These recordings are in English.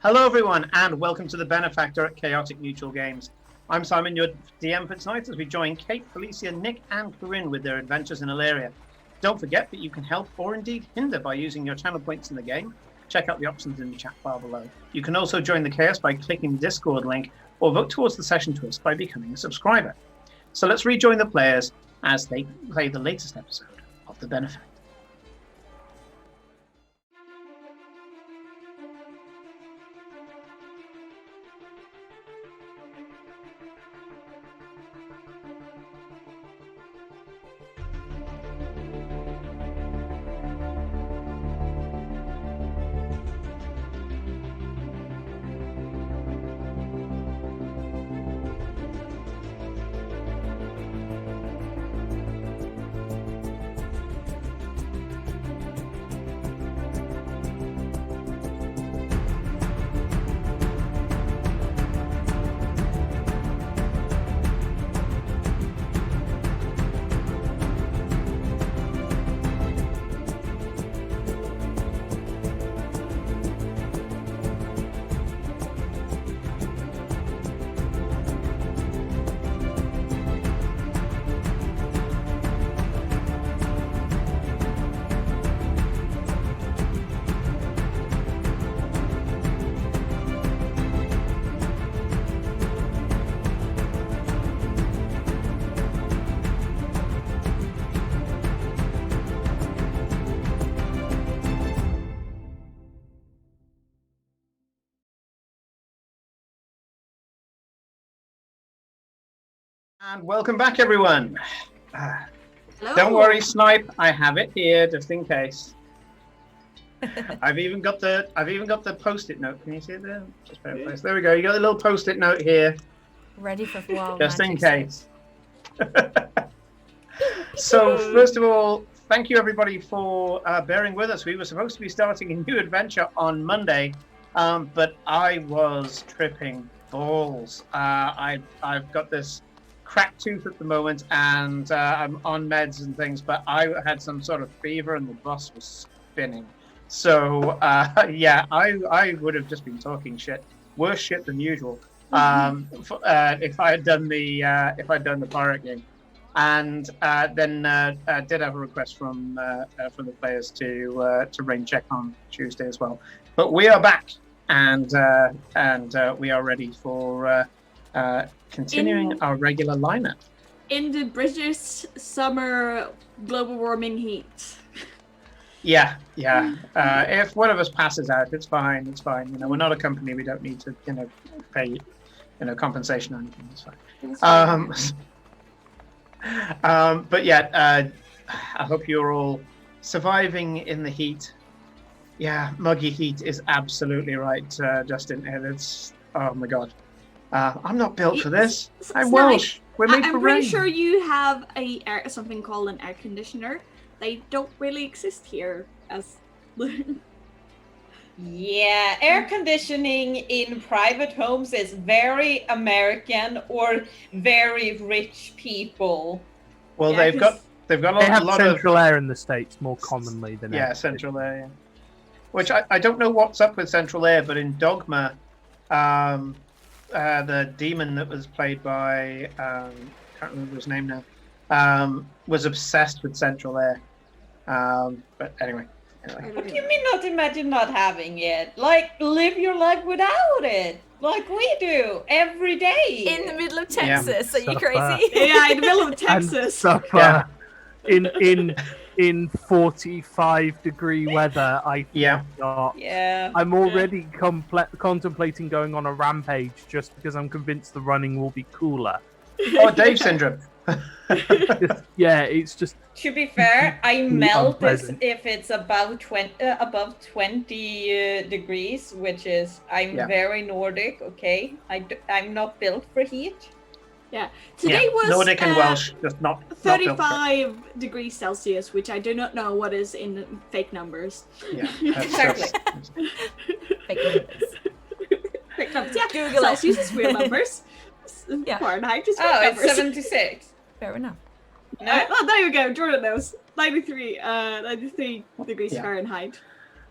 Hello everyone and welcome to the Benefactor at Chaotic Neutral Games. I'm Simon, your DM for tonight, as we join Kate, Felicia, Nick and Corinne with their adventures in Illyria. Don't forget that you can help or indeed hinder by using your channel points in the game. Check out the options in the chat bar below. You can also join the chaos by clicking the Discord link or vote towards the session twist by becoming a subscriber. So let's rejoin the players as they play the latest episode of The Benefactor. And welcome back, everyone. Hello. Don't worry, Snipe. I have it here just in case. I've even got the post-it note. Can you see it there? Just bear place. There we go. You got a little post-it note here. Ready for wild just in magic case. So first of all, thank you everybody for bearing with us. We were supposed to be starting a new adventure on Monday, but I was tripping balls. I've got this cracked tooth at the moment, and I'm on meds and things, but I had some sort of fever and the bus was spinning. So yeah, I would have just been talking shit, worse shit than usual, if I had done the pirate game. And then did have a request from the players to rain check on Tuesday as well. But we are back, and we are ready for continuing our regular lineup. In the British summer global warming heat. Yeah. If one of us passes out, it's fine. It's fine. You know, we're not a company. We don't need to, pay, compensation or anything. It's fine. But yeah, I hope you're all surviving in the heat. Yeah, muggy heat is absolutely right, Justin. And it's, oh my God. I'm not built for this. I'm Welsh. We're made for rain. I'm pretty sure you have something called an air conditioner. They don't really exist here as... Yeah, air conditioning in private homes is very American or very rich people. Well, Yeah, they've got a lot of central air in the States more commonly than central air. Yeah. Which I don't know what's up with central air, but in Dogma, the demon that was played by can't remember his name now, was obsessed with central air. But anyway. What do you mean not imagine not having it? Like, live your life without it. Like we do every day. in the middle of Texas. Yeah. Are you crazy? Yeah, in the middle of Texas. Suffer in 45-degree weather. I'm already contemplating going on a rampage just because I'm convinced the running will be cooler. Oh, Dave syndrome. It's just. To be fair, I melt unpleasant. if it's above 20 degrees, which is very Nordic. Okay, I'm not built for heat. Yeah, today was Nordic and Welsh, just not 35 degrees Celsius, which I do not know what is in fake numbers. Yeah, Exactly. Fake numbers. Fake numbers. Yeah, Google it. Celsius is real numbers. Yeah. Fahrenheit is fake Oh, numbers. it's 76. Fair enough. No? Oh, there you go. Jordan knows. 93 degrees Fahrenheit.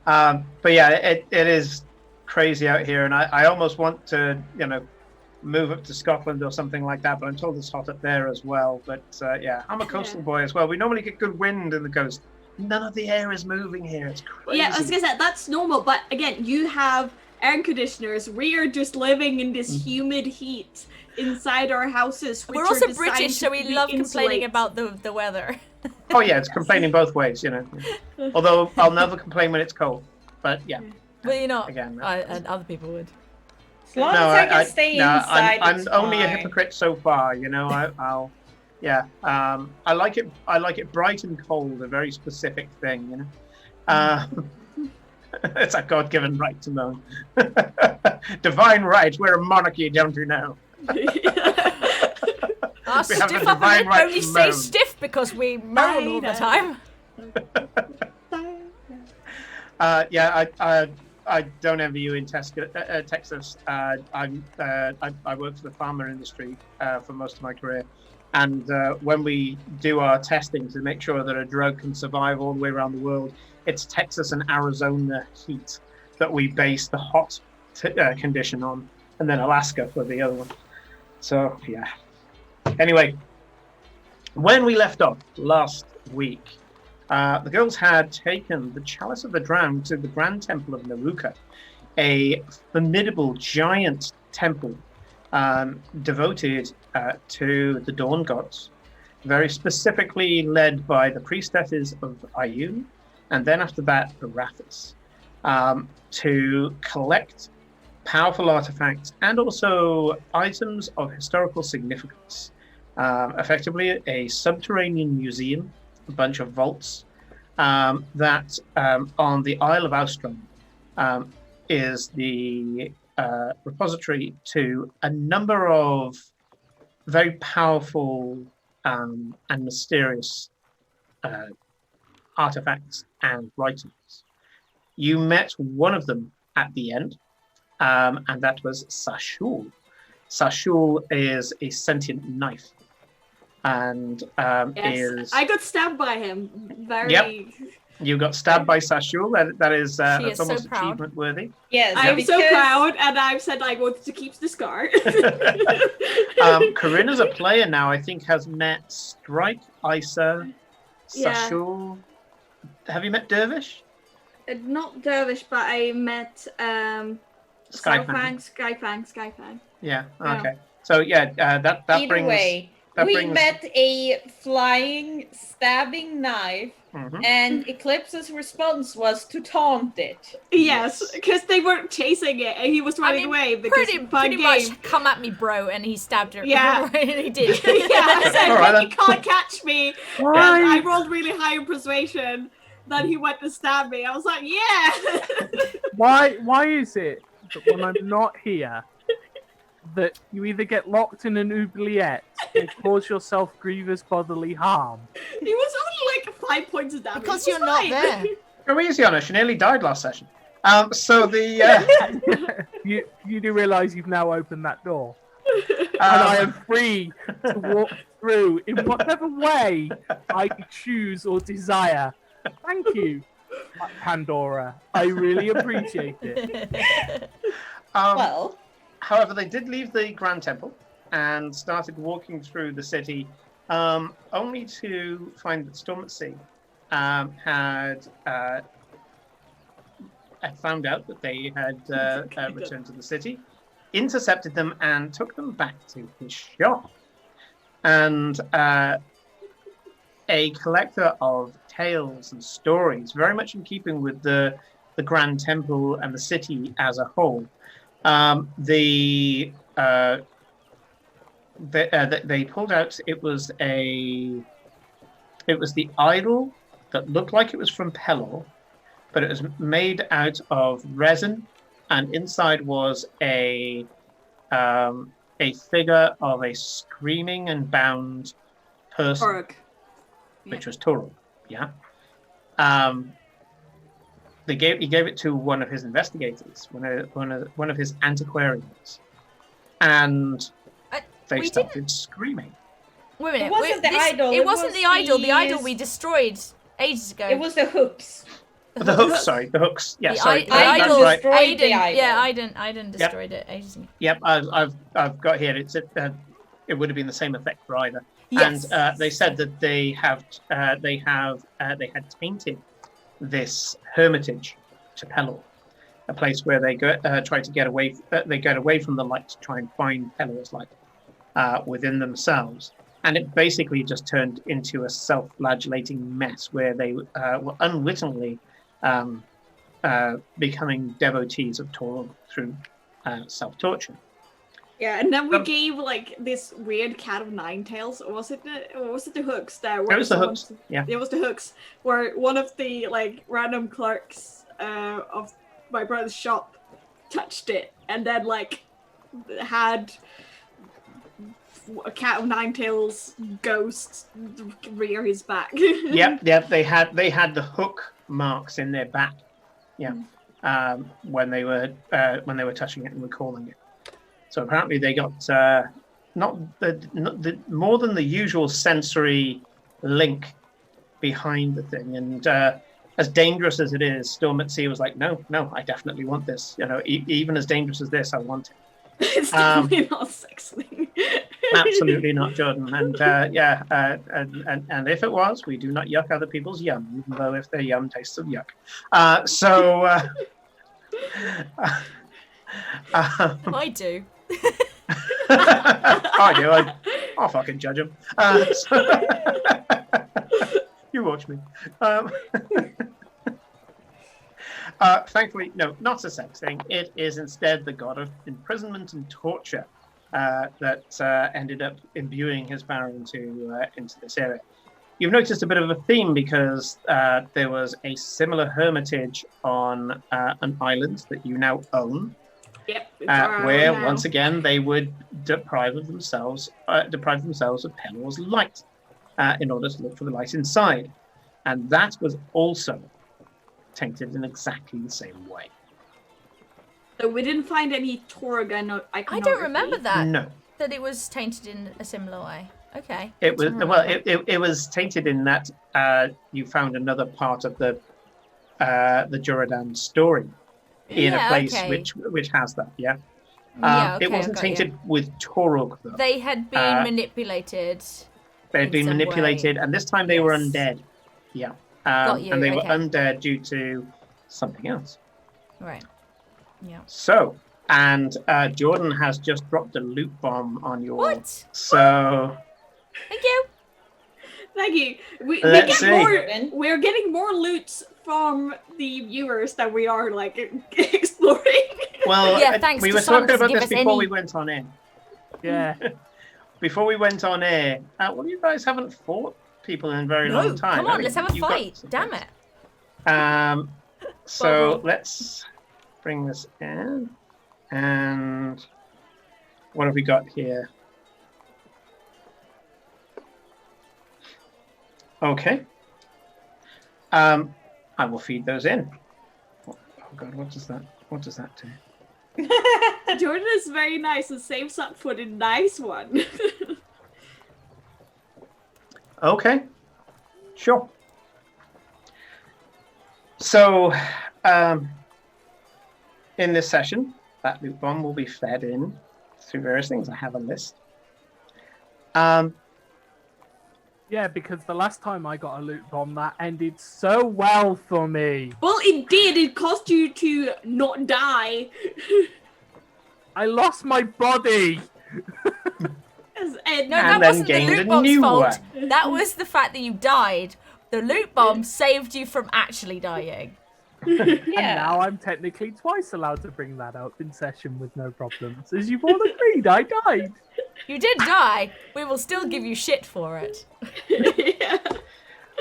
But yeah, it is crazy out here, and I almost want to, move up to Scotland or something like that, but I'm told it's hot up there as well. But I'm a coastal boy as well. We normally get good wind in the coast. None of the air is moving here. It's crazy. Yeah, I was gonna say that's normal, but again, you have air conditioners. We are just living in this humid heat inside our houses. Which We're also are British, so we designed to love complaining insulate. about the weather. Oh yeah, it's complaining both ways, Although I'll never complain when it's cold. But yeah. Well, you know, Again, and other people would. As long as I can stay inside, I'm it's only a fine. hypocrite so far, I'll yeah. I like it bright and cold, a very specific thing, It's a God-given right to moan. Divine right. We're a monarchy, don't you know? Our We have the stiff upper divine lip right only to stays moan. stiff because we moan all the time. I don't envy you in Texas. I worked for the pharma industry for most of my career, and when we do our testing to make sure that a drug can survive all the way around the world, it's Texas and Arizona heat that we base the hot condition on, and then Alaska for the other one. So yeah. Anyway, when we left off last week, the girls had taken the Chalice of the Drowned to the Grand Temple of Naruka, a formidable giant temple devoted to the Dawn Gods, very specifically led by the priestesses of Ayun, and then after that, Arathis, to collect powerful artifacts and also items of historical significance. Effectively, a subterranean museum, a bunch of vaults that on the Isle of Austrum is the repository to a number of very powerful and mysterious artifacts and writings. You met one of them at the end, and that was Sashul. Sashul is a sentient knife. And Yes, I got stabbed by him. Very. Yep. You got stabbed by Sashul. That is that's so almost proud. achievement worthy. Yes, I'm because... so proud, and I've said I wanted to keep the scar. Corinne, as a player now, I think has met Strike, Isa, Sashul. Have you met Dervish? Not Dervish, but I met Skyfang. Yeah. Okay. So yeah, that Either brings. way, we met a flying, stabbing knife, and Eclipse's response was to taunt it. Yes, because they were chasing it, and he was running away. Because pretty much come at me, bro, and he stabbed her. Yeah, and he did. Yeah, I said, right, you can't catch me. And I rolled really high in persuasion. Then he went to stab me. I was like, yeah. Why is it that when I'm not here, that you either get locked in an oubliette or cause yourself grievous bodily harm? He was only like 5 points of damage. Because you're not there. Go easy on her. She nearly died last session. So the you do realise you've now opened that door, and I am free to walk through in whatever way I choose or desire. Thank you, Pandora. I really appreciate it. Well. However, they did leave the Grand Temple and started walking through the city, only to find that Storm at Sea had found out that they had returned to the city, intercepted them, and took them back to his shop. And a collector of tales and stories, very much in keeping with the Grand Temple and the city as a whole. They pulled out. It was the idol that looked like it was from Pelor, but it was made out of resin, and inside was a figure of a screaming and bound person, Toruk. Which was Toruk. Yeah. He gave it to one of his investigators, one of his antiquarians, and they started screaming. Wait a minute. It wasn't the idol. It wasn't the idol. The idol we destroyed ages ago. It was the hooks. The hooks. Sorry, the hooks. Yeah, sorry. The idol. That's right. Destroyed the idol. Yeah, Aiden destroyed it ages ago. Yep, I've got here. It would have been the same effect for either. Yes. And they said that they had tainted this hermitage to Pelor, a place where they try to get away. They get away from the light to try and find Pelor's light within themselves. And it basically just turned into a self-flagellating mess where they were unwittingly becoming devotees of Torog through self-torture. Yeah, and then we gave like this weird cat of nine tails. Or was it the hooks that were? It was the hooks. Yeah, it was the hooks. Where one of the like random clerks of my brother's shop touched it, and then like had a cat of nine tails ghost rear his back. Yep. They had the hook marks in their back. Yeah, when they were touching it and recalling it. So apparently they got not the more than the usual sensory link behind the thing. And as dangerous as it is, Storm at Sea was like, no, I definitely want this. You know, even as dangerous as this, I want it. It's definitely not sexy. Absolutely not, Jordan. And and if it was, we do not yuck other people's yum, even though if their yum tastes of yuck. I do. I do. I'll fucking judge him. You watch me. Thankfully, no, not a sex thing. It is instead the god of imprisonment and torture that ended up imbuing his power into this area. You've noticed a bit of a theme because there was a similar hermitage on an island that you now own. Yep. Where once again they would deprive themselves of Pelor's light in order to look for the light inside, and that was also tainted in exactly the same way. So we didn't find any Torog iconography. I don't remember that. No, that it was tainted in a similar way. Okay. It was it was tainted in that you found another part of the Juradan story. In a place which has that, yeah. It wasn't tainted with Torog, though. They had been manipulated. They had been manipulated, and this time they were undead. Yeah. And they were undead due to something else. Right. Yeah. So, and Jordan has just dropped a loot bomb on your. What? So. Thank you. Thank you. We're getting more loots from the viewers that we are like exploring. Well, yeah, thanks we were talking about this before we went on air. Yeah. Before we went on air, well, you guys haven't fought people in a very long time. Come on, let's have a fight. Damn it. So let's bring this in. And what have we got here? Okay. I will feed those in. Oh God, what does that do? Jordan is very nice and saves up for the nice one. Okay. Sure. So, in this session, that loot bomb will be fed in through various things. I have a list. Yeah, because the last time I got a loot bomb, that ended so well for me. Well, it did. It caused you to not die. I lost my body. No, that wasn't the loot bomb's fault. That was the fact that you died. The loot bomb saved you from actually dying. And now I'm technically twice allowed to bring that up in session with no problems. As you've all agreed, I died. You did die. We will still give you shit for it. Yeah.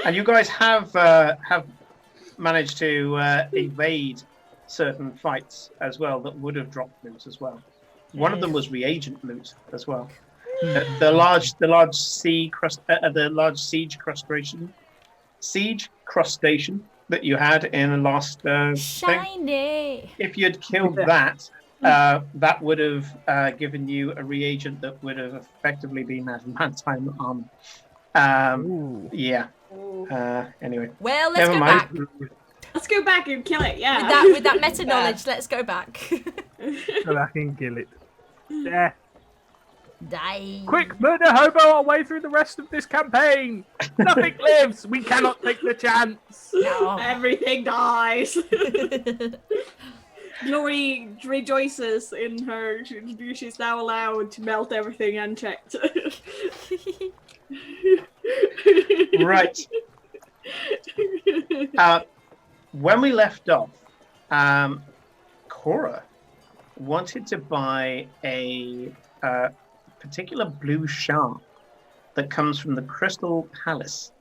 And you guys have managed to evade certain fights as well that would have dropped loot as well. One of them was reagent loot as well. The large siege crustacean that you had in the last shiny thing. If you'd killed that, that would have given you a reagent that would have effectively been adamantium armor. Yeah. Anyway. Well, let's go back. Let's go back and kill it. Yeah. With that meta knowledge, let's go back. Go back and kill it. Yeah. Die. Quick, murder hobo our way through the rest of this campaign. Nothing lives. We cannot take the chance. No. Everything dies. Glory rejoices in her. She's now allowed to melt everything unchecked. Right. When we left off, Cora wanted to buy a particular blue shark that comes from the Crystal Palace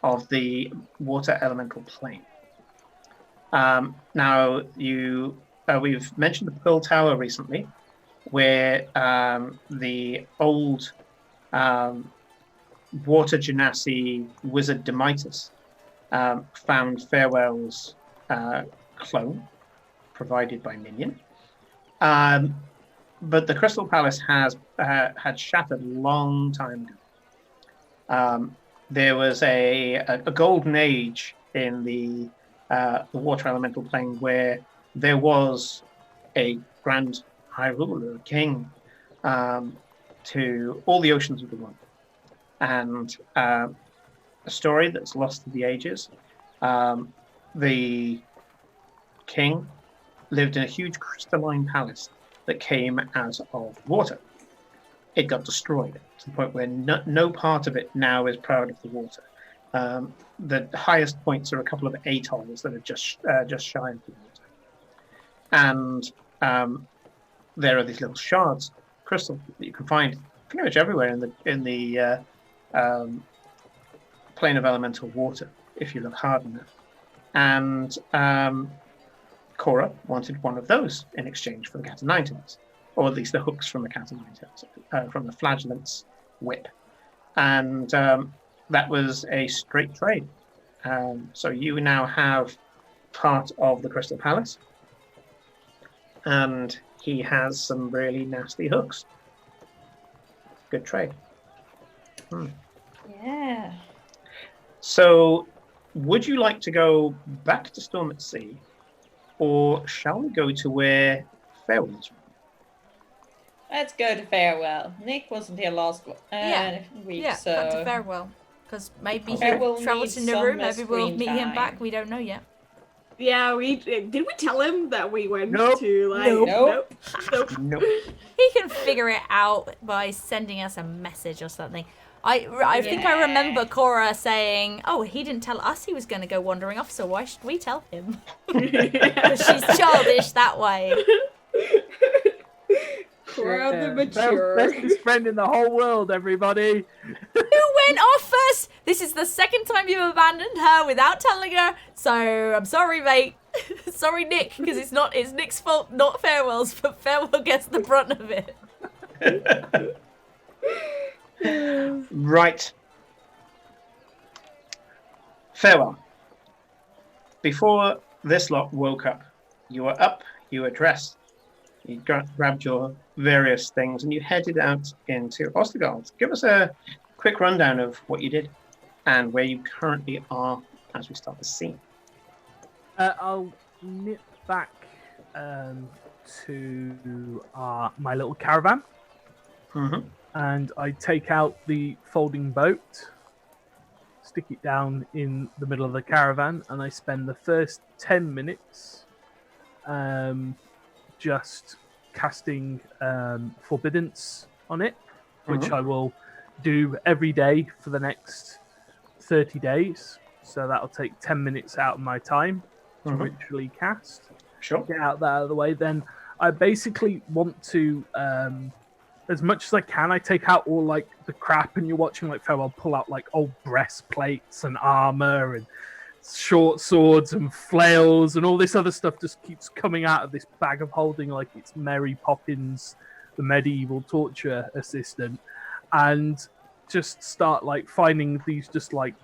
of the water elemental plane. Now, we've mentioned the Pearl Tower recently, where the old water genasi wizard Demetus found Farewell's clone, provided by Minion. But the Crystal Palace had shattered a long time ago. There was a golden age in the water elemental plane where there was a grand high ruler, a king, to all the oceans of the world. And a story that's lost to the ages. The king lived in a huge crystalline palace that came out of water. It got destroyed to the point where no part of it now is proud of the water. The highest points are a couple of atolls that are just shy of the water. And there are these little shards, crystal, that you can find pretty much everywhere in the plane of elemental water, if you look hard enough. And Cora wanted one of those in exchange for the cat o' nine tails, or at least the hooks from the cat o' nine tails, from the flagellant's whip. And that was a straight trade. So you now have part of the Crystal Palace, and he has some really nasty hooks. Good trade. Yeah. So, would you like to go back to Storm at Sea, or shall we go to where Farewell is? Let's go to Farewell. Nick wasn't here last week, so... back to Farewell. Because maybe Farewell he'll travel to Nauru, maybe we'll meet him back, we don't know yet. Yeah, did we tell him that we went Nope. to like Nope. He can figure it out by sending us a message or something. I think I remember Cora saying, "Oh, he didn't tell us he was going to go wandering off, so why should we tell him?" Because she's childish that way. Cora the mature. Bestest friend in the whole world, everybody. Who went off first? This is the second time you've abandoned her without telling her. So I'm sorry, mate. Sorry, Nick, because it's Nick's fault, not Farewell's, but Farewell gets the brunt of it. Right. Farewell. Before this lot woke up, you were up, you were dressed, you grabbed your various things, and you headed out into Ostergard. Give us a quick rundown of what you did and where you currently are as we start the scene. I'll nip back to my little caravan. Mm-hmm. And I take out the folding boat, stick it down in the middle of the caravan, and I spend the first 10 minutes just casting Forbiddance on it, which I will do every day for the next 30 days. So that'll take 10 minutes out of my time to ritually cast. Sure. Get out of the way. Then I basically want to... as much as I can, I take out all like the crap, and you're watching like Farewell pull out like old breastplates and armor and short swords and flails and all this other stuff just keeps coming out of this bag of holding like it's Mary Poppins, the medieval torture assistant, and just start like finding these just like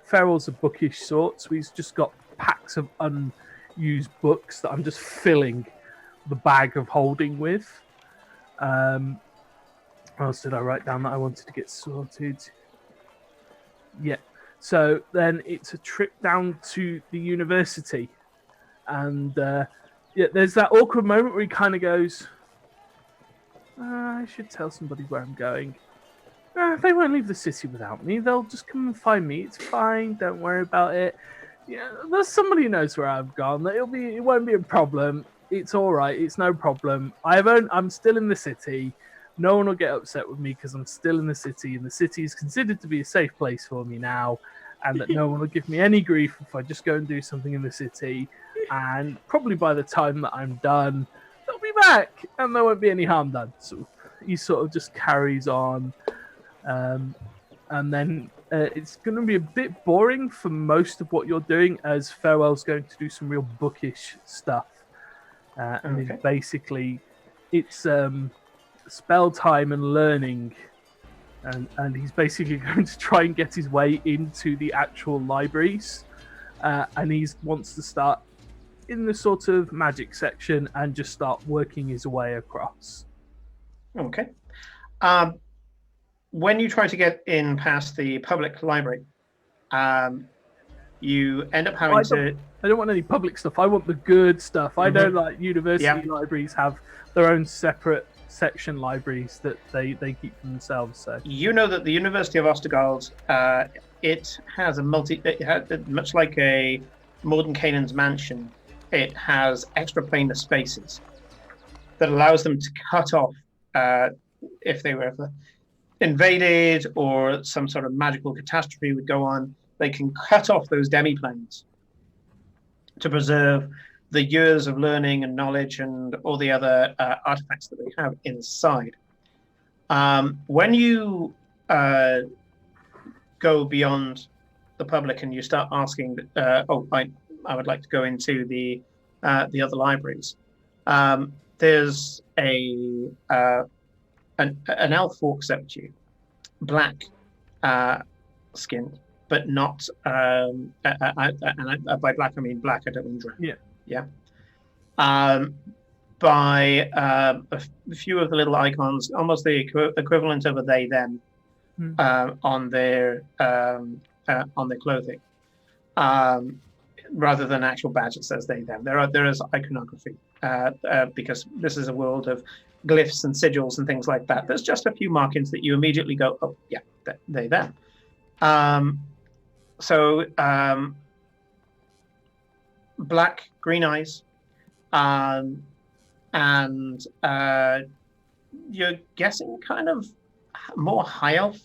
Farewell's a bookish sort, so he's just got packs of unused books that I'm just filling the bag of holding with. What else did I write down that I wanted to get sorted? Yeah. So then it's a trip down to the university. And there's that awkward moment where he kind of goes, I should tell somebody where I'm going. They won't leave the city without me. They'll just come and find me. It's fine. Don't worry about it. Yeah, there's somebody who knows where I've gone. It won't be a problem. It's all right. It's no problem. I'm still in the city. No one will get upset with me because I'm still in the city, and the city is considered to be a safe place for me now, and that no one will give me any grief if I just go and do something in the city. And probably by the time that I'm done, they'll be back, and there won't be any harm done. So he sort of just carries on, and then it's going to be a bit boring for most of what you're doing, as Farewell's going to do some real bookish stuff. And basically, it's spell time and learning, and he's basically going to try and get his way into the actual libraries, and he wants to start in the sort of magic section and just start working his way across. Okay. When you try to get in past the public library, you end up having to... I don't want any public stuff. I want the good stuff. I know like university libraries have their own separate section libraries that they keep for themselves. So you know that the University of Ostergald, it has much like a modern Canaan's mansion, it has extra planar spaces that allows them to cut off if they were ever invaded or some sort of magical catastrophe would go on. They can cut off those demiplanes to preserve the years of learning and knowledge and all the other artifacts that they have inside. When you go beyond the public and you start asking, I would like to go into the other libraries. There's an elf walks up to you, black skinned, but not. And by black I mean black. I don't mean drab. Yeah. By a few of the little icons, almost the equivalent of a they them on their clothing, rather than actual badge that says they them. There is iconography because this is a world of glyphs and sigils and things like that. There's just a few markings that you immediately go, oh yeah, they them. So black, green eyes, and you're guessing kind of more high elf,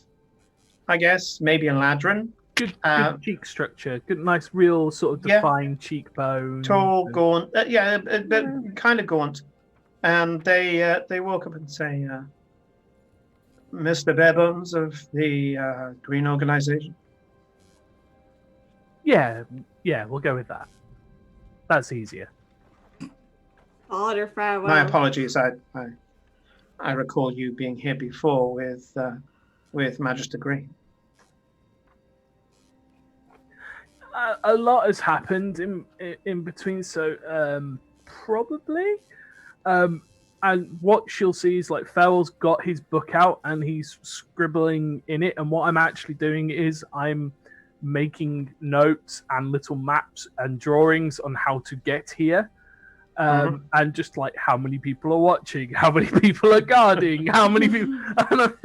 I guess, maybe a ladron. Good cheek structure, good, nice, real sort of defined cheekbone. Tall, gaunt, kind of gaunt. And they walk up and say, Mr. Barebones of the Green Organization. Yeah, we'll go with that. That's easier. Order farewell. My apologies. I recall you being here before with Magister Green. A lot has happened in between, so probably. And what she'll see is like Farewell's got his book out and he's scribbling in it, and what I'm actually doing is I'm making notes and little maps and drawings on how to get here, and just like how many people are watching, how many people are guarding, how many people, and I'm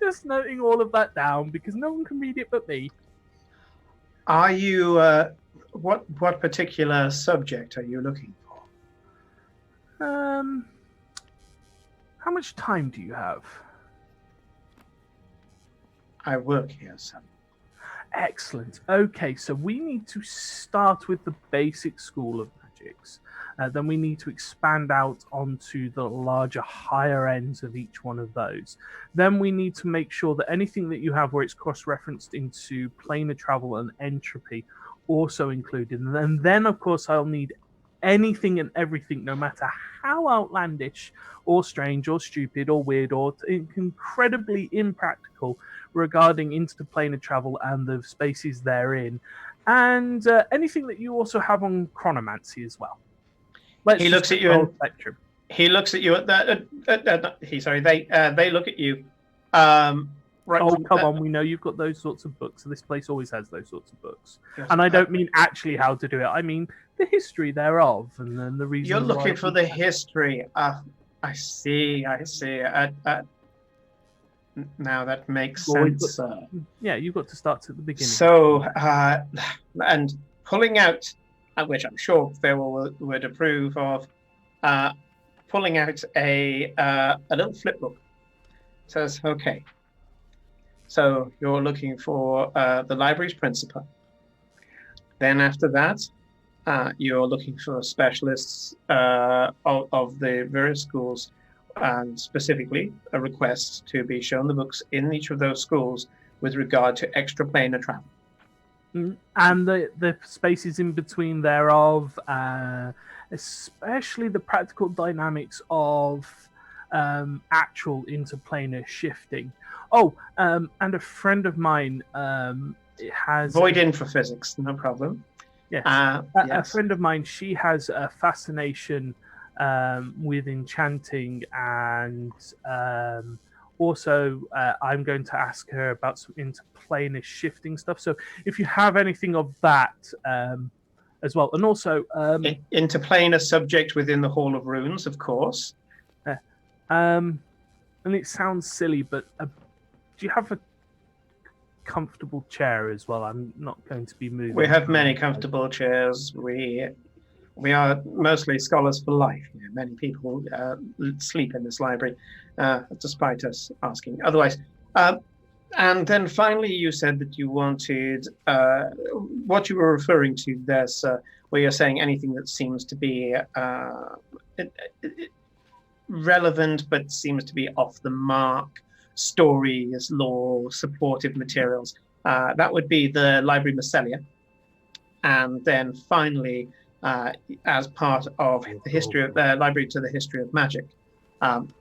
just noting all of that down because no one can read it but me. Are you what particular subject are you looking for? How much time do you have? I work here, son. Excellent. Okay, so we need to start with the basic school of magics. Then we need to expand out onto the larger, higher ends of each one of those. Then we need to make sure that anything that you have where it's cross-referenced into planar travel and entropy also included. And then of course, I'll need anything and everything, no matter how outlandish or strange or stupid or weird or incredibly impractical, regarding interplanar travel and the spaces therein, and anything that you also have on chronomancy as well. He looks at you and spectrum. He looks at you at that. They look at you. Right, come on, we know you've got those sorts of books. So this place always has those sorts of books. Yes, and I don't mean actually how to do it. I mean the history thereof, and then the reason. You're looking for the history. I see. Now that makes sense. Yeah, you've got to start at the beginning. So, and pulling out, which I'm sure Farewell would approve of, pulling out a little flip book. Says, okay, so you're looking for the library's principal. Then after that, you're looking for specialists of the various schools, and specifically a request to be shown the books in each of those schools with regard to extraplanar travel. And the spaces in between thereof, especially the practical dynamics of actual interplanar shifting. Oh, and a friend of mine has... Void in for physics, no problem. Yes. Yes. A friend of mine, she has a fascination with enchanting, and also I'm going to ask her about some interplanar shifting stuff. So if you have anything of that as well, and also interplanar subject within the Hall of Runes, of course. And it sounds silly, but do you have a comfortable chair as well? I'm not going to be moving. We have many comfortable chairs. We are mostly scholars for life. Many people sleep in this library, despite us asking otherwise. And then finally, you said that you wanted what you were referring to there, sir, where you're saying anything that seems to be relevant but seems to be off the mark, stories, lore, supportive materials. That would be the library Mycelia. And then finally, as part of the history of the library to the history of magic,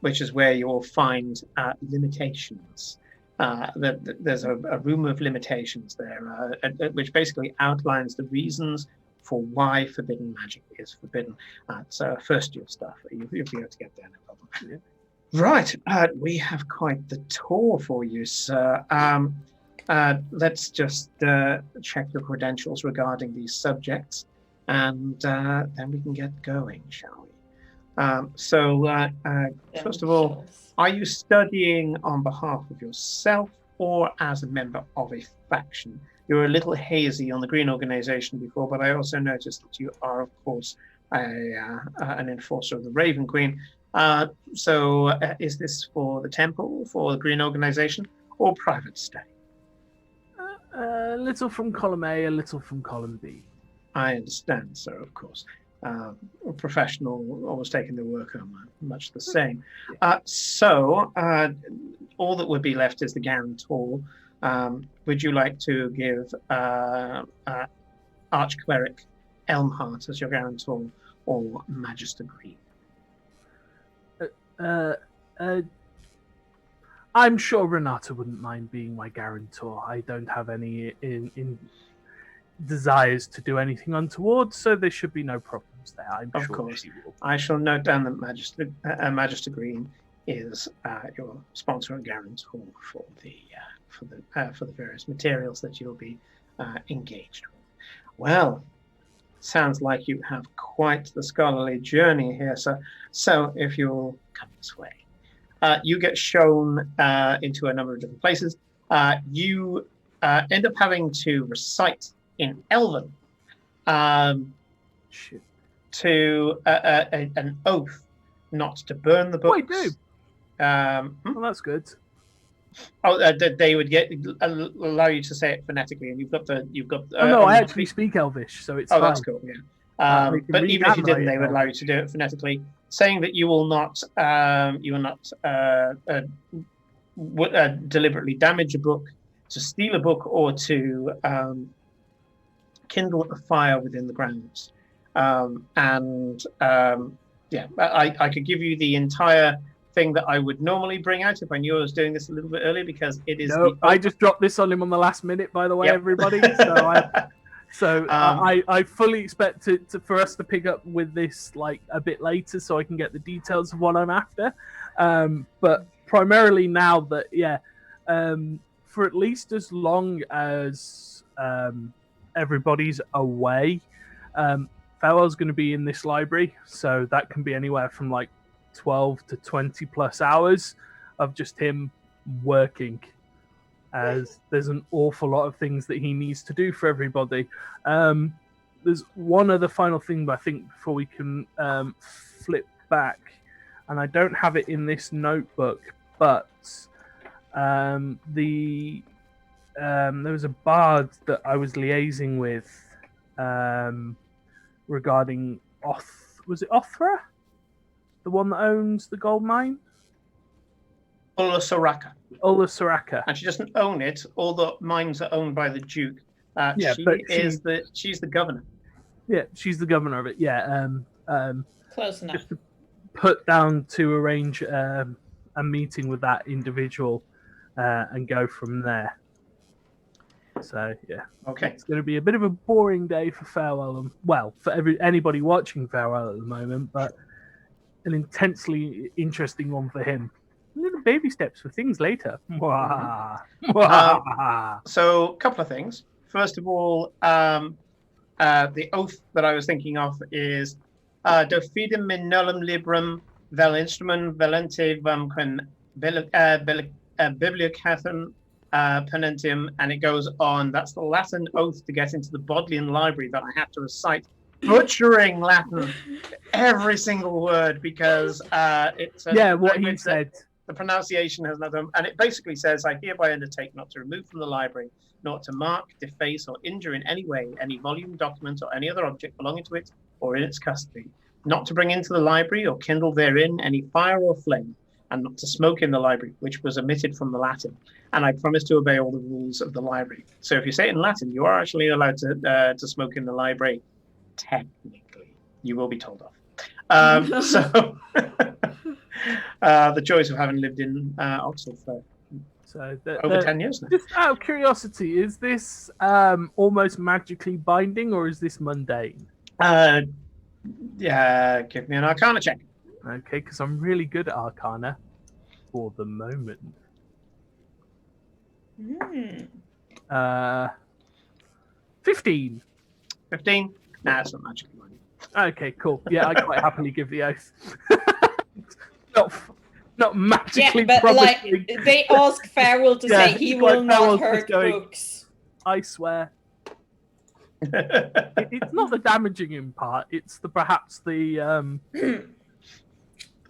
which is where you'll find limitations. There's a room of limitations there, which basically outlines the reasons for why forbidden magic is forbidden. So first year stuff, you'll be able to get there, no problem. Yeah. Right, we have quite the tour for you, sir. Let's just check your credentials regarding these subjects, and then we can get going, shall we? So first of all, are you studying on behalf of yourself or as a member of a faction? You were a little hazy on the Green Organization before, but I also noticed that you are, of course, an enforcer of the Raven Queen. So is this for the Temple, for the Green Organization, or private study? A little from column A, a little from column B. I understand, sir, of course. Professional, always taking their work home, much the same. So all that would be left is the guarantor. Would you like to give Archcleric Elmhart as your guarantor, or Magister Green? I'm sure Renata wouldn't mind being my guarantor. I don't have any in desires to do anything untoward, so there should be no problems there. I'm of sure course. she will. I shall note down that Magister Green is your sponsor and guarantor for the various materials that you'll be engaged with. Well, sounds like you have quite the scholarly journey here, sir. So if you'll come this way, you get shown into a number of different places. You end up having to recite in Elven to an oath not to burn the books. Oh, I do. Well, that's good. They would allow you to say it phonetically, and you've got. no, I actually speak Elvish, so it's fine. That's cool. Yeah. But even if you didn't, they would allow you to do it phonetically, saying that you will not deliberately damage a book, to steal a book, or to kindle a fire within the grounds. I could give you the entire thing that I would normally bring out if I knew I was doing this a little bit earlier, because it is. No, I just dropped this on him on the last minute, by the way, everybody. I fully expect for us to pick up with this like a bit later, so I can get the details of what I'm after. But primarily now that for at least as long as everybody's away, Farewell's going to be in this library, so that can be anywhere from like 12 to 20 plus hours of just him working, as there's an awful lot of things that he needs to do for everybody. there's one other final thing, but I think before we can flip back, and I don't have it in this notebook, but there was a bard that I was liaising with regarding was it Othra? The one that owns the gold mine? Ulla Soraka. Ulla Soraka. And she doesn't own it. All the mines are owned by the Duke. She's the governor. Yeah, she's the governor of it. Yeah. Close enough. Just to put down to arrange a meeting with that individual and go from there. So yeah, okay. It's going to be a bit of a boring day for Farewell, for anybody watching Farewell at the moment, but an intensely interesting one for him. Little baby steps for things later. So, a couple of things. First of all, the oath that I was thinking of is "Defidem in nullum librum vel instrument velente vamquin bibliocathum penentium," and it goes on. That's the Latin oath to get into the Bodleian library that I have to recite, butchering Latin every single word because it's what he said. The pronunciation has another, and it basically says, "I hereby undertake not to remove from the library, not to mark, deface, or injure in any way any volume, document, or any other object belonging to it or in its custody, not to bring into the library or kindle therein any fire or flame, and not to smoke in the library," which was omitted from the Latin. And I promise to obey all the rules of the library. So if you say it in Latin, you are actually allowed to smoke in the library. Technically, you will be told off. The joys of having lived in Oxford for over 10 years now. Just out of curiosity, is this almost magically binding, or is this mundane? Yeah, give me an Arcana check. Okay, because I'm really good at Arcana for the moment. 15. 15? Nah, it's not magically binding. Okay, cool. Yeah, I quite happily give the oath. Not magically. Yeah, but promising. like they ask Farewell to say he will not hurt books. I swear. It's not the damaging in part. It's perhaps the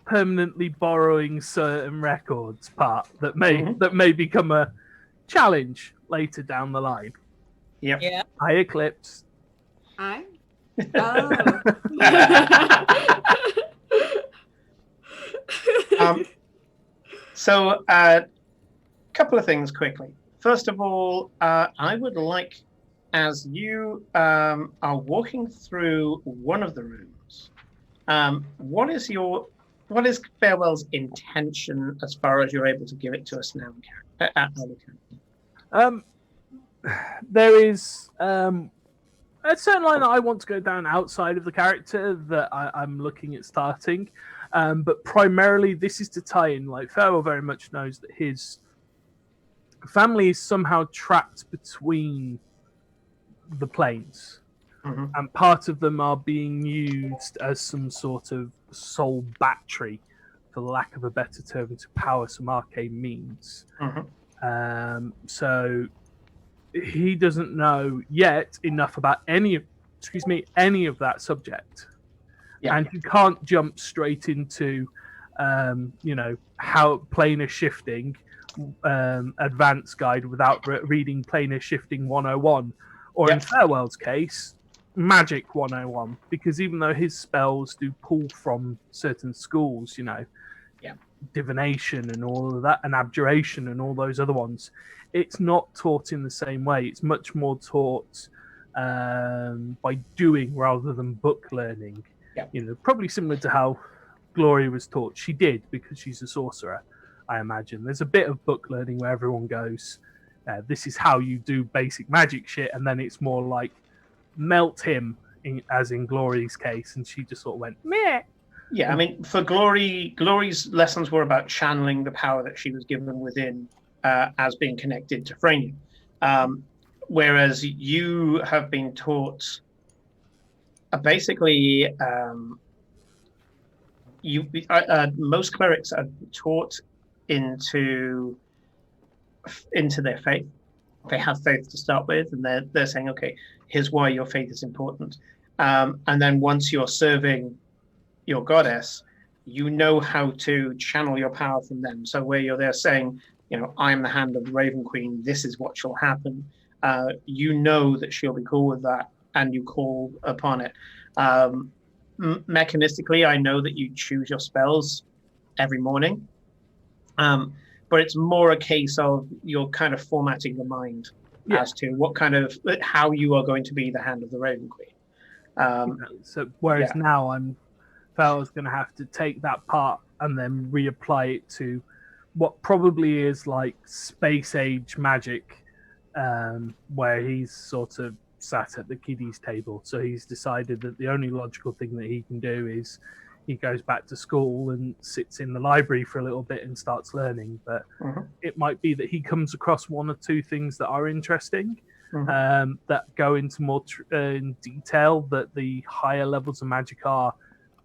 permanently borrowing certain records part that may become a challenge later down the line. Yep. Yeah. Hi, Eclipse. Hi. Oh. So, a couple of things quickly. First of all, I would like, as you are walking through one of the rooms, what is Farewell's intention as far as you're able to give it to us now? There is a certain line that I want to go down outside of the character that I'm looking at starting. But primarily, this is to tie in. Like, Farewell very much knows that his family is somehow trapped between the planes, and part of them are being used as some sort of soul battery, for lack of a better term, to power some arcane means. So he doesn't know yet enough about any of that subject. Yeah. And you can't jump straight into, how planar shifting, advanced guide without reading planar shifting 101, or in Farewell's case, magic 101, because even though his spells do pull from certain schools, divination and all of that, and abjuration and all those other ones, it's not taught in the same way. It's much more taught by doing rather than book learning. Probably similar to how Glory was taught. She did, because she's a sorcerer, I imagine. There's a bit of book learning where everyone goes, this is how you do basic magic shit, and then it's more like melt him, as in Glory's case, and she just sort of went, meh. Yeah, I mean, for Glory's lessons were about channeling the power that she was given within as being connected to Frania. Whereas you have been taught basically, most clerics are taught into their faith, they have faith to start with, and they're saying, okay, here's why your faith is important. And then once you're serving your goddess, you know how to channel your power from them. So where you're there saying, I'm the hand of the Raven Queen, this is what shall happen. You know that she'll be cool with that, and you call upon it. Mechanistically, I know that you choose your spells every morning, but it's more a case of you're kind of formatting the mind as to how you are going to be the hand of the Raven Queen. So whereas now Fel's going to have to take that part and then reapply it to what probably is like space age magic, where he's sort of sat at the kiddies table. So he's decided that the only logical thing that he can do is he goes back to school and sits in the library for a little bit and starts learning. But it might be that he comes across one or two things that are interesting, that go into more in detail, that the higher levels of magic are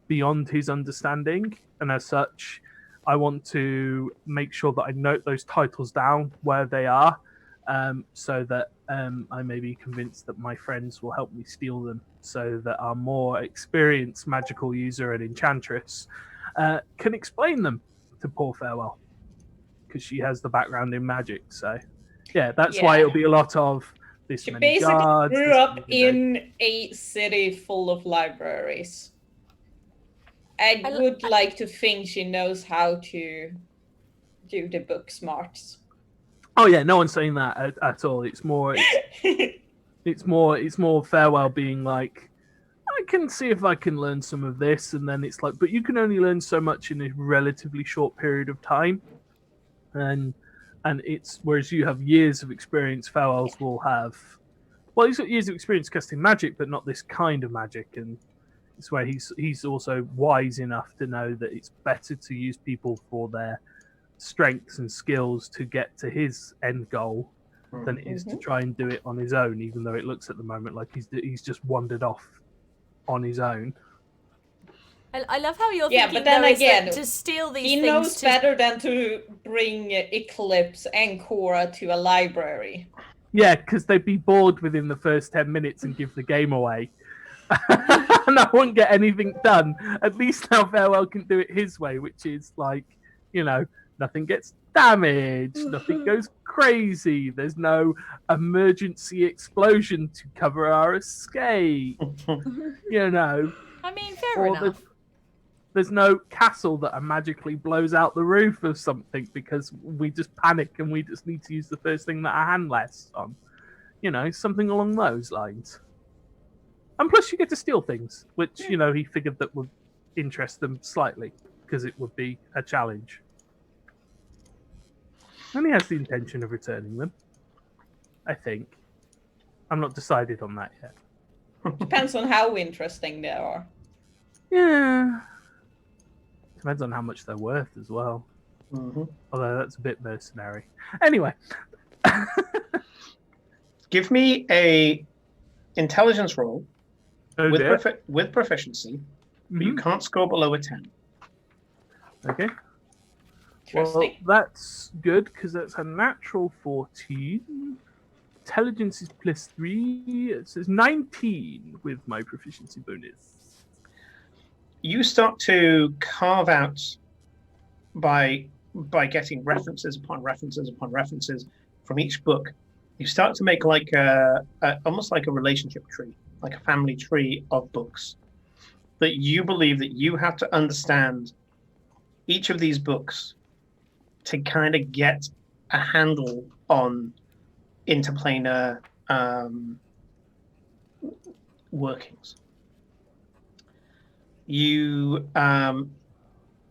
beyond his understanding. And as such, I want to make sure that I note those titles down where they are, so that I may be convinced that my friends will help me steal them, so that our more experienced magical user and enchantress can explain them to poor Farewell, because she has the background in magic. So that's why it'll be a lot of this. She many basically guards, grew up in a city full of libraries. I would like to think she knows how to do the book smarts. Oh yeah, no one's saying that at all. It's more, it's more Farewell being like, I can see if I can learn some of this, and then it's like, but you can only learn so much in a relatively short period of time, and it's whereas you have years of experience, Farewell's will have. Well, he's got years of experience casting magic, but not this kind of magic, and it's where he's also wise enough to know that it's better to use people for their strengths and skills to get to his end goal than it is to try and do it on his own, even though it looks at the moment like he's just wandered off on his own. I love how you're thinking, but then again, to steal these he things. He knows better than to bring Eclipse and Cora to a library. Yeah, because they'd be bored within the first 10 minutes and give the game away. And I won't get anything done. At least now Farewell can do it his way, which is like, nothing gets damaged, nothing goes crazy, there's no emergency explosion to cover our escape. I mean, fair enough. There's no castle that magically blows out the roof of something because we just panic and we just need to use the first thing that our hand lasts on. Something along those lines. And plus you get to steal things, which, he figured that would interest them slightly because it would be a challenge. And he has the intention of returning them, I think. I'm not decided on that yet. Depends on how interesting they are. Yeah. Depends on how much they're worth as well. Mm-hmm. Although that's a bit mercenary. Anyway. Give me a intelligence roll with proficiency, but you can't score below a 10. Okay. Well, that's good because that's a natural 14. Intelligence is +3. It says 19 with my proficiency bonus. You start to carve out by getting references upon references upon references from each book. You start to make like almost like a relationship tree, like a family tree of books that you believe that you have to understand each of these books to kind of get a handle on interplanar workings. You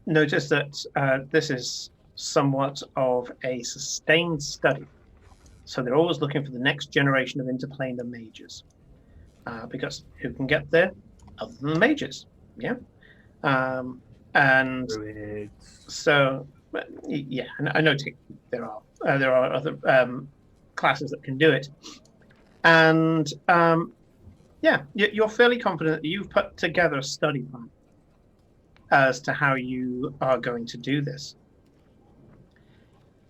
notice that this is somewhat of a sustained study. So they're always looking for the next generation of interplanar mages. Because who can get there other than the mages? Yeah. And so, yeah, I know there are other classes that can do it. And yeah, you're fairly confident that you've put together a study plan as to how you are going to do this.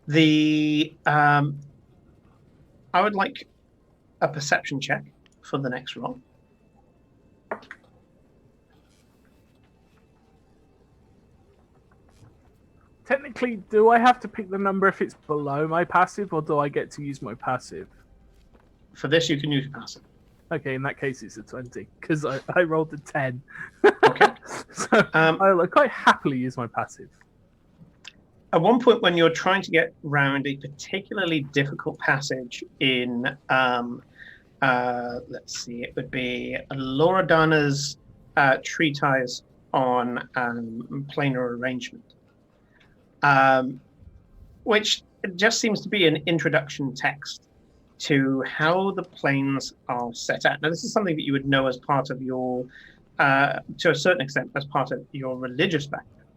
The I would like a perception check for the next roll. Technically, do I have to pick the number if it's below my passive, or do I get to use my passive? For this, you can use your passive. Okay, in that case, it's a 20, because I rolled a 10. Okay. So I'll quite happily use my passive. At one point, when you're trying to get round a particularly difficult passage in, let's see, it would be Loredana's treatise on planar arrangement, which just seems to be an introduction text to how the planes are set out. Now, this is something that you would know as part of your, to a certain extent, as part of your religious background.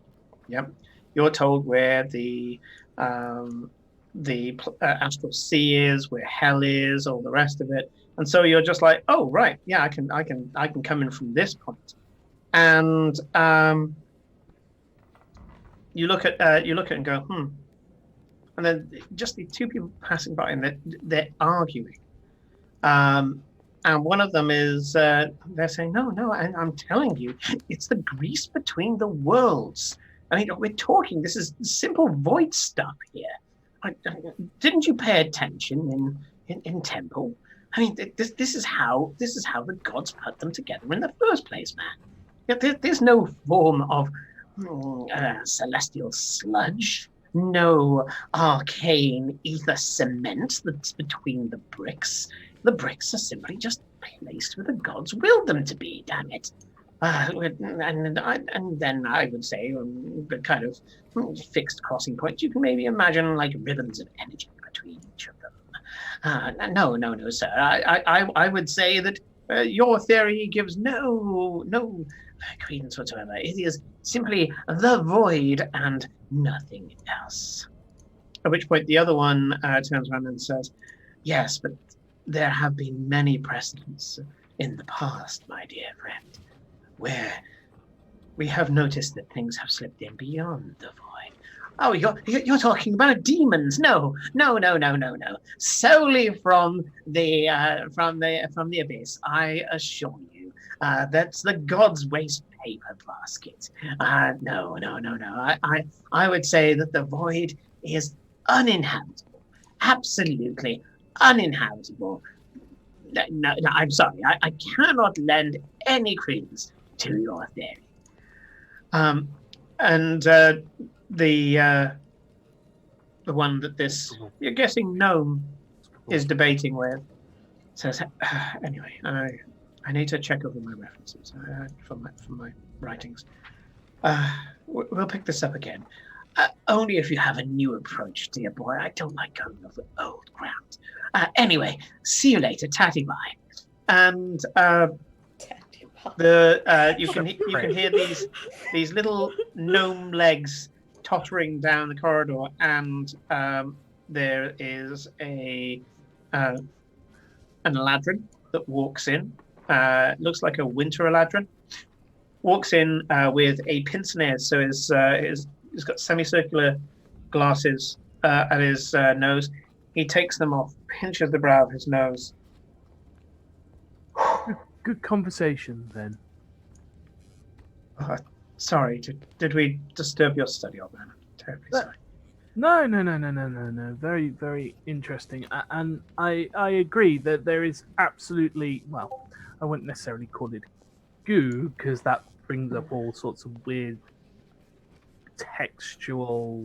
Yeah, you're told where the astral sea is, where hell is, all the rest of it, and so you're just like, oh right, yeah, I can come in from this point, and you look at it and go, and then just the two people passing by, and they're arguing. And one of them is, they're saying, no, I'm telling you, it's the Greece between the worlds. I mean, we're talking, this is simple void stuff here. Didn't you pay attention in Temple? I mean, this is how the gods put them together in the first place, man. There's no form of celestial sludge. No arcane ether cement that's between the bricks. The bricks are simply just placed where the gods willed them to be, damn it. And then I would say, the kind of fixed crossing points, you can maybe imagine like ribbons of energy between each of them. No, sir. I would say that your theory gives no credence whatsoever. It is simply the void and nothing else. At which point the other one turns around and says, yes, but there have been many precedents in the past, my dear friend, where we have noticed that things have slipped in beyond the void. Oh, you're talking about demons? No. Solely from the abyss, I assure you. That's the god's waste paper basket. No. I would say that the void is uninhabitable, absolutely uninhabitable. No, I'm sorry. I cannot lend any credence to your theory. The one that this, you're guessing, gnome is debating with says, anyway, I need to check over my references from my writings. We'll pick this up again. Only if you have a new approach, dear boy. I don't like going over old ground. Anyway, see you later. Tatty bye. And you can hear these little gnome legs tottering down the corridor, and there is an Eladrin that walks in. Looks like a winter Eladrin. Walks in with a pince nez, so he's got semicircular glasses at his nose. He takes them off, pinches the brow of his nose. Good conversation, then. Sorry, did we disturb your study, old man? I'm terribly sorry. No. Very, very interesting. And I agree that there is absolutely, well, I wouldn't necessarily call it goo, because that brings up all sorts of weird textual...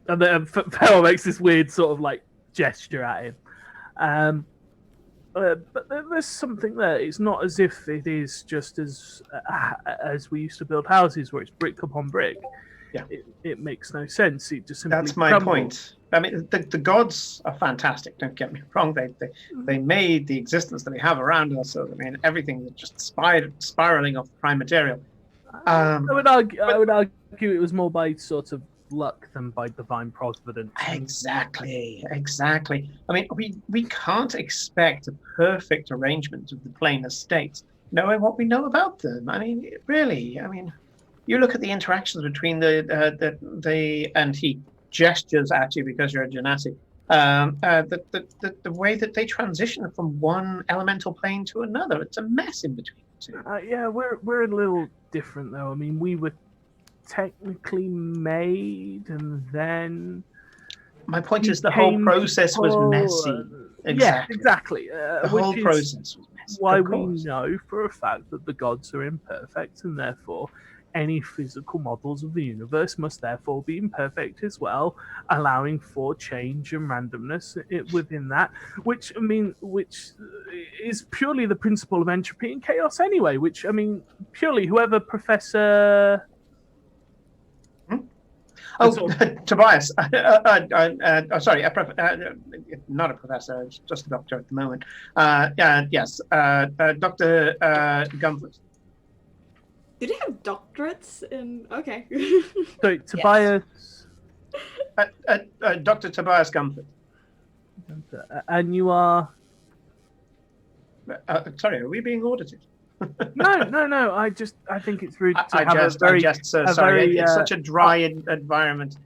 And then Fel makes this weird sort of like gesture at him. But there's something there. It's not as if it is just as we used to build houses where it's brick upon brick. Yeah, it makes no sense. It just simply that's my crumbles. point. I mean, the gods are fantastic. Don't get me wrong. They made the existence that we have around us. So I mean, everything is just spiraling off prime material. I would argue it was more by sort of luck than by divine providence. Exactly. I mean, we can't expect a perfect arrangement of the planar states, knowing what we know about them. I mean, really. I mean, you look at the interactions between the and he gestures at you because you're a genetic, The way that they transition from one elemental plane to another, it's a mess in between the two. Yeah, we're a little different though. I mean, we were technically made, and then my point is the whole process was messy. Exactly. Yeah, exactly. The whole process was messy. Why we know for a fact that the gods are imperfect, and therefore any physical models of the universe must therefore be imperfect as well, allowing for change and randomness within that, which is purely the principle of entropy and chaos anyway, which, I mean, purely whoever Professor... Tobias. Sorry, not a professor, just a doctor at the moment. Yes, Dr. Gumford. Did he have doctorates in? Okay. So Tobias. Dr. Tobias Gumford. And you are. Sorry, are we being audited? No. I think it's rude to sorry. It's such a dry environment.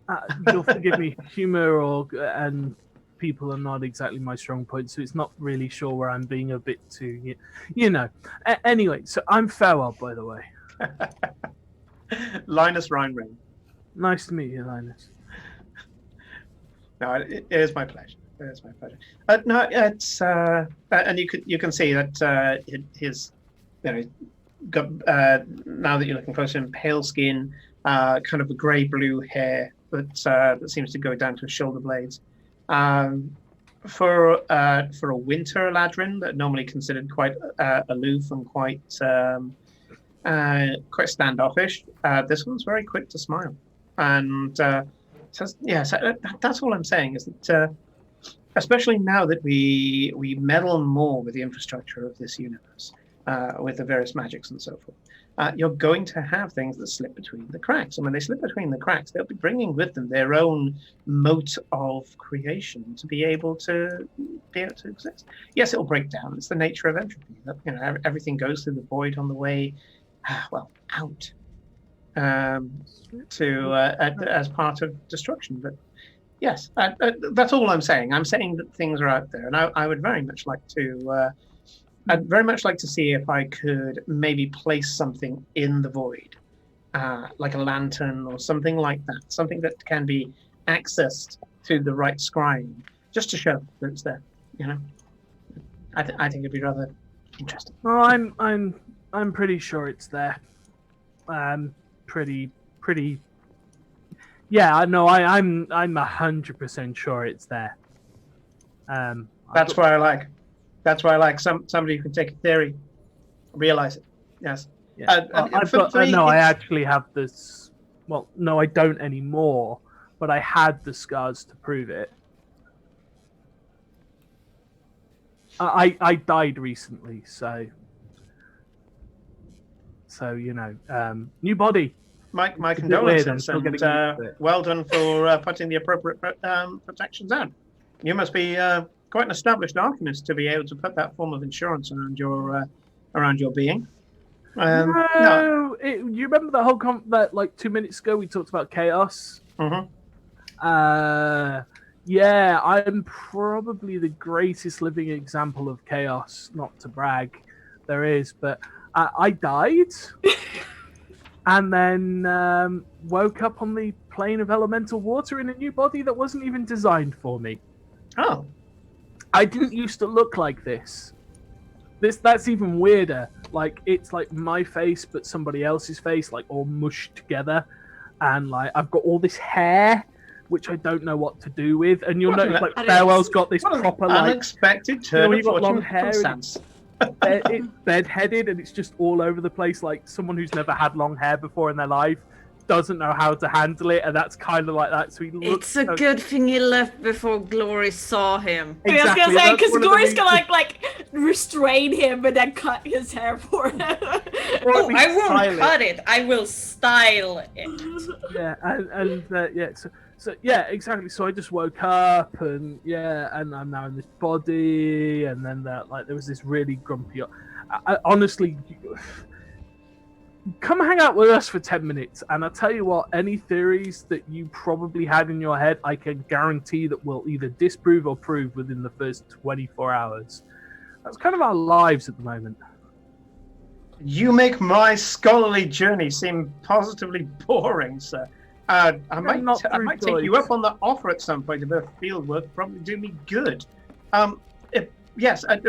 You'll forgive me. Humor and people are not exactly my strong point, so it's not really sure where I'm being a bit too, Anyway, so I'm Farewell, by the way. Linus Reinrain. Nice to meet you, Linus. No, it is my pleasure. It is my pleasure. No, it's and you can see that his, got now that you're looking closer, in pale skin, kind of a grey blue hair that seems to go down to his shoulder blades. For a winter ladrin, that normally considered quite aloof and quite standoffish, this one's very quick to smile, and says, "Yes, that's all I'm saying is that, especially now that we meddle more with the infrastructure of this universe, with the various magics and so forth, you're going to have things that slip between the cracks, and when they slip between the cracks, they'll be bringing with them their own mote of creation to be able to exist. Yes, it'll break down. It's the nature of entropy. That, everything goes through the void on the way." Out as part of destruction. But yes, that's all I'm saying. I'm saying that things are out there, and I would very much like to. I'd very much like to see if I could maybe place something in the void, like a lantern or something like that, something that can be accessed through the right scrying, just to show that it's there. I think it'd be rather interesting. Well, I'm pretty sure it's there. Pretty. Yeah, no, I'm 100% sure it's there. That's why I like. That's why I like somebody who can take a theory, realize it. Yes. Yeah. I actually have this. Well, no, I don't anymore. But I had the scars to prove it. I died recently, so new body. My condolences, and well done for putting the appropriate protections out. You must be quite an established alchemist to be able to put that form of insurance around your being. No. You remember the whole that like 2 minutes ago we talked about chaos? Mm-hmm. Yeah, I'm probably the greatest living example of chaos. Not to brag, there is, but I died, and then woke up on the plane of elemental water in a new body that wasn't even designed for me. Oh. I didn't used to look like this. That's even weirder. Like, it's like my face, but somebody else's face, like all mushed together. And like, I've got all this hair, which I don't know what to do with. And you'll notice, like, Farewell's got this proper, like, unexpected turn of got long fortune hair. sense. It's bed-headed, and it's just all over the place. Like, someone who's never had long hair before in their life doesn't know how to handle it, and that's kind of like that. So he looks. It's a good thing he left before Glory saw him. Exactly. I was gonna say, because Glory's gonna like restrain him and then cut his hair for him. Oh, I won't cut it. I will style it. Yeah, and yeah. So yeah, exactly. So I just woke up, and and I'm now in this body, and then there was this really grumpy. I honestly, come hang out with us for 10 minutes, and I'll tell you what, any theories that you probably had in your head, I can guarantee that we'll either disprove or prove within the first 24 hours. That's kind of our lives at the moment. You make my scholarly journey seem positively boring, sir. I might take you up on the offer at some point. A bit of field work would probably do me good. Yes. Let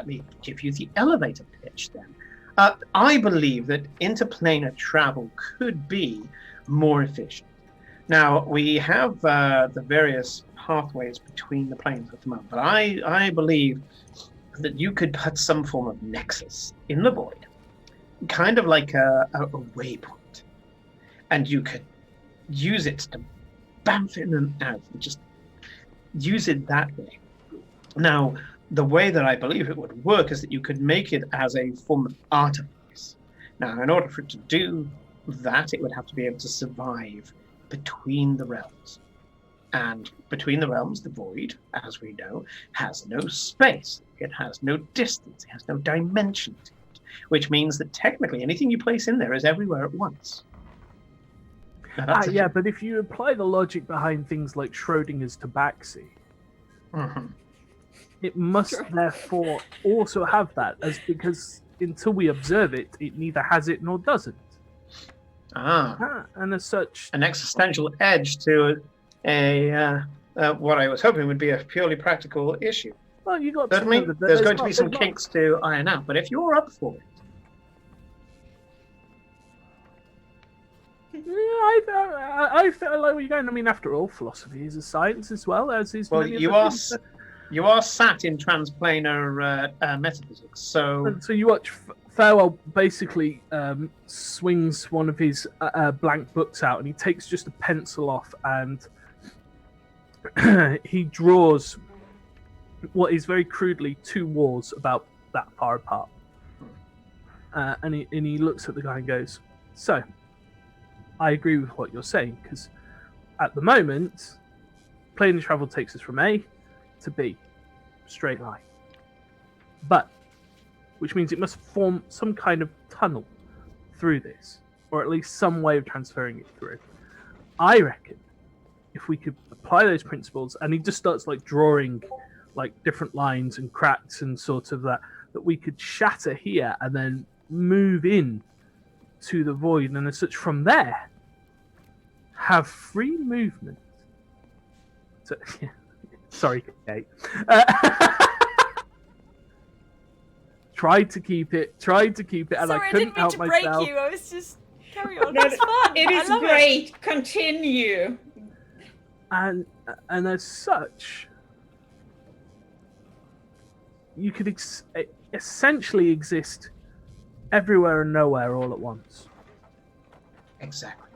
me give you the elevator pitch then. I believe that interplanar travel could be more efficient. Now, we have the various pathways between the planes at the moment, but I believe that you could put some form of nexus in the void, kind of like a waypoint, and you could use it to bounce in and out, and just use it that way. Now, the way that I believe it would work is that you could make it as a form of artifice. Now, in order for it to do that, it would have to be able to survive between the realms. And between the realms, the void, as we know, has no space. It has no distance. It has no dimension to it, which means that technically anything you place in there is everywhere at once. Yeah, but if you apply the logic behind things like Schrodinger's tabaxi, it must therefore also have that, because until we observe it, it neither has it nor doesn't. And as such, an existential edge to what I was hoping would be a purely practical issue. Well, you got certainly there's going to be some kinks to iron out, but if you're up for it, yeah, I feel like where you're going. I mean, after all, philosophy is a science as well as is. Well, you are sat in transplanar metaphysics, so you watch. Farewell basically swings one of his blank books out, and he takes just a pencil off, and he draws what is very crudely 2 walls about that far apart. And he looks at the guy and goes, "So, I agree with what you're saying, because at the moment, planar travel takes us from A to B, straight line. But which means it must form some kind of tunnel through this, or at least some way of transferring it through. I reckon if we could apply those principles," and he just starts like drawing like different lines and cracks and sort of that we could shatter here and then move in to the void, and as such from there have free movement. So, yeah. Sorry, Kate. Tried to keep it, and sorry, I couldn't help myself. I didn't mean to break you. I was just carry on. No, It's fun. It is great. Continue. And as such, you could essentially exist everywhere and nowhere all at once. Exactly.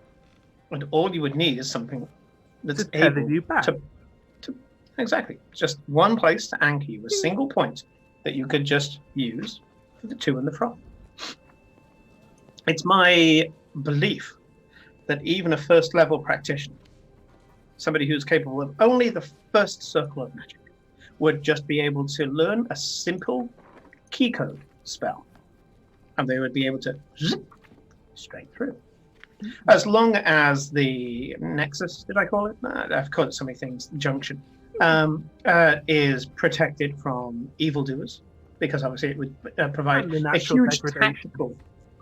And all you would need is something that's to tether able you back. to exactly, just one place to anchor you, a single point that you could just use for the to and the from. It's my belief that even a first level practitioner, somebody who's capable of only the first circle of magic, would just be able to learn a simple key code spell, and they would be able to zip straight through. As long as the nexus, did I call it? I've called it so many things, junction, is protected from evildoers, because obviously it would provide a huge tactical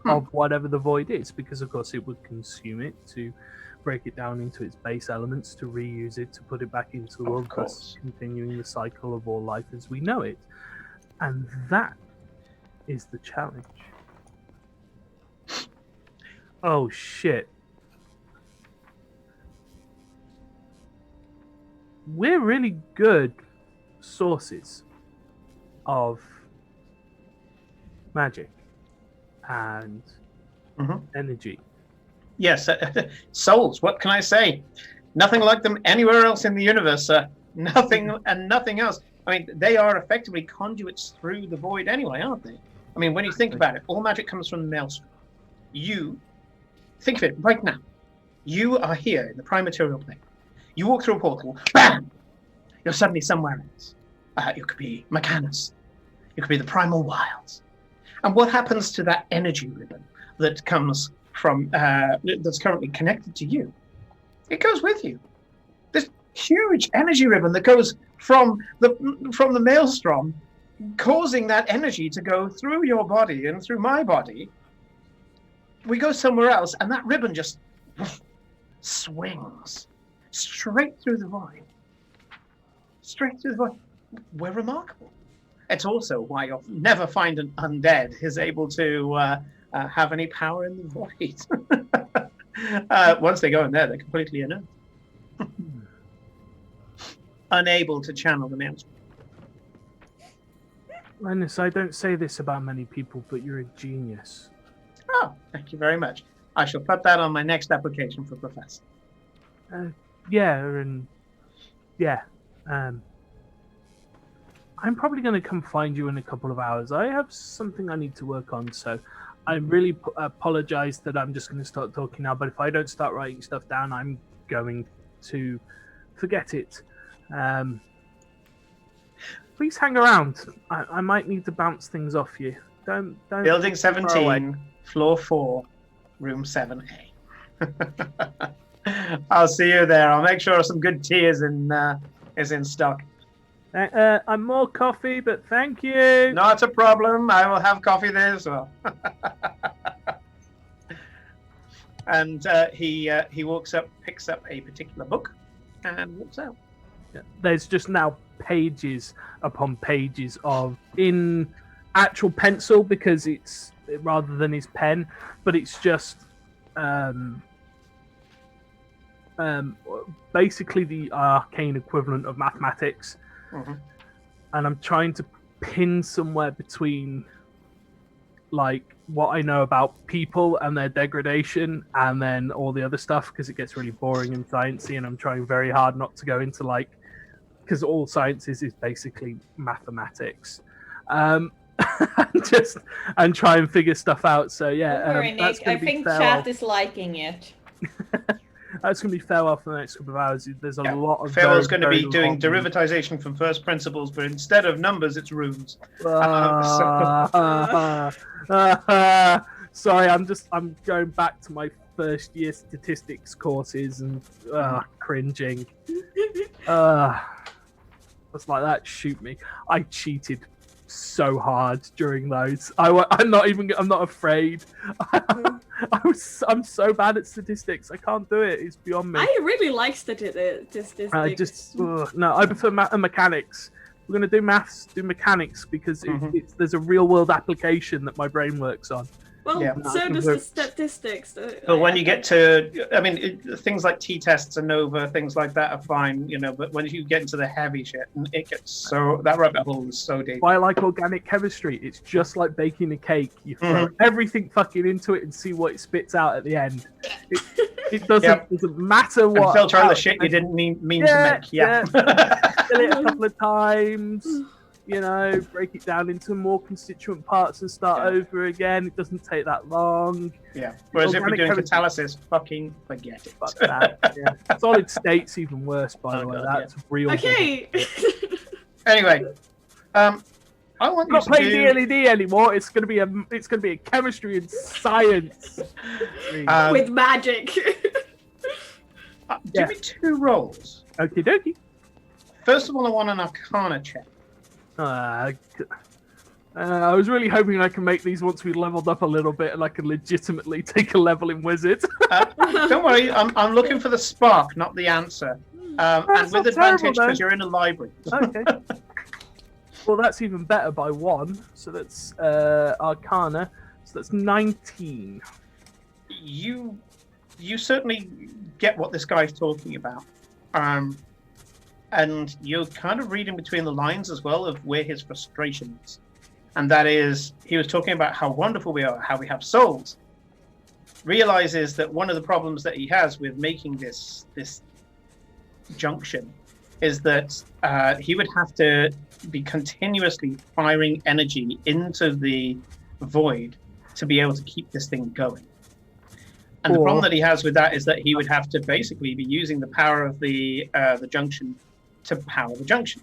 of whatever the void is, because of course it would consume it to break it down into its base elements, to reuse it, to put it back into the world, thus continuing the cycle of all life as we know it. And that is the challenge. Oh shit. We're really good sources of magic and energy. Yes, souls, what can I say? Nothing like them anywhere else in the universe, sir. Nothing and nothing else. I mean, they are effectively conduits through the void anyway, aren't they? I mean, when you think about it, all magic comes from the maelstrom. You, think of it right now. You are here in the prime material plane. You walk through a portal, bam! You're suddenly somewhere else. You could be Mechanus. You could be the primal wilds. And what happens to that energy ribbon that comes from that's currently connected to you? It goes with you. This huge energy ribbon that goes from the maelstrom, causing that energy to go through your body and through my body. We go somewhere else, and that ribbon just swings straight through the void. Straight through the void. We're remarkable. It's also why you'll never find an undead who's able to have any power in the void. Once they go in there, they're completely inert. Unable to channel the maelstrom. Linus, I don't say this about many people, but you're a genius. Oh, thank you very much. I shall put that on my next application for professor. I'm probably going to come find you in a couple of hours. I have something I need to work on, so I really apologize that I'm just going to start talking now, but if I don't start writing stuff down, I'm going to forget it. Please hang around. I might need to bounce things off you. Don't. Building 17, floor 4, room 7A. I'll see you there. I'll make sure some good tea is in stock. I'm more coffee, but thank you. Not a problem. I will have coffee there as well. And he walks up, picks up a particular book, and walks out. There's just now pages upon pages of in actual pencil, because it's rather than his pen, but it's just basically the arcane equivalent of mathematics. Mm-hmm. And I'm trying to pin somewhere between like what I know about people and their degradation and then all the other stuff, because it gets really boring and sciencey, and I'm trying very hard not to go into like, because all sciences is basically mathematics. And try and figure stuff out. So yeah, Nick. I think chat is liking it. That's going to be farewell for the next couple of hours. There's a lot of... Farewell's going to be doing derivatization from first principles, but instead of numbers, it's runes. Sorry, I'm going back to my first year statistics courses and cringing. It's like that. Shoot me. I cheated so hard during those. I'm not afraid. I'm so bad at statistics. I can't do it. It's beyond me. I really like statistics. I prefer math and mechanics. We're going to do maths, do mechanics, because there's a real world application that my brain works on. Well, so does the statistics. But when you get to, things like t-tests and ANOVA, things like that are fine, but when you get into the heavy shit, it gets that rabbit hole is so deep. I like organic chemistry. It's just like baking a cake. You throw everything fucking into it and see what it spits out at the end. It doesn't matter what. And filter out the shit you didn't mean to make. Yeah. Fill it a couple of times. Break it down into more constituent parts and start over again. It doesn't take that long. Yeah. Whereas if we're doing catalysis, fucking forget it. Fuck that. Yeah. Solid state's even worse, by the way. That's real. Okay. Anyway, I want you not to playing do... DLED anymore. It's gonna be a chemistry and science with magic. Give me 2 rolls. Okie dokie. First of all, I want an Arcana check. I was really hoping I can make these once we leveled up a little bit and I can legitimately take a level in Wizard. Don't worry, I'm looking for the spark, not the answer. And with advantage because you're in a library. Okay. Well, that's even better by 1. So that's Arcana. So that's 19. You certainly get what this guy's talking about. And you're kind of reading between the lines as well of where his frustration is. And that is, he was talking about how wonderful we are, how we have souls. Realizes that one of the problems that he has with making this junction is that he would have to be continuously firing energy into the void to be able to keep this thing going. And the problem that he has with that is that he would have to basically be using the power of the junction to power the junction.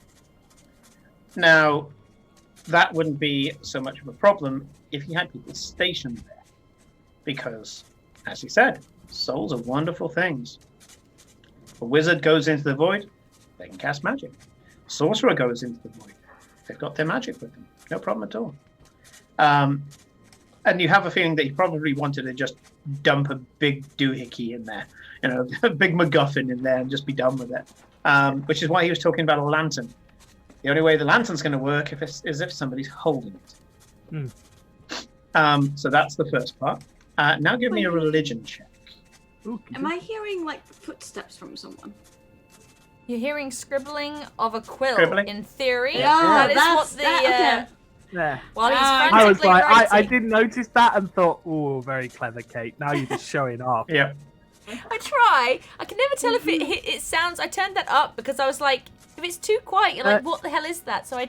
Now, that wouldn't be so much of a problem if you had people stationed there. Because, as he said, souls are wonderful things. A wizard goes into the void, they can cast magic. Sorcerer goes into the void, they've got their magic with them. No problem at all. And you have a feeling that he probably wanted to just dump a big doohickey in there, a big MacGuffin in there and just be done with it. Which is why he was talking about a lantern. The only way the lantern's going to work is if somebody's holding it. So that's the first part. Now give me a religion check. Am I hearing like footsteps from someone? You're hearing scribbling of a quill. Scribbling? In theory, Yeah, that is that's what the. that, okay. Yeah. While he's I was frantically like, I writing. didn't notice that and thought, oh, very clever, Kate. Now you're just showing off. Yeah. I try. I can never tell if it sounds. I turned that up because I was like, if it's too quiet, you're like, what the hell is that? So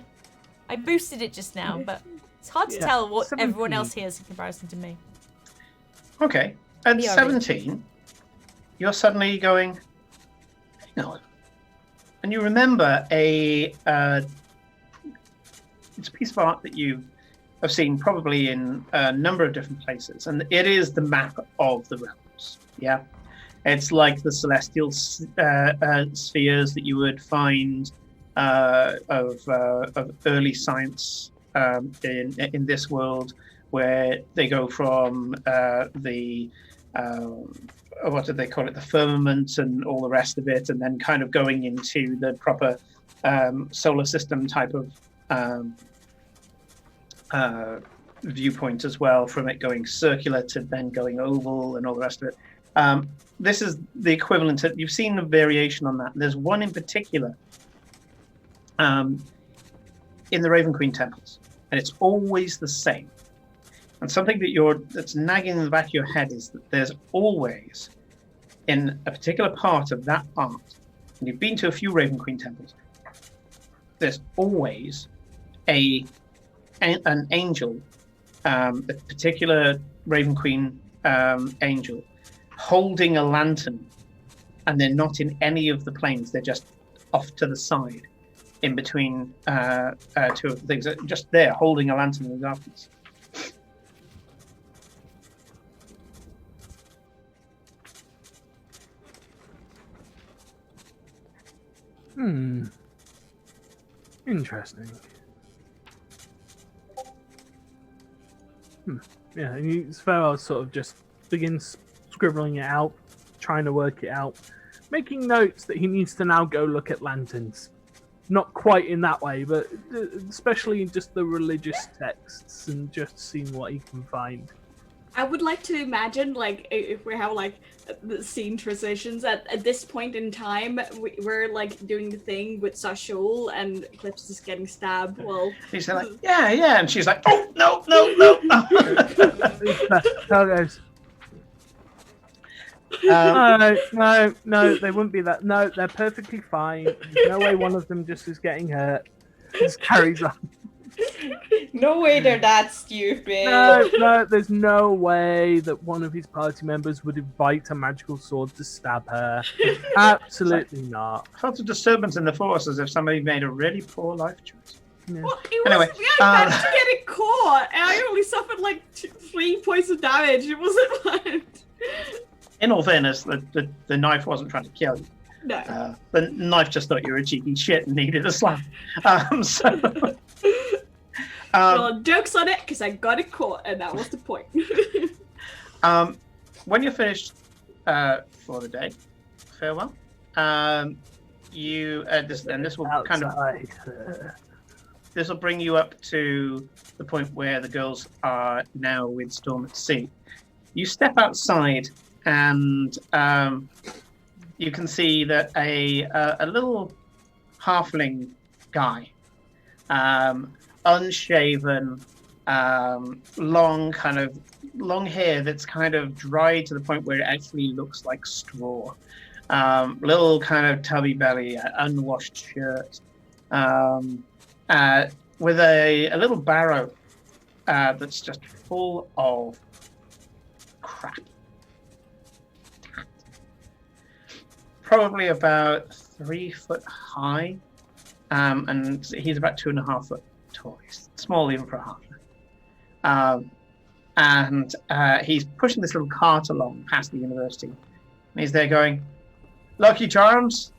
I boosted it just now, but it's hard to tell what 17. everyone else hears in comparison to me. Okay. At Yeah, 17, you're suddenly going, hang on. And you remember it's a piece of art that you have seen probably in a number of different places, and it is the map of the realms. Yeah, it's like the celestial spheres that you would find of early science in this world, where they go from what did they call it, the firmament and all the rest of it, and then kind of going into the proper solar system type of viewpoint as well, from it going circular to then going oval and all the rest of it. This is the equivalent of, you've seen the variation on that. There's one in particular in the Raven Queen temples, and it's always the same. And something that's nagging in the back of your head is that there's always, in a particular part of that art, and you've been to a few Raven Queen temples, there's always an angel, a particular Raven Queen angel, holding a lantern, and they're not in any of the planes. They're just off to the side, in between two of the things. They're just there, holding a lantern in the darkness. Interesting. Yeah, and Sparrow sort of just begins scribbling it out, trying to work it out, making notes that he needs to now go look at lanterns. Not quite in that way, but especially just the religious texts and just seeing what he can find. I would like to imagine, like, if we have, like, the scene transitions at this point in time, we're, like, doing the thing with Sashul and Eclipse is getting stabbed. Well, he's like, yeah, and she's like, oh, no. No, they wouldn't be that. No, they're perfectly fine. There's no way one of them just is getting hurt. Just carries on. No way they're that stupid. No, there's no way that one of his party members would invite a magical sword to stab her. Absolutely not. I felt a disturbance in the force, as if somebody made a really poor life choice. Yeah. well, it Anyway, was, I managed to get it caught, and I only suffered, like, 3 points of damage. It wasn't bad. In all fairness, the knife wasn't trying to kill you. No. The knife just thought you were a cheeky shit and needed a slap. Well, joke's on it, because I got it caught, and that was the point. When you're finished for the day, farewell. This will kind of this will bring you up to the point where the girls are now with Storm at Sea. You step outside, and you can see that a little halfling guy, unshaven, long hair that's kind of dry to the point where it actually looks like straw. Little kind of tubby belly, unwashed shirt, with a little barrow that's just full of crap. Probably about 3 foot high, and he's about 2.5 foot tall. He's small even for a half. And he's pushing this little cart along past the university. And he's there going, Lucky Charms?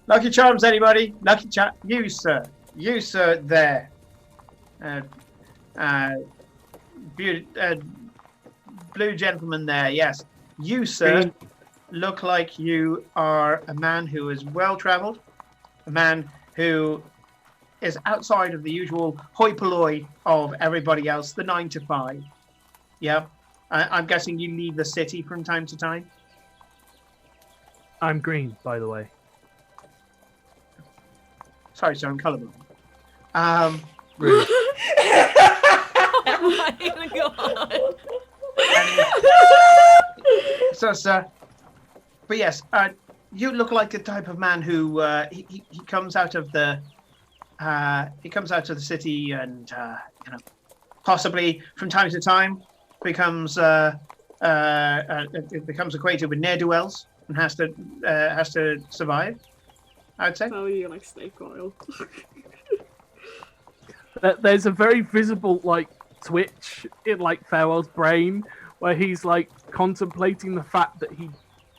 Lucky Charms, anybody? Lucky Charms? You, sir, there. Blue gentleman there, yes. You, sir, look like you are a man who is well-traveled, a man who is outside of the usual hoi polloi of everybody else, the 9 to 5. Yeah. I'm guessing you leave the city from time to time? I'm green, by the way. Sorry, sir, I'm colorblind. Rude. Oh my god. So, sir, but yes, you look like the type of man who he comes out of the city and possibly from time to time becomes acquainted with ne'er-do-wells and has to survive. I'd say. Oh, you like snake oil. There's a very visible twitch in Farewell's brain where he's contemplating the fact that he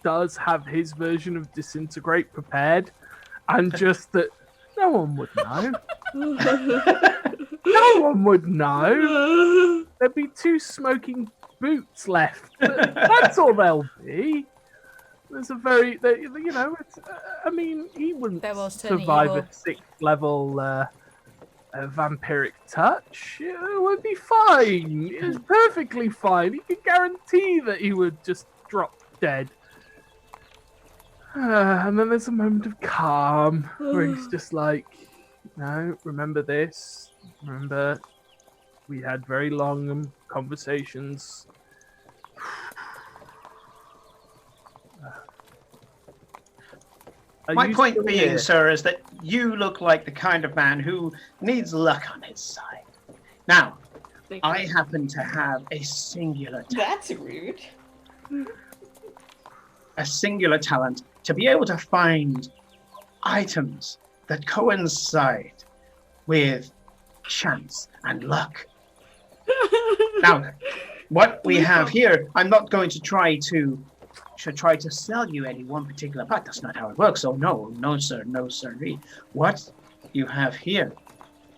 does have his version of disintegrate prepared, and just that no one would know. No one would know. There'd be 2 smoking boots left. That's all there'll be. There's a very, I mean, he wouldn't survive a 6th level vampiric touch. It would be fine. It's perfectly fine. He could guarantee that he would just drop dead. And then there's a moment of calm where he's just like, no, remember this. Remember, we had very long conversations. My point being, sir, is that you look like the kind of man who needs luck on his side. Now, I happen to have a singular talent. That's rude. A singular talent to be able to find items that coincide with chance and luck. Now, what we have here, I'm not going to try to sell you any one particular part. That's not how it works. Oh, no, sir, no, sir. What you have here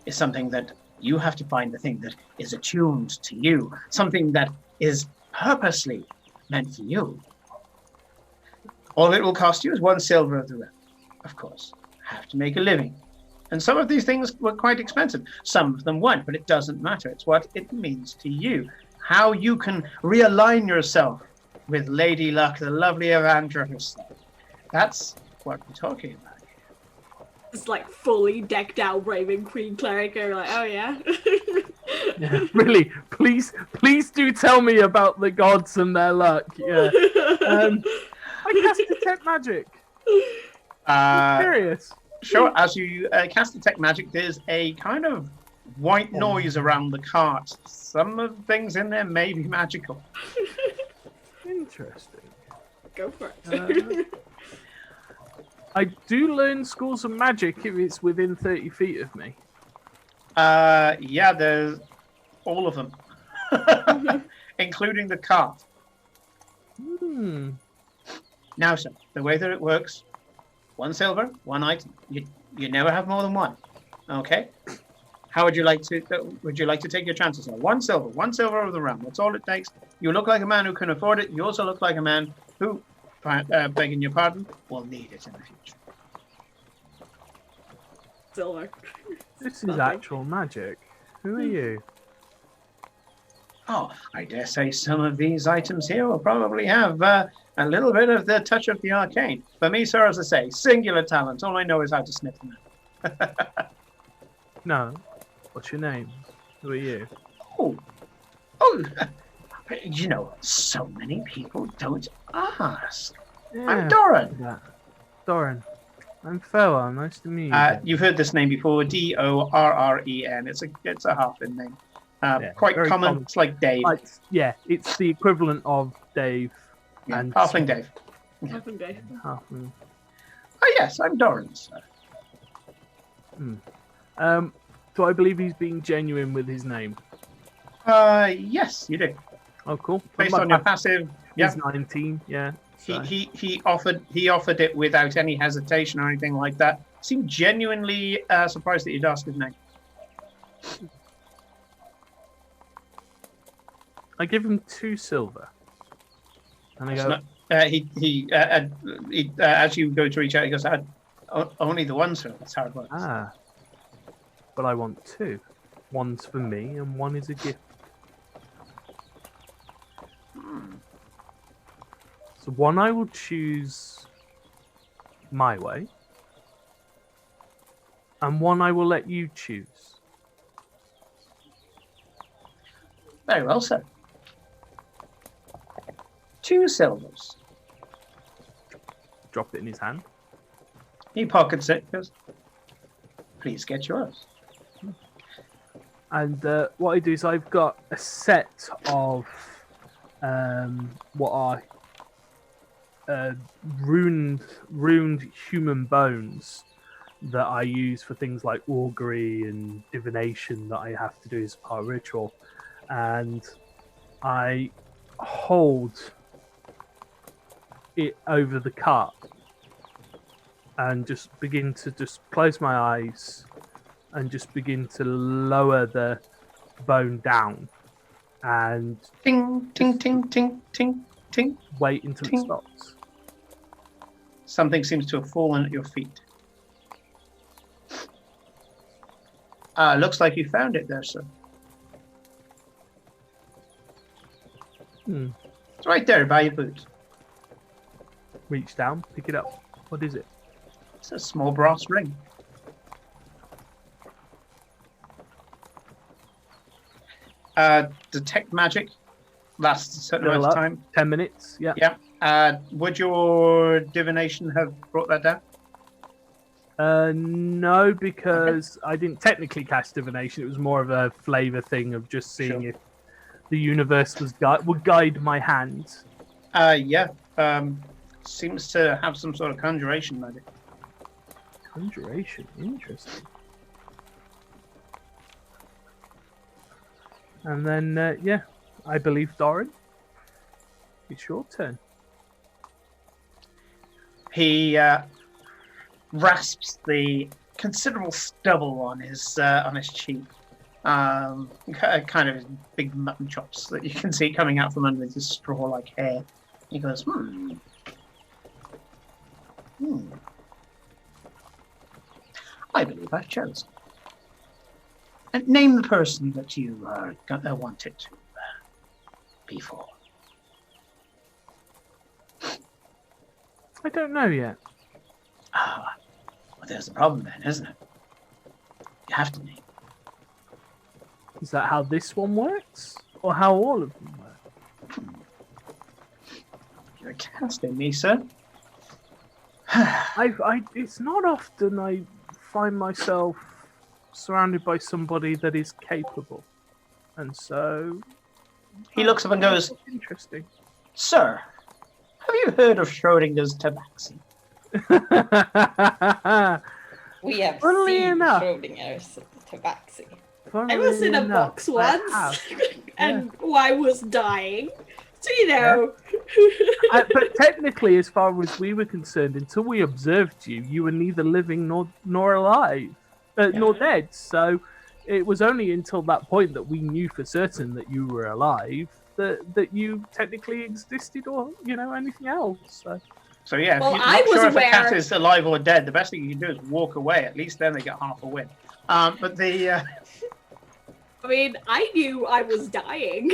is something that you have to find the thing that is attuned to you, something that is purposely meant for you. All it will cost you is 1 silver of the realm. Of course, have to make a living. And some of these things were quite expensive. Some of them weren't, but it doesn't matter. It's what it means to you. How you can realign yourself with Lady Luck, the lovely Evandra herself. That's what we're talking about here. It's fully decked out Raven Queen cleric. You're like, oh yeah. Yeah, really, please do tell me about the gods and their luck. Yeah. I cast detect magic. I'm curious. Sure, as you cast detect magic, there's a kind of white noise around the cart. Some of the things in there may be magical. Interesting. Go for it. I do learn schools of magic if it's within 30 feet of me. Yeah, there's all of them, including the cart. Now, sir, the way that it works, 1 silver, 1 item. You never have more than 1. Okay. How would you like to take your chances now? 1 silver, 1 silver of the realm. That's all it takes. You look like a man who can afford it. You also look like a man who, begging your pardon, will need it in the future. Silver. This is actual magic. Who are you? Oh, I dare say some of these items here will probably have a little bit of the touch of the arcane. For me, sir, as I say, singular talent. All I know is how to sniff them out. No. What's your name? Who are you? Oh, so many people don't ask. Yeah, I'm Doran. Doran. I'm Farewell. Nice to meet you. You've heard this name before, Dorren. It's a halfling name. Quite common. It's like Dave. It's the equivalent of Dave. Yeah, and halfling Dave. Halfling Dave. Oh yes, I'm Doran, sir. Do I believe he's being genuine with his name? Yes, you do. Oh, cool. Based on your passive, yeah. He's 19, yeah. So. He offered it without any hesitation or anything like that. Seemed genuinely surprised that you'd ask his name. I give him 2 silver. And I go. As you go to reach out, he goes, "Only the one, sir. That's how it works." Ah. But I want 2. One's for me, and one is a gift. So one I will choose my way, and one I will let you choose. Very well, sir. 2 silvers. Drop it in his hand. He pockets it, goes, "Please get yours." And what I do is I've got a set of what are ruined human bones that I use for things like augury and divination that I have to do as part of ritual. And I hold it over the cup and just begin to just close my eyes and just begin to lower the bone down and ting, ting, ting, ting, ting, ting. Wait until ting. It stops. Something seems to have fallen at your feet. Looks like you found it there, sir. It's right there by your boot. Reach down, pick it up. What is it? It's a small brass ring. Detect magic. Lasts a certain amount of time. 10 minutes, yeah. Yeah. Would your divination have brought that down? No, because I didn't technically cast divination. It was more of a flavor thing of just seeing if the universe would guide my hand. Yeah. Seems to have some sort of conjuration magic. Conjuration, interesting. And then, yeah, I believe Doran. It's your turn. He rasps the considerable stubble on his cheek, kind of his big mutton chops that you can see coming out from underneath his straw-like hair. He goes, I believe I've chosen. And name the person that you wanted to be for. I don't know yet. Well, there's the problem then, isn't it? You have to name. Is that how this one works? Or how all of them work? You're casting me, sir. It's not often I find myself surrounded by somebody that is capable. And so... He looks up and goes, interesting. Sir, have you heard of Schrodinger's tabaxi? We have seen Schrodinger's tabaxi. I was in a box once, and I was dying. So, you know. Yeah. But technically, as far as we were concerned, until we observed you, you were neither living nor alive, nor dead. So it was only until that point that we knew for certain that you were alive that you technically existed, or anything else. So yeah, well, if you're not sure if a cat is alive or dead, the best thing you can do is walk away. At least then they get half a win. But the... I mean, I knew I was dying.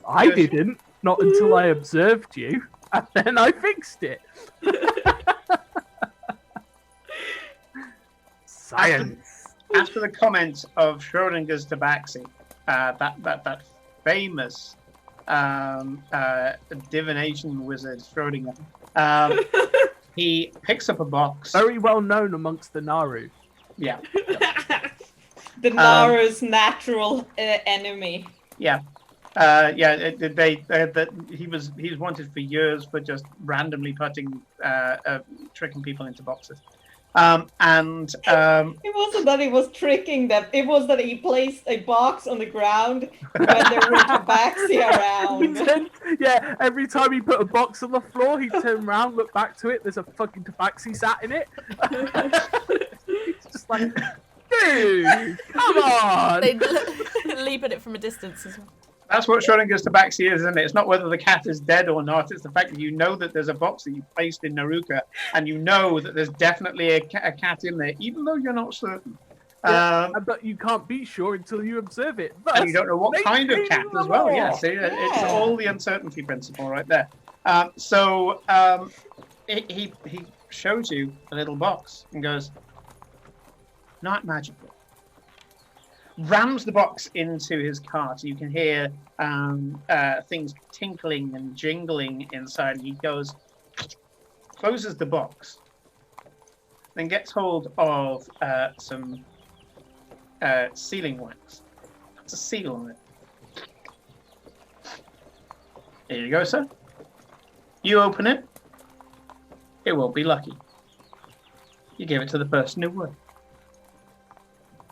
I didn't, not until I observed you, and then I fixed it. Science. After the comment of Schrodinger's tabaxi, that famous divination wizard Schrodinger, he picks up a box. Very well known amongst the Naru. Yeah. The Naru's natural enemy. Yeah. He's wanted for years for just randomly tricking people into boxes. It wasn't that he was tricking them. It was that he placed a box on the ground when there were tabaxi around. Yeah, every time he put a box on the floor, he'd turn around, look back to it. There's a fucking tabaxi sat in it. It's just like, dude, come on. They leap at it from a distance as well. That's what Schrodinger's tabaxi is, isn't it? It's not whether the cat is dead or not. It's the fact that you know that there's a box that you placed in Naruka, and you know that there's definitely a cat in there, even though you're not certain. But you can't be sure until you observe it. And you don't know what kind of cat as well. Yes, it's all the uncertainty principle right there. He shows you a little box and goes, "Not magical." Rams the box into his cart. You can hear things tinkling and jingling inside. He goes, closes the box, then gets hold of some sealing wax. That's a seal on it. Here you go, sir. You open it. It won't be lucky. You give it to the person who would.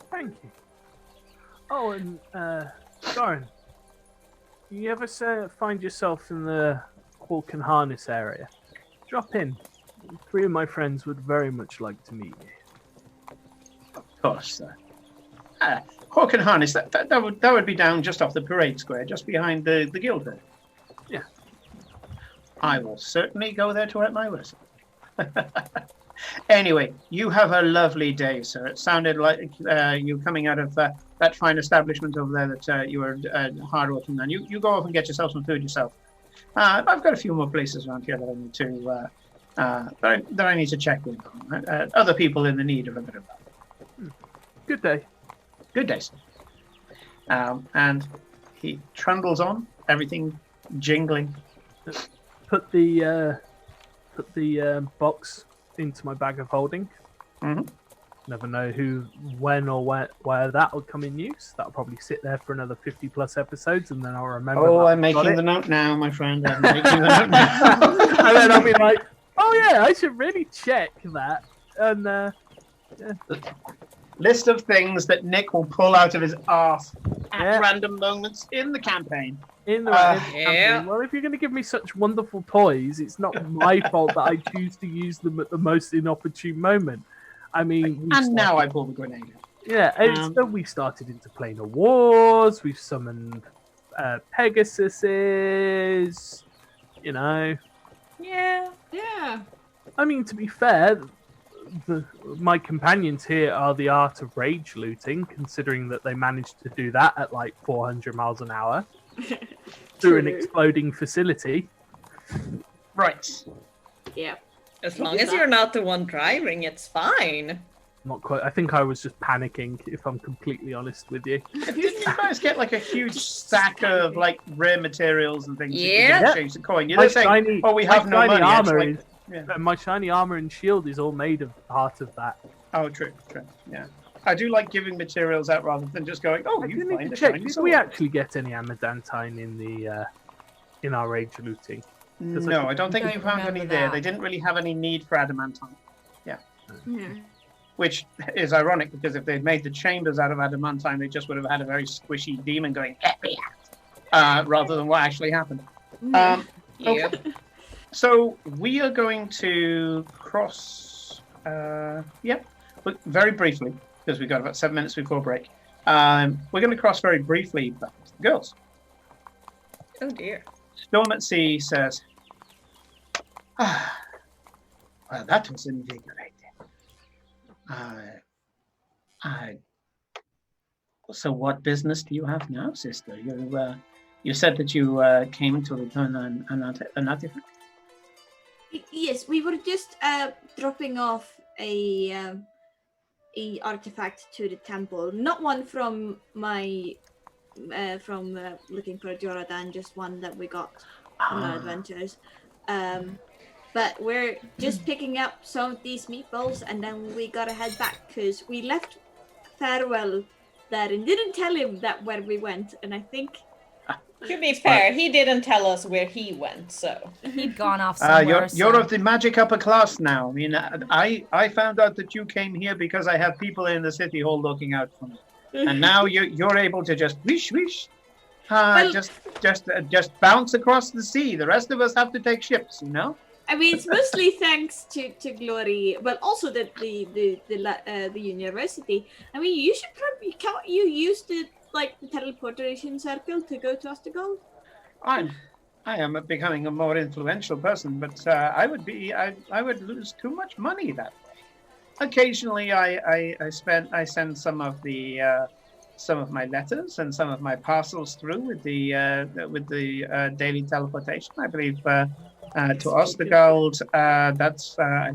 Thank you. Oh, and Darren, you ever find yourself in the Hawk and Harness area? Drop in. 3 of my friends would very much like to meet you. Of course, sir. Hawk and Harness, that would be down just off the parade square, just behind the guild hall. Yeah. I will certainly go there to wet my whistle. Anyway, you have a lovely day, sir. It sounded like you coming out of that fine establishment over there that you were hard-working man. You go off and get yourself some food yourself. I've got a few more places around here that I need to that I need to check in on. Other people in the need of a bit of help. Good day. Good day, sir. And he trundles on, everything jingling. Put the box into my bag of holding. Mm-hmm. Never know who, when, or where that will come in use. That'll probably sit there for another 50+ episodes, and then I'll remember. Oh, I'm making the note now, my friend. I'm making the note now. And then I'll be like, oh yeah, I should really check that. And yeah. List of things that Nick will pull out of his arse at Yeah. random moments in the campaign. In the Yeah. well, if you're going to give me such wonderful toys, it's not my fault that I choose to use them at the most inopportune moment. I mean, And now I pull the grenade. yeah, so we started into Planar Wars. We've summoned Pegasuses. You know, Yeah. Yeah. I mean, to be fair, my companions here are the art of rage looting, considering that they managed to do that at like 400 miles an hour through an exploding facility. Right. Yeah. As long as you're not the one driving, it's fine. Not quite. I think I was just panicking, if I'm completely honest with you. Didn't you guys get like a huge stack of like rare materials and things? Yeah. You could change the coin. You're My saying, shiny- "Oh, we have my no shiny money." armor It's is- like, My shiny armor and shield is all made of part of that. oh, true. Yeah, I do like giving materials out rather than just going, "Oh, I you do need find to a check. shiny Did sword." we actually get any amadantine in our rage looting? No, I don't think Don't you found any remember there. that. They didn't really have any need for adamantine. Yeah. Which is ironic because if they'd made the chambers out of adamantine, they just would have had a very squishy demon going, "Get me out," rather than what actually happened. Yeah. Okay. So we are going to cross. But very briefly, because we've got about 7 minutes before break. We're going to cross very briefly back to the girls. Oh dear. Storm at Sea says, well, that was invigorating. So what business do you have now, sister? You said that you came to return an artifact? Yes, we were just dropping off a artifact to the temple. Not one from my looking for Joradan, just one that we got on our adventures. But we're just picking up some of these meatballs, and then we gotta head back because we left Farewell there and didn't tell him that where we went. And I think To be fair, he didn't tell us where he went, so he'd gone off somewhere. You're of the magic upper class now. I mean, I found out that you came here because I have people in the city hall looking out for me, and now you're able to just wish, just bounce across the sea. The rest of us have to take ships, you know. I mean, it's mostly thanks to Glory, but also the university. I mean, you should probably can't you use the teleportation circle to go to Ostergold? I am becoming a more influential person, but I would lose too much money that way. Occasionally, I send some of my letters and some of my parcels through with the daily teleportation. I believe to Ostergold. I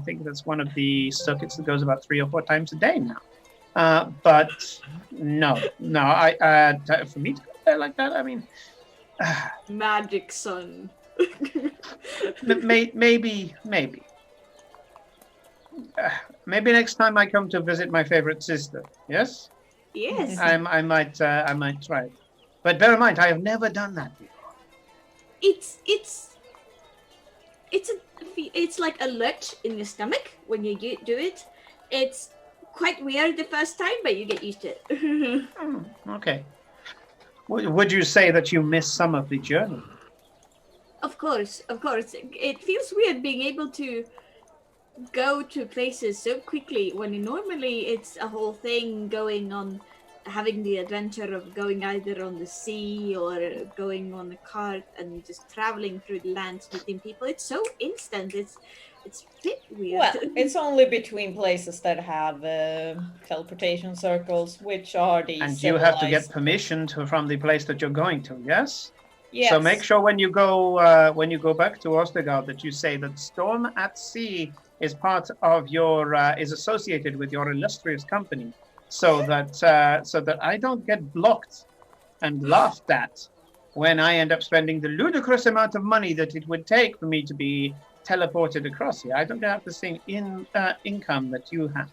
think that's one of the circuits that goes about 3 or 4 times a day now. But no, for me to go there like that, I mean, magic son. maybe next time I come to visit my favorite sister. Yes. Yes. I might try it. But bear in mind, I have never done that before. It's like a lurch in your stomach when you do it. It's quite weird the first time, but you get used to it. Okay. Would you say that you miss some of the journey? Of course. It feels weird being able to go to places so quickly when normally it's a whole thing going on, having the adventure of going either on the sea or going on a cart and just traveling through the lands meeting people. It's so instant. It's a bit weird. Well, it's only between places that have teleportation circles, which are the and you have to get permission from the place that you're going to. Yes. Yes. So make sure when you go back to Ostergard that you say that Storm at Sea is part of your is associated with your illustrious company, so that I don't get blocked and laughed at when I end up spending the ludicrous amount of money that it would take for me to be teleported across here. I don't have the same income that you have.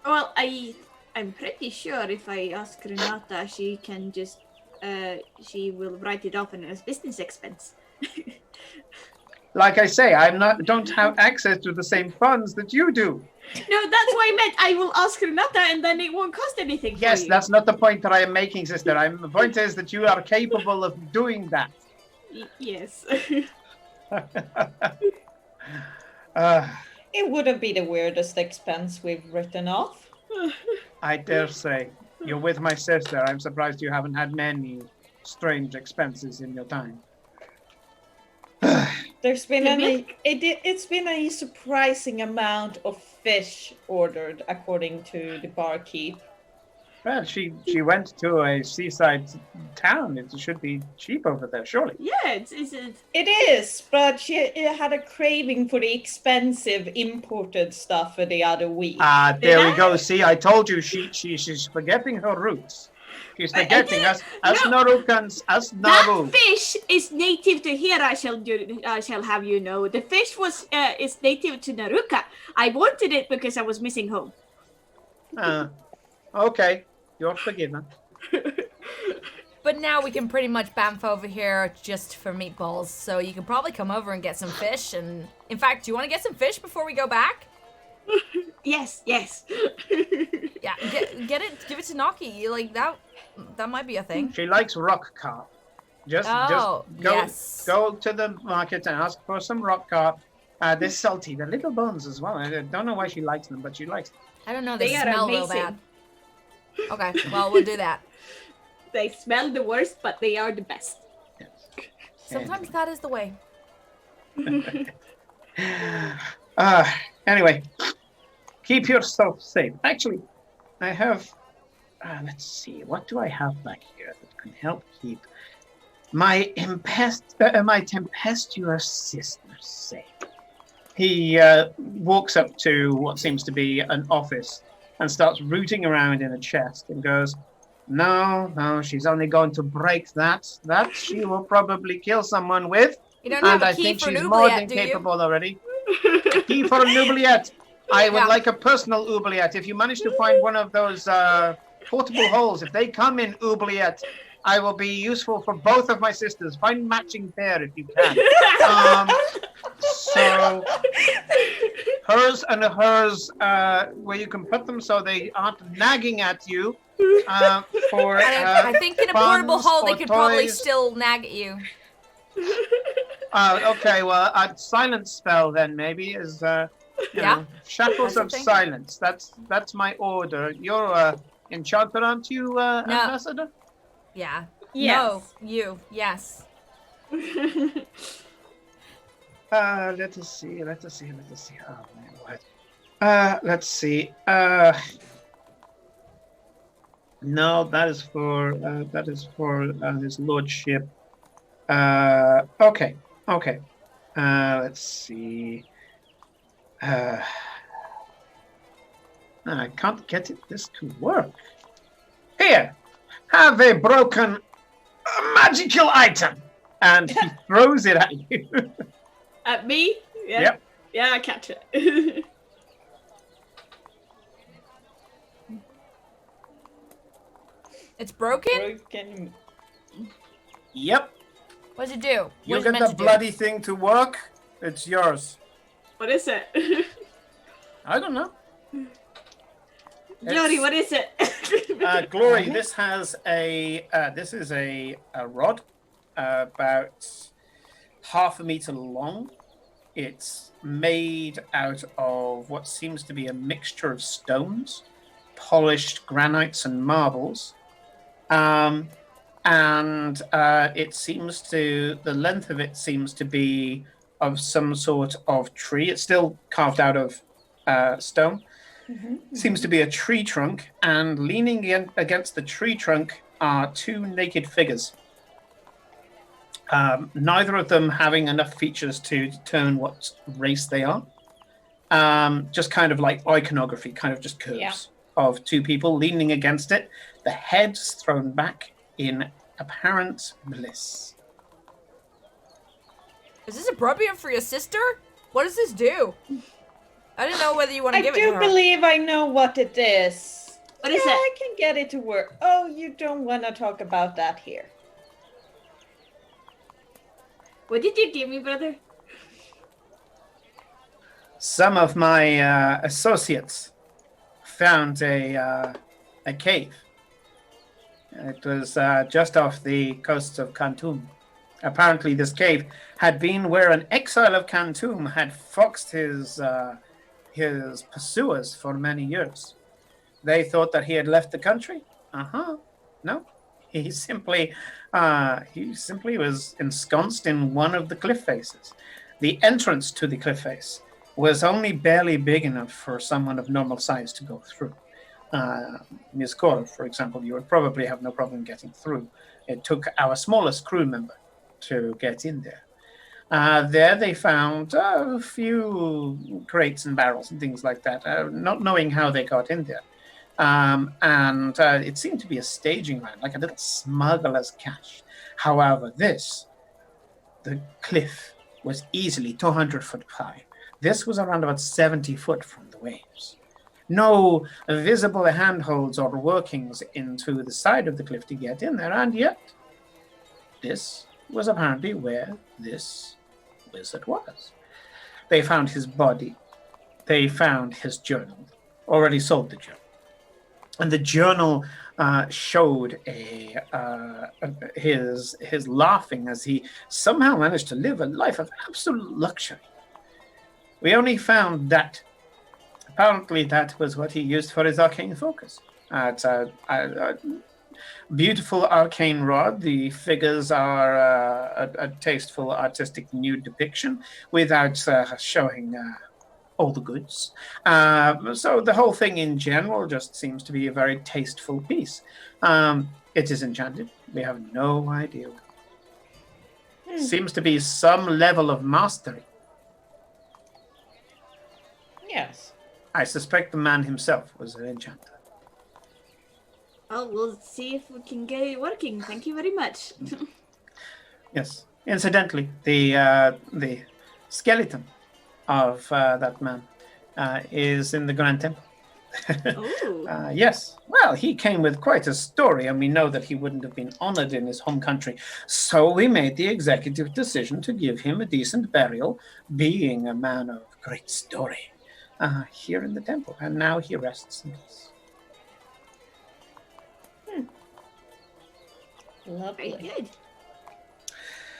Well, I'm pretty sure if I ask Renata, she can just she will write it off as business expense. Like I say, don't have access to the same funds that you do. No, that's what I meant. I will ask Renata, and then it won't cost anything. Yes, for you. That's not the point that I am making, sister. The point is that you are capable of doing that. Yes. It wouldn't be the weirdest expense we've written off. I dare say. You're with my sister. I'm surprised you haven't had many strange expenses in your time. There's been it's been a surprising amount of fish ordered, according to the barkeep. Well, she went to a seaside town. It should be cheap over there, surely. Yeah, it is, but she had a craving for the expensive imported stuff for the other week. There we go. See, I told you she's forgetting her roots. She's forgetting us Narukans, us Naru. That fish is native to here. I shall have you know. The fish is native to Naruka. I wanted it because I was missing home. Okay, you're forgiven. But now we can pretty much bamf over here just for meatballs. So you can probably come over and get some fish. And in fact, do you want to get some fish before we go back? Yes. Yeah, get it. Give it to Naki. Like that might be a thing. She likes rock carp. Just go to the market and ask for some rock carp. They're salty. They're little bones as well. I don't know why she likes them, but she likes them. I don't know. They smell real bad. Okay, well, we'll do that. They smell the worst, but they are the best. Yes. Sometimes that is the way. Anyway, keep yourself safe. Actually, I have. Let's see. What do I have back here that can help keep my tempestuous sister safe? He walks up to what seems to be an office and starts rooting around in a chest and goes, No, she's only going to break that. That she will probably kill someone with. You don't have and a I key think for she's an more oubliette, than do you? capable already. A key for an oubliette. I would like a personal oubliette. If you manage to find one of those portable holes, if they come in oubliette, I will be useful for both of my sisters. Find matching pair if you can. So hers and hers, where you can put them so they aren't nagging at you. For I think in a portable buns hole they or could probably toys. still nag at you. Okay, well, a silence spell then maybe is you know, shackles That's of the thing. silence. That's my order. You're enchanter, aren't you, ambassador? Yeah. Yes. No, you. Yes. Let us see. Oh my word. Let's see. No, that is for his lordship. Okay. Let's see. I can't get this to work. Here, have a broken magical item, and he throws it at you. At me? Yeah. Yep. Yeah, I catch it. It's broken? Yep. What does it do? You What is it get meant the to bloody thing to work, it's yours. What is it? I don't know. Glory, what is it? Glory, this has this is a rod about half a meter long. It's made out of what seems to be a mixture of stones, polished granites and marbles. And it seems to, the length of it seems to be of some sort of tree. It's still carved out of stone. Seems to be a tree trunk, and leaning against the tree trunk are two naked figures. Neither of them having enough features to determine what race they are. Just kind of like iconography, kind of just curves of two people leaning against it. The heads thrown back in apparent bliss. Is this appropriate for your sister? What does this do? I didn't know whether you want to give it to her. I do believe I know what it is. What is it? I can get it to work. Oh, you don't want to talk about that here. What did you give me, brother? Some of my associates found a cave. It was just off the coast of Khantum. Apparently, this cave had been where an exile of Khantum had foxed his pursuers for many years. They thought that he had left the country. No, he simply was ensconced in one of the cliff faces. The entrance to the cliff face was only barely big enough for someone of normal size to go through. Ms. Cora, for example, you would probably have no problem getting through. It took our smallest crew member to get in there. There they found a few crates and barrels and things like that, not knowing how they got in there. And it seemed to be a staging ground, like a little smuggler's cache. However, the cliff was easily 200 foot high. This was around about 70 foot from the waves. No visible handholds or workings into the side of the cliff to get in there, and yet this was apparently where this wizard was. They found his body. They found his journal. Already sold the journal. And the journal showed his laughing as he somehow managed to live a life of absolute luxury. We only found that apparently that was what he used for his arcane focus. It's a beautiful arcane rod. The figures are a tasteful artistic nude depiction without showing all the goods. So the whole thing in general just seems to be a very tasteful piece. It is enchanted. We have no idea. Seems to be some level of mastery. Yes. I suspect the man himself was an enchanter. Oh, we'll see if we can get it working. Thank you very much. Yes. Incidentally, the skeleton of that man is in the Grand Temple. Ooh. Yes. Well, he came with quite a story, and we know that he wouldn't have been honored in his home country. So we made the executive decision to give him a decent burial, being a man of great story, here in the temple. And now he rests in peace. Lovely. Very good.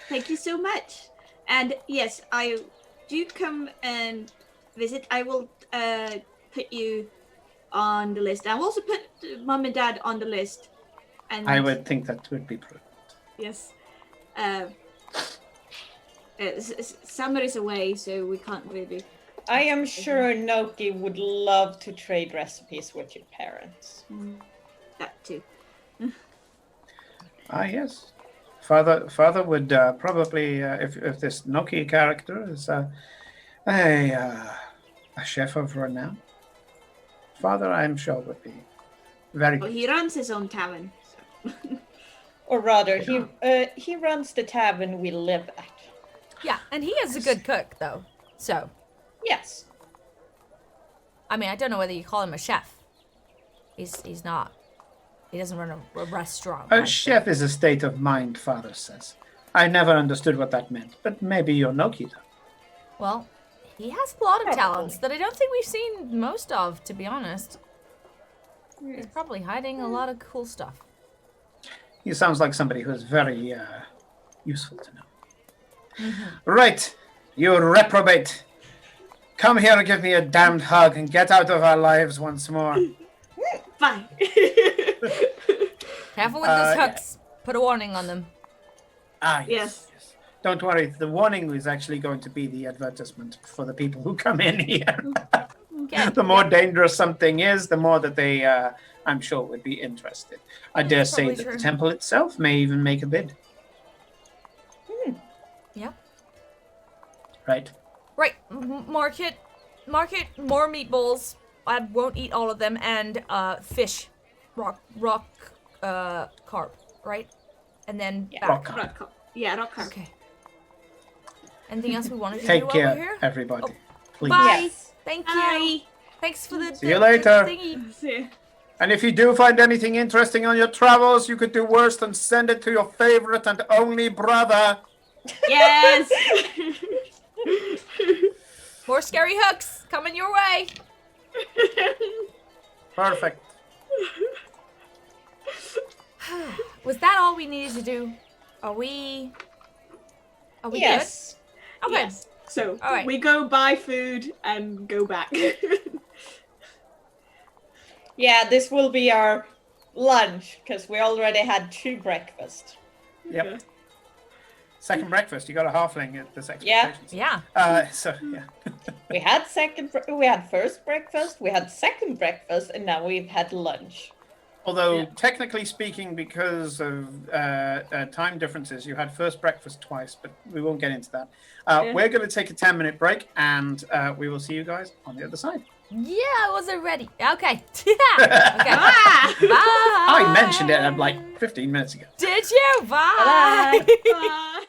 Thank you so much. And yes, I do come and visit. I will put you on the list. I'll also put Mom and Dad on the list. And I would think that would be prudent. yes. Summer is away, so we can't really. I am sure Noki would love to trade recipes with your parents. That too. Yes. Father would probably, if this Noki character is a chef of renown, Father, I'm sure would be very. Well, he runs his own tavern. So. Or rather, he runs the tavern we live at. Yeah, and he is a good cook, though. So. Yes. I mean, I don't know whether you call him a chef. He's not. He doesn't run a restaurant. A chef is a state of mind, Father says. I never understood what that meant, but maybe you're Noki. Well, he has a lot of talents that I don't think we've seen most of, to be honest. He's probably hiding a lot of cool stuff. He sounds like somebody who is very useful to know. Right, you reprobate. Come here and give me a damned hug and get out of our lives once more. Fine. Careful with those hooks. Put a warning on them. Yes. Don't worry, the warning is actually going to be the advertisement for the people who come in here. Okay. The more dangerous something is, the more that they, I'm sure, would be interested. I dare say that the temple itself may even make a bid. Yeah. Right. Right. Market more meatballs. I won't eat all of them, and fish, rock carp, right? And then back. Rock carp. Rock carp. Okay. Anything else we wanted to Take do care, over here? everybody. Please. Bye. Yes. Thank Bye. you. Thanks for the. See you later. Thingy. See. And if you do find anything interesting on your travels, you could do worse than send it to your favorite and only brother. Yes. More scary hooks coming your way. Perfect. Was that all we needed to do? Are we Yes. good? Okay. Yes. So All right. we go buy food and go back. Yeah, this will be our lunch, because we already had 2 breakfasts. Yep. Okay. Second breakfast. You got a halfling at this expectations. Yeah. We had first breakfast, we had second breakfast, and now we've had lunch. Although, technically speaking, because of time differeces, you had first breakfast twice, but we won't get into that. We're going to take a 10-minute break, and we will see you guys on the other side. Yeah, I wasn't ready. Okay. Okay. Bye. I mentioned it like 15 minutes ago. Did you? Bye. Bye.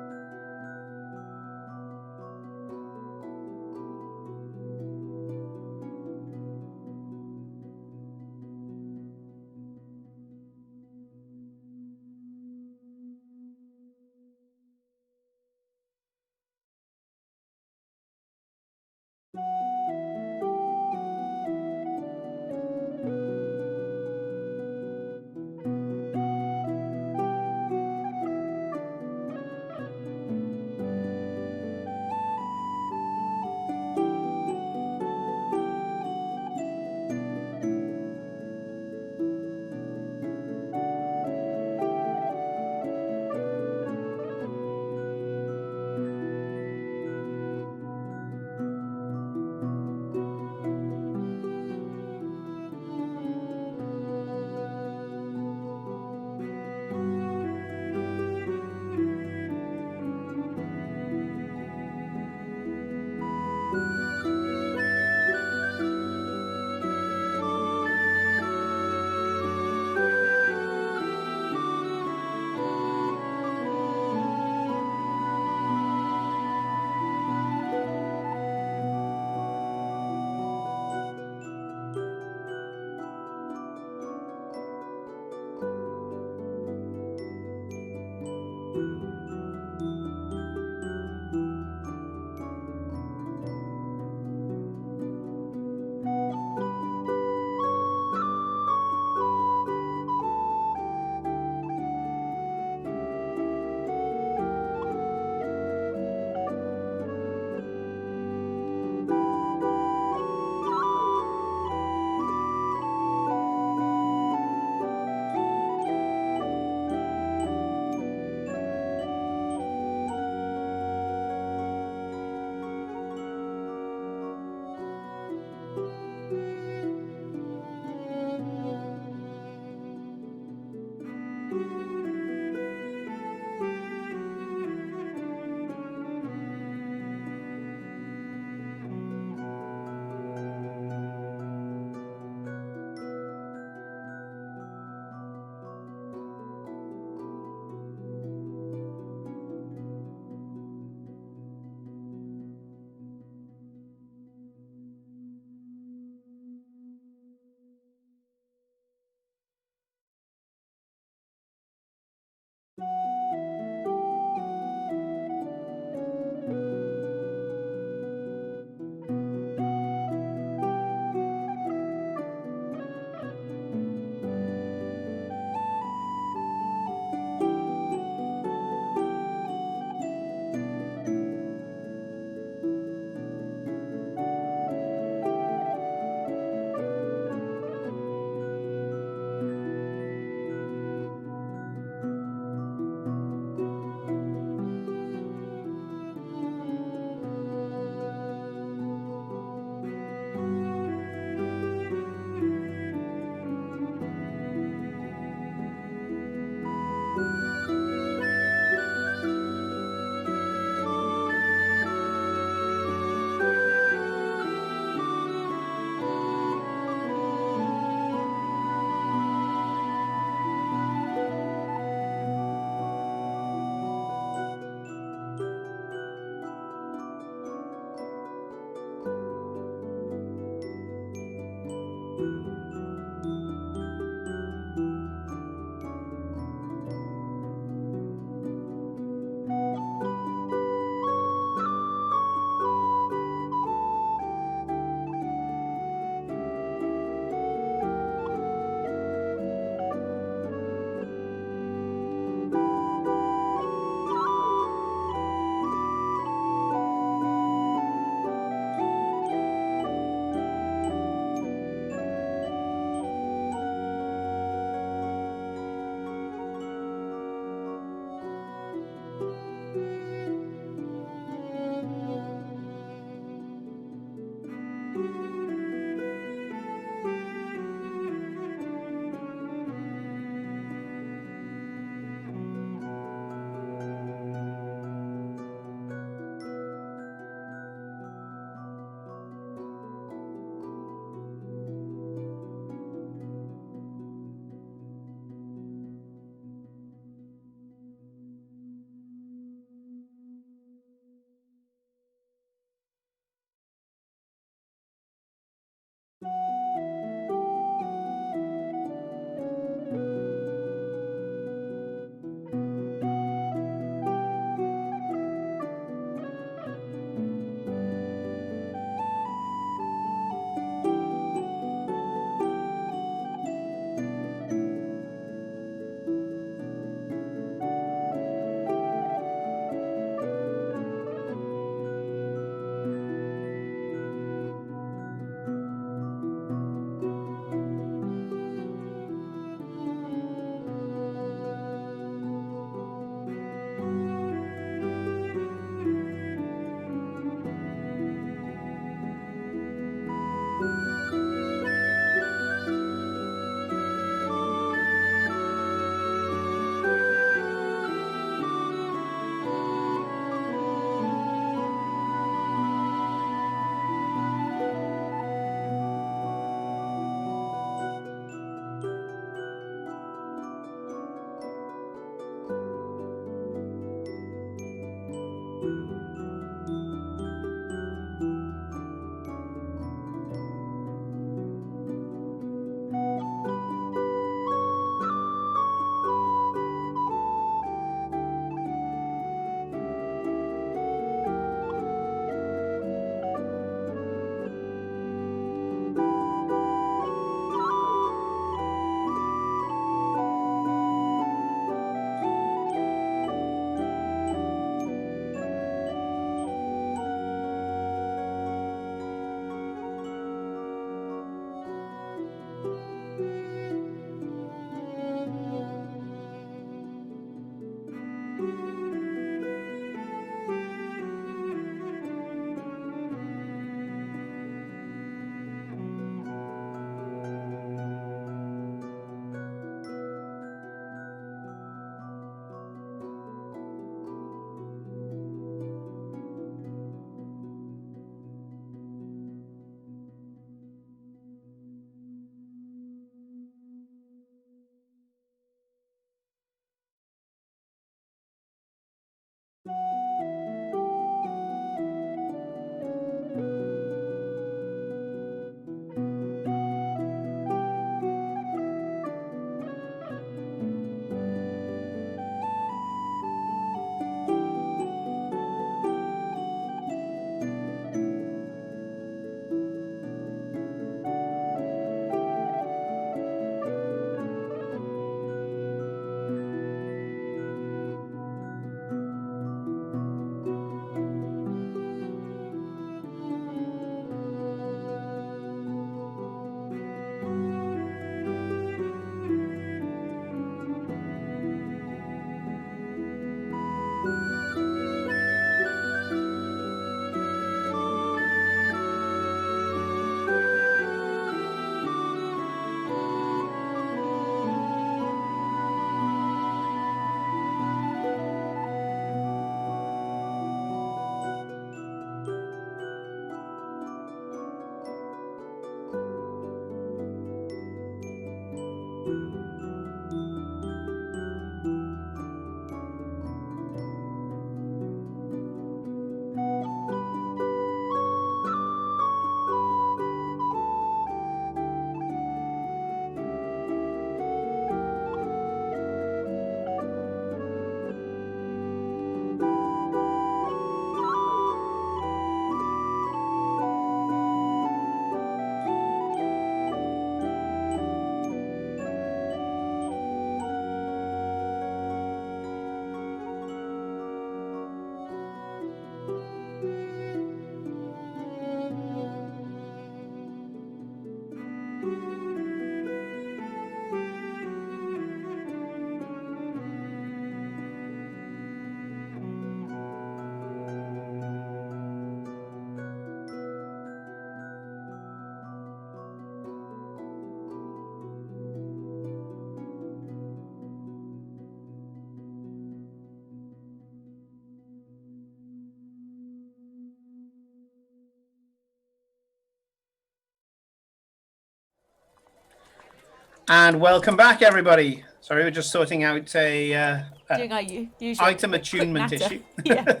And welcome back, everybody. Sorry, we're just sorting out a doing our usual item attunement issue. Yeah.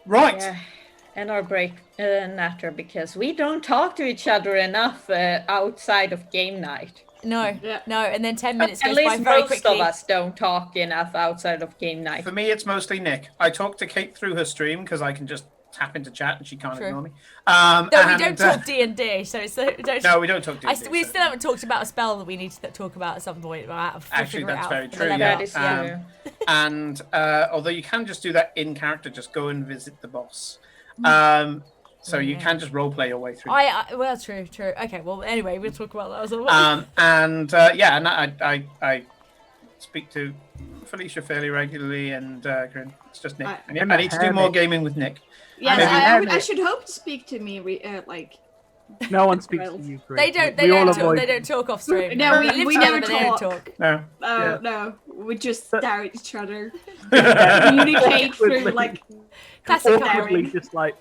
Right. Yeah. And our break natter, because we don't talk to each other enough outside of game night. No, no, and then 10 minutes At goes least by very most quickly. of us don't talk enough outside of game night. For me, it's mostly Nick. I talk to Kate through her stream because I can just tap into chat and she can't ignore me. No, we don't talk D&D, so it's no, we don't talk D&D. We still haven't talked about a spell that we need to talk about at some point. Actually, that's very true. Yeah. That is true. And although you can just do that in character, just go and visit the boss. So you can just roleplay your way through. Well, true. Okay, well, anyway, we'll talk about that as well. And I speak to Felicia fairly regularly, and Corinne. It's just Nick. I need to do more gaming with Nick. Yes, I should hope to speak to me like. No one speaks to you, Corinne. They don't talk off stream. No, we never talk. No. No, we just stare at each other. Communicate through like classic awkwardly, just like.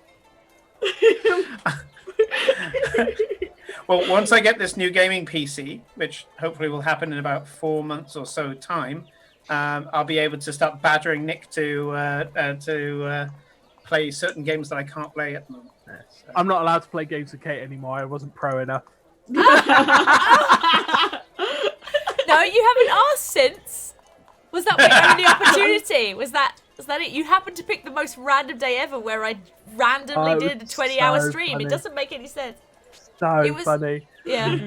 Well, once I get this new gaming PC, which hopefully will happen in about 4 months or so time, I'll be able to start badgering Nick to play certain games that I can't play at the moment. So. I'm not allowed to play games with Kate anymore. I wasn't pro enough. No, you haven't asked since. Was that my only opportunity? Was that it? You happened to pick the most random day ever where I randomly did a 20-hour stream. Funny. It doesn't make any sense. So funny. Yeah.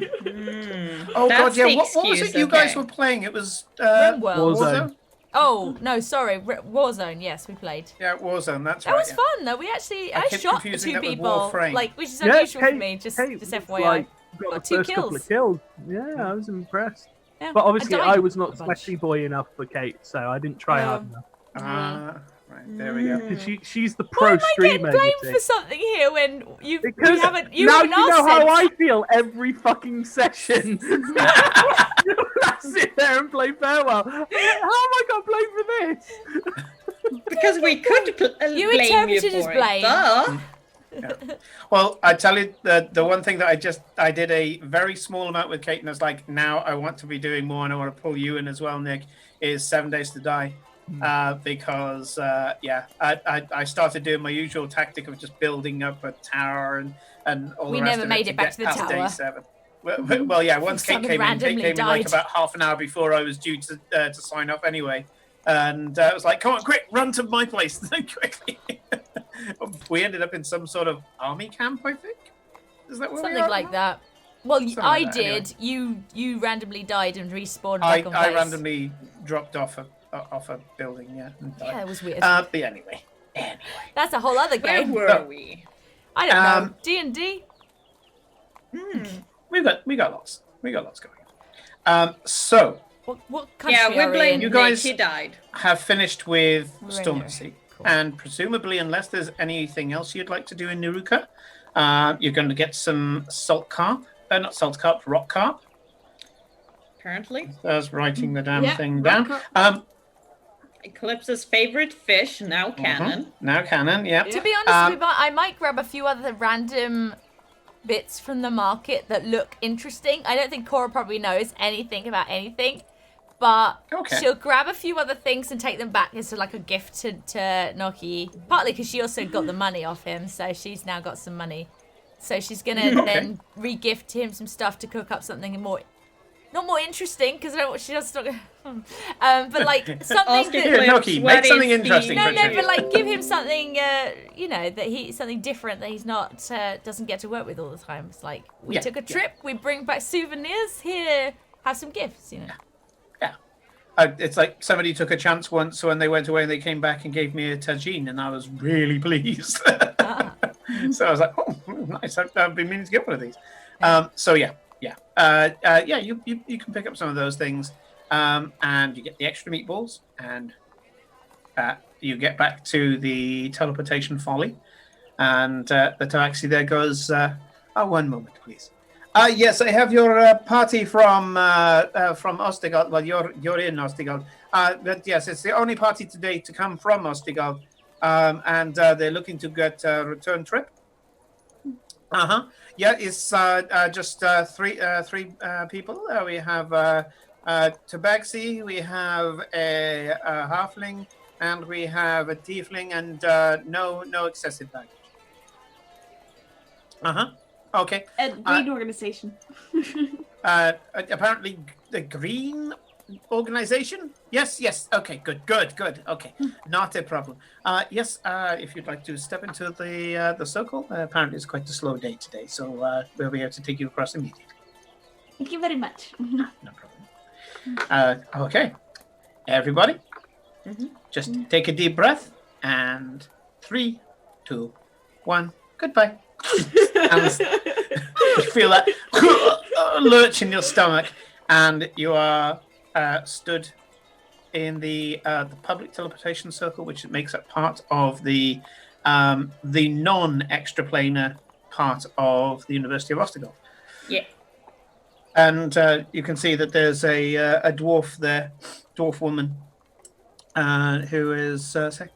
Oh God, yeah. What was it you guys were playing? It was Warzone. Oh no, sorry, Warzone. Yes, we played. Yeah, Warzone. That's that right. was fun though. We actually I shot the 2 people, which is Yeah, unusual Kate, for me. Just Kate FYI. like, got the 2 first couple of kills. Yeah, I was impressed. Yeah, But obviously, died I was not a bunch. sweaty boy enough for Kate, so I didn't try hard enough. Right, there we go. She's the Why pro am I getting streamer. blamed you see. for something here when you Because haven't now you know how asked I feel every fucking session. I sit there and play farewell. I'm like, how am I got blamed for this? Because we could You blame you interpreted as for blame. it. Duh. Yeah. Well, I tell you, the one thing that I did a very small amount with Kate, and it's like, now I want to be doing more, and I want to pull you in as well, Nick, is 7 Days to Die. Because I started doing my usual tactic of just building up a tower and all We the rest never of made to it back get to the past tower. Day 7. Well, yeah. Once Kate Somebody came in, randomly like died. about half an hour before I was due to sign off anyway, and I was like, "Come on, quick, run to my place quickly." We ended up in some sort of army camp, I think. Is that where we Something are like now? that. Well, Something I like that, did. anyway. You randomly died and respawned back on I base. randomly dropped off a building, yeah. And died. Yeah, it was weird. But anyway. That's a whole other Where game. were we? I don't know. D&D. We got lots. We got lots going on. So What country Yeah, we are we blame in? You Nick. guys- He died. have finished with We're in Storm there. at Sea. Cool. And presumably, unless there's anything else you'd like to do in Naruka, you're going to get some salt carp. Not salt carp, rock carp. Apparently. I was writing the damn Yeah, thing rock down. Eclipse's favorite fish, now canon. Now canon, yeah. To be honest, I might grab a few other random bits from the market that look interesting. I don't think Cora probably knows anything about anything, but Okay. she'll grab a few other things and take them back as like a gift to Noki. Partly because she also got the money off him, so she's now got some money. So she's gonna then re-gift him some stuff to cook up something more. Not more interesting, because she doesn't. But like something Here, that. Noki, make something interesting. No, for no, Jimmy. but like give him something, something different that he's not doesn't get to work with all the time. It's like we Yeah, took a yeah. trip, we bring back souvenirs. Here, have some gifts. Yeah. It's like somebody took a chance once when they went away and they came back and gave me a tagine, and I was really pleased. So I was like, oh, nice. I've been meaning to get one of these. So yeah. You can pick up some of those things, and you get the extra meatballs, and you get back to the teleportation folly, and the tabaxi there goes. One moment, please. Yes, I have your party from Ostigard. Well, you're in Ostigard. But yes, it's the only party today to come from Ostigard, and they're looking to get a return trip. Yeah, it's just three people. We have Tabaxi, we have a halfling, and we have a tiefling, and no excessive baggage. Okay. Green organization. Apparently the green organization. Yes. Okay. Good. Okay, not a problem. Yes. If you'd like to step into the circle, apparently it's quite a slow day today, so we'll be able to take you across immediately. Thank you very much. No problem. Okay, everybody, just take a deep breath, and 3, 2, 1. Goodbye. And you feel that lurch in your stomach, and you are stood in the public teleportation circle, which makes up part of the non-extraplanar part of the University of Ostigard. Yeah. And you can see that there's a dwarf there, dwarf woman, who is saying,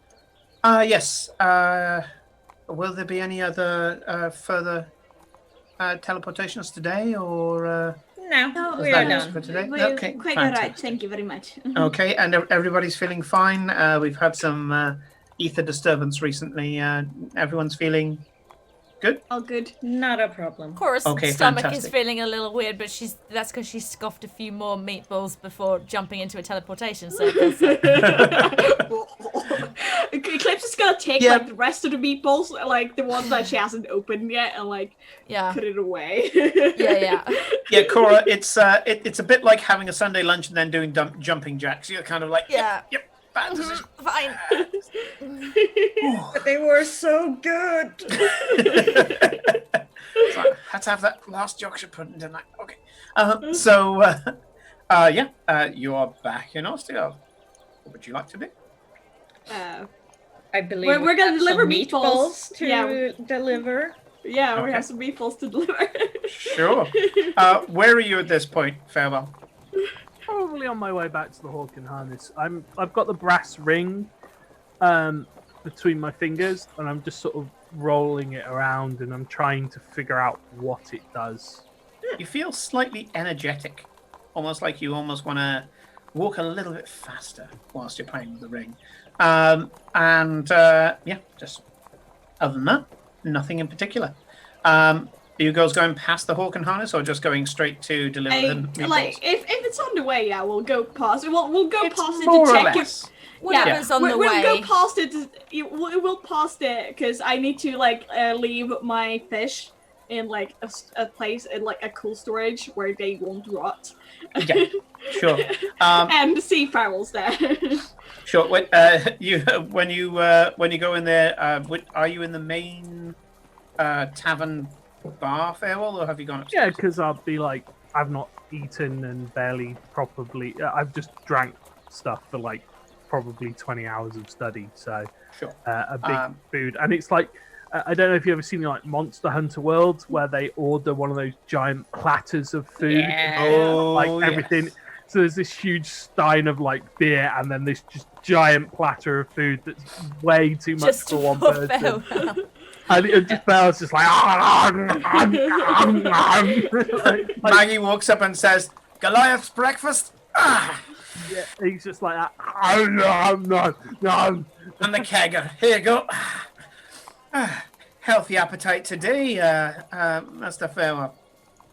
yes, will there be any other further teleportations today, or... No, we is are that done. it for today? We're Okay, quite alright, fantastic. thank you very much. Okay, and everybody's feeling fine. We've had some ether disturbance recently. Everyone's feeling good? All good. Not a problem. Cora's Okay, stomach is fantastic. feeling a little weird, but that's because she scoffed a few more meatballs before jumping into a teleportation circle. So. Eclipse is gonna take like the rest of the meatballs, like the ones that she hasn't opened yet, and like put it away. Yeah, Cora, it's a bit like having a Sunday lunch and then doing jumping jacks. You're kind of like, yep, bad decision. Fine. But they were so good. So, had to have that last Yorkshire pudding, didn't I? Okay. So You are back in Ostia. What would you like to do? I believe we're gonna have deliver some meatballs to deliver. Yeah, we Okay. have some meatballs to deliver. Sure. Where are you at this point, Farewell? Probably on my way back to the Hawk and Harness. I've got the brass ring between my fingers, and I'm just sort of rolling it around, and I'm trying to figure out what it does. You feel slightly energetic, almost like you almost want to walk a little bit faster whilst you're playing with the ring. Just other than that, nothing in particular. Are you girls going past the Hawk and Harness, or just going straight to deliver the meatballs? Like, if it's on the way, yeah, we'll go past it. We'll go It's past it more to or check less. Whatever's on the way. We'll go past it. We'll past it because I need to leave my fish in like a place in like a cool storage where they won't rot. Yeah, sure. And the sea farrels there. Sure. When you go in there, are you in the main tavern bar, Farewell, or have you gone upstairs? Yeah, because I'll be like, I've not eaten and barely properly. I've just drank stuff for like probably 20 hours of study, so Sure. A big food. And it's like, I don't know if you've ever seen like Monster Hunter World, where they order one of those giant platters of food, everything. Yes. So there's this huge stein of like beer, and then this just giant platter of food that's way too much Just for one for person. Farewell. And it just Belle's just like, Maggie walks up and says, "Goliath's breakfast." Ah! Yeah, he's just like that. Oh, no. And the kegger. Here you go. Healthy appetite today, Master Farewell.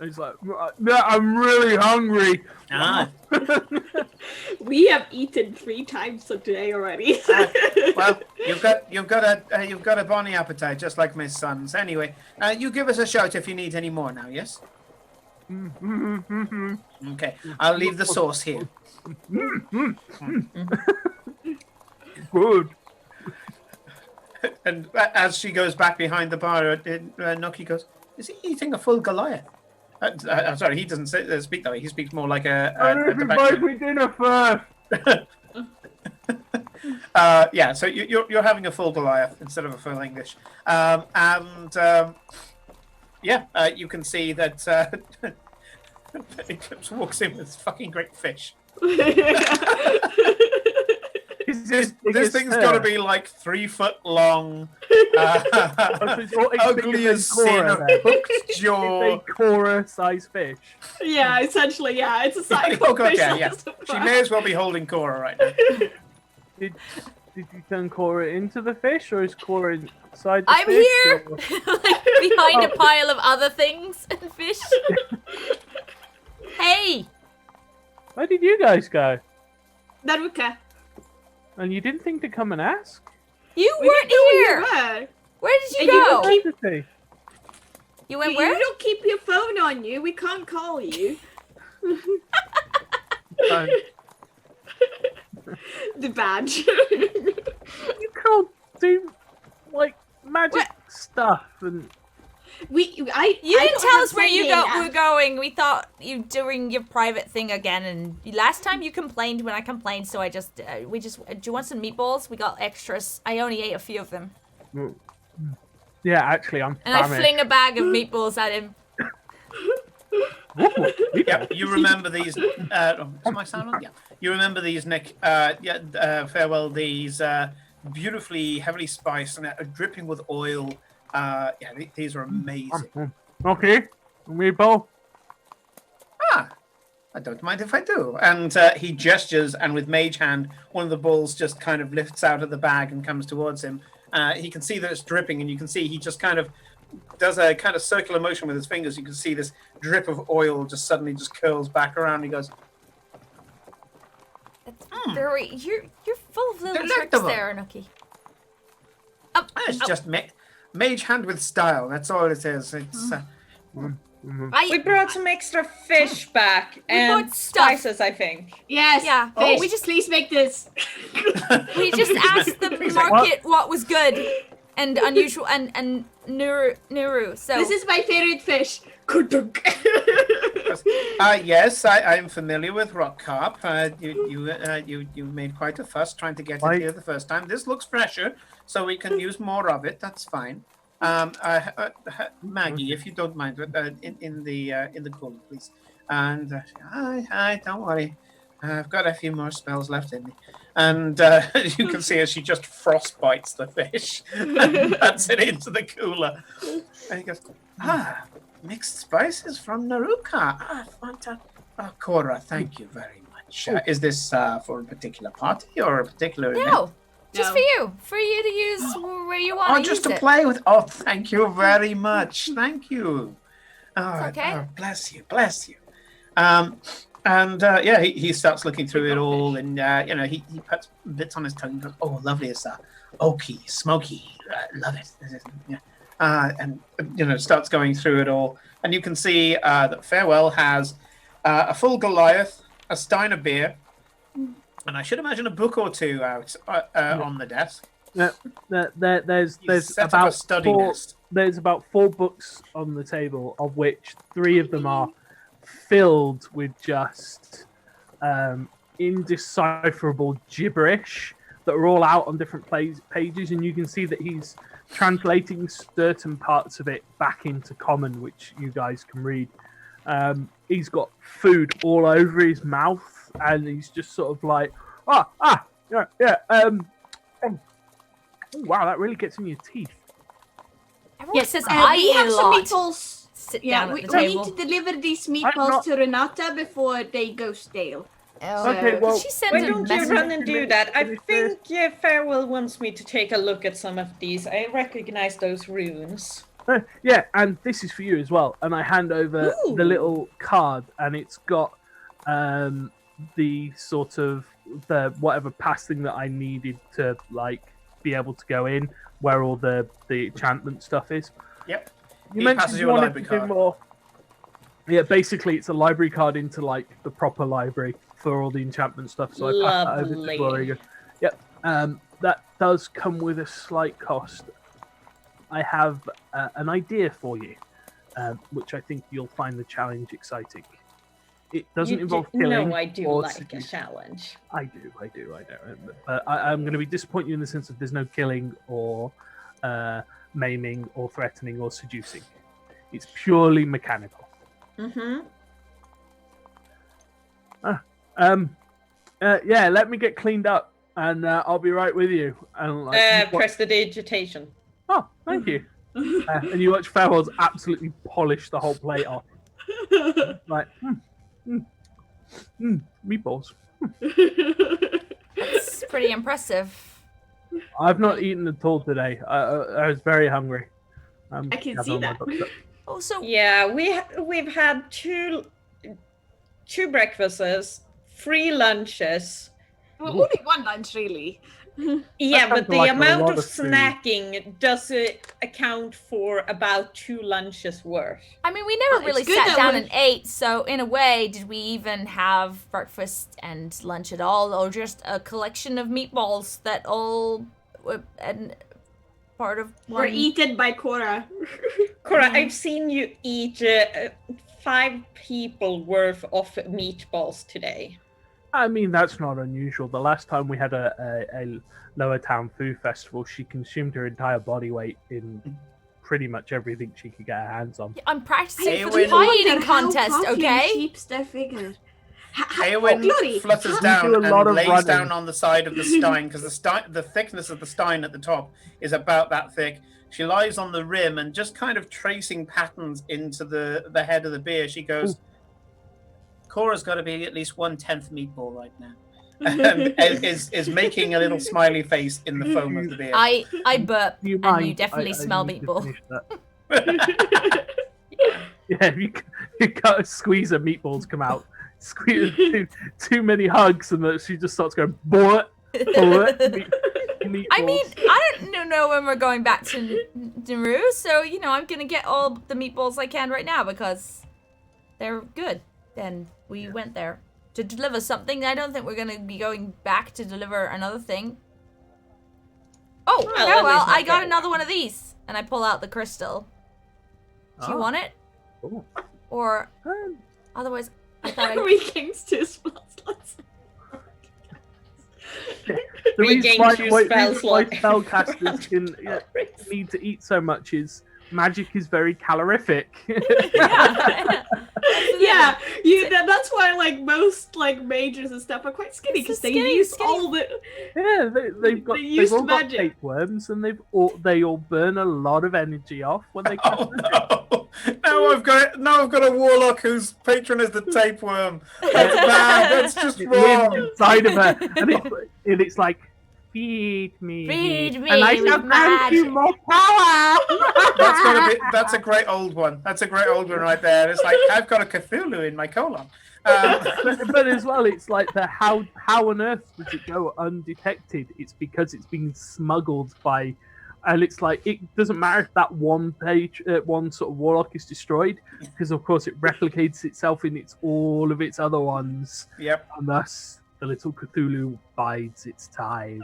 He's like, no, I'm really hungry. Ah. We have eaten 3 times today already. Well, you've got a bonny appetite, just like my son's. Anyway, you give us a shout if you need any more now. Yes. Okay, I'll leave the sauce here. Good. And as she goes back behind the bar, Nucky goes, "Is he eating a full Goliath?" I'm sorry, he doesn't speak that way. He speaks more like a. Invite me dinner first. Yeah, so you're having a full Goliath instead of a full English, you can see that Eclipse walks in with fucking great fish. This thing's got to be like 3 foot long, ugly as sin, hooked jaw. It's a Cora size fish. Yeah, essentially, yeah, it's a cycle. Oh god, yeah. She may as well be holding Cora right now. Did you turn Cora into the fish, or is Cora inside the I'm fish? here, like behind a pile of other things and fish. Hey, Where did you guys go? Daruka. And you didn't think to come and ask? you We weren't didn't know here. where you were. Where did you And you go? keep- Empathy. You went You where? don't keep your phone on you. We can't call you. The badge. You can't do like magic stuff and. You didn't tell us where you were going. We thought you doing your private thing again. And last time you complained when I complained, so I just do you want some meatballs? We got extras. I only ate a few of them. Yeah, actually, I'm. And I fling a bag of meatballs at him. Yeah, you remember these? Is my sound on? Yeah, you remember these, Nick? Farewell. These beautifully heavily spiced and dripping with oil. These are amazing. Okay, meatball. I don't mind if I do. And he gestures, and with mage hand, one of the balls just kind of lifts out of the bag and comes towards him. He can see that it's dripping, and you can see he just kind of does a kind of circular motion with his fingers. You can see this drip of oil just suddenly just curls back around. He goes, That's very. You're full of little tricks Delectable. there, Nucky. it's just mage hand with style. That's all it is. It's We brought some extra fish back and brought stuff. spices, I think. Yes. Yeah. Fish. We just Please make this. We just asked the market what was good and unusual and Nuru. So This is my favorite fish. Yes, I'm familiar with rock carp. You made quite a fuss trying to get it here the first time. This looks fresher, so we can use more of it. That's fine. Maggie, if you don't mind, in the cooler, please. And don't worry, I've got a few more spells left in me. And you can see as she just frostbites the fish and puts it into the cooler. And he goes, mixed spices from Naruka. Fantastic. Cora, thank you very much. Is this for a particular party or a particular event? No, just for you. For you to use where you want to use it. Just to play with. Oh, thank you very much. Thank you. Okay. Oh, bless you. He starts looking through it all, and he puts bits on his tongue. And goes, oh, lovely, it's oaky, smoky. Love it. And starts going through it all, and you can see that Farewell has a full Goliath, a stein of beer, and I should imagine a book or two out on the desk. There's about 4 books on the table, of which 3 of them are filled with just indecipherable gibberish that are all out on different pages, and you can see that he's translating certain parts of it back into common, which you guys can read. He's got food all over his mouth, and he's just sort of like, oh, wow, that really gets in your teeth. Everyone says we I have eat a some lot. meatballs. Sit Yeah, down we at the table. need to deliver these meatballs to Renata before they go stale. Oh, Okay, well, did she send Why a don't you message? run and do that? I think Farewell wants me to take a look at some of these. I recognize those runes. Yeah, and this is for you as well. And I hand over the little card, and it's got the sort of the whatever pass thing that I needed to be able to go in, where all the enchantment stuff is. Yep. You He mentioned passes you you a wanted library to do card. more. Yeah, basically it's a library card into the proper library for all the enchantment stuff. So I pass that over to Gloria. Yep. That does come with a slight cost. I have an idea for you, which I think you'll find the challenge exciting. It doesn't involve killing. No, I do or like a challenge. I do. But I'm going to be disappointed in the sense that there's no killing or maiming or threatening or seducing. It's purely mechanical. Mm-hmm. Let me get cleaned up, and I'll be right with you. And Prestidigitation. Oh, thank you. And you watch Farewell's absolutely polish the whole plate off. Meatballs. That's pretty impressive. I've not eaten at all today. I was very hungry. I can see that. Also, yeah, we've had two breakfasts, 3 lunches. Well, only 1 lunch, really. Yeah, but the amount of food. snacking does it account for about 2 lunches worth. I mean, we never really sat down and ate, so in a way, did we even have breakfast and lunch at all, or just a collection of meatballs that all and part of one... Were eaten by Cora. Cora, I've seen you eat 5 people worth of meatballs today. I mean, that's not unusual. The last time we had a Lower Town Food Festival, she consumed her entire body weight in pretty much everything she could get her hands on. I'm practicing for the pie eating contest, okay? Keeps their figure. Eowyn flutters down and lays down on the side of the stein, because the thickness of the stein at the top is about that thick. She lies on the rim and just kind of tracing patterns into the head of the beer. She goes, Cora's got to be at least 1/10 meatball right now. And is making a little smiley face in the foam of the beer. I burp, and you definitely smell meatball. Yeah, you got a squeeze of meatballs come out. Squeeze too many hugs, and she just starts going, boy. I mean, I don't know when we're going back to Nauru, so, I'm going to get all the meatballs I can right now because they're good. And we went there to deliver something. I don't think we're going to be going back to deliver another thing. Oh, well, I got another one of these. And I pull out the crystal. Do you want it? Cool. Or otherwise, I thought Three kings, 2 spells. The reason why spellcasters can need to eat so much is magic is very calorific. Yeah. That's why like most like mages and stuff are quite skinny because they use all the. Yeah, they've all got tapeworms, and they all burn a lot of energy off when they cast no! Now I've got a warlock whose patron is the tapeworm. That's bad. That's just wrong. Inside of her, and it's like, feed me, and I shall grant you more power. That's a great old one. That's a great old one right there. It's like I've got a Cthulhu in my colon. But as well, it's like how on earth does it go undetected? It's because it's been smuggled by, and it's like it doesn't matter if that one sort of warlock is destroyed, because of course it replicates itself in all of its other ones. Yep. And thus the little Cthulhu bides its time.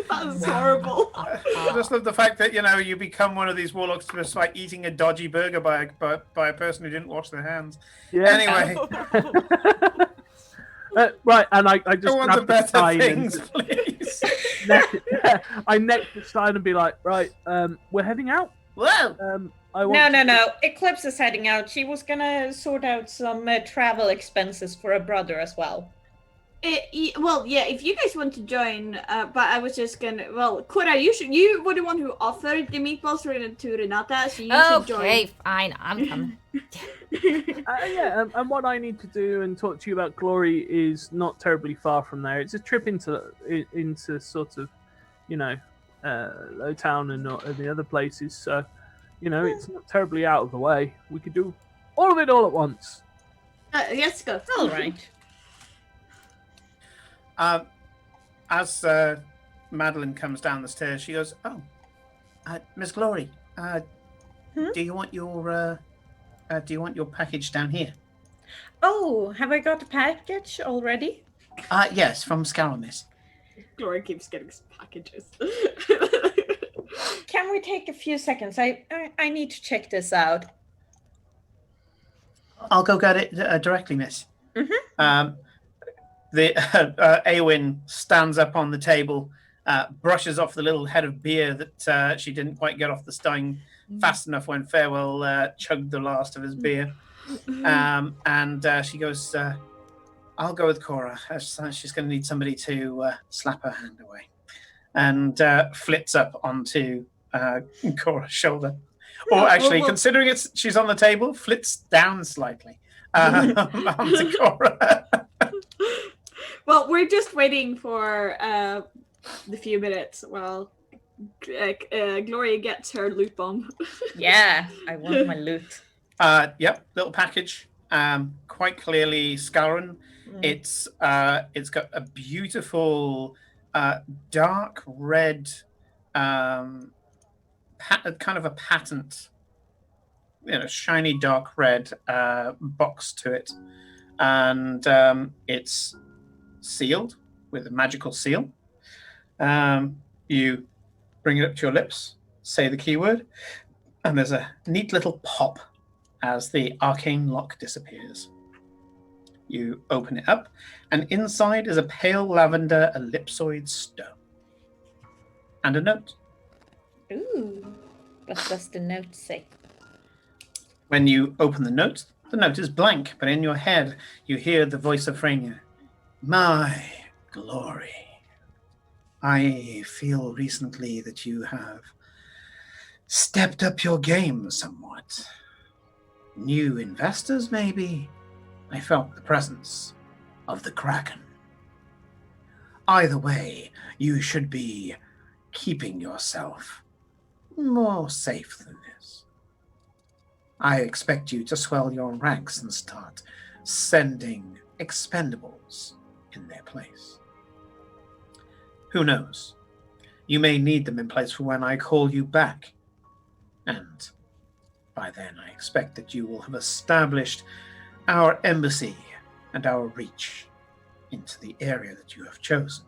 That's horrible. I just love the fact that you become one of these warlocks just like eating a dodgy burger by a person who didn't wash their hands. Yeah. Anyway. Right, and I just go on to better things, please. I neck the sign and be like, right, we're heading out. Whoa. No. Eclipse is heading out. She was gonna sort out some travel expenses for her brother as well. If you guys want to join, but I was just gonna. Well, Cora, you were the one who offered the meatballs to Renata, so you should join. Okay, fine, I'm coming. And what I need to do and talk to you about Glory is not terribly far from there. It's a trip into sort of, Low Town and the other places. So, it's not terribly out of the way. We could do all of it all at once. Yes, go. All right. As Madeline comes down the stairs, she goes, "Oh, Miss Glory, do you want your package down here?" Oh, have I got a package already? Yes, from Scaramis. Glory keeps getting some packages. Can we take a few seconds? I need to check this out. I'll go get it directly, miss. Mm-hmm. The Awen stands up on the table, brushes off the little head of beer that she didn't quite get off the stein fast enough when Farewell chugged the last of his beer. And she goes, "I'll go with Cora. She's going to need somebody to slap her hand away." And flits up onto Cora's shoulder. Or actually, considering she's on the table, flits down slightly onto Cora. Well, we're just waiting for the few minutes while Gloria gets her loot bomb. Yeah, I want my loot. Yep, little package. Quite clearly Scaran. It's got a beautiful dark red kind of a patent, shiny dark red box to it. And it's sealed with a magical seal. You bring it up to your lips, say the keyword, and there's a neat little pop as the arcane lock disappears. You open it up, and inside is a pale lavender ellipsoid stone. And a note. Ooh. What does the note say? When you open the note is blank, but in your head you hear the voice of Frania. "My Glory, I feel recently that you have stepped up your game somewhat. New investors, maybe? I felt the presence of the Kraken. Either way, you should be keeping yourself more safe than this. I expect you to swell your ranks and start sending expendables in their place. Who knows? You may need them in place for when I call you back. And by then I expect that you will have established our embassy and our reach into the area that you have chosen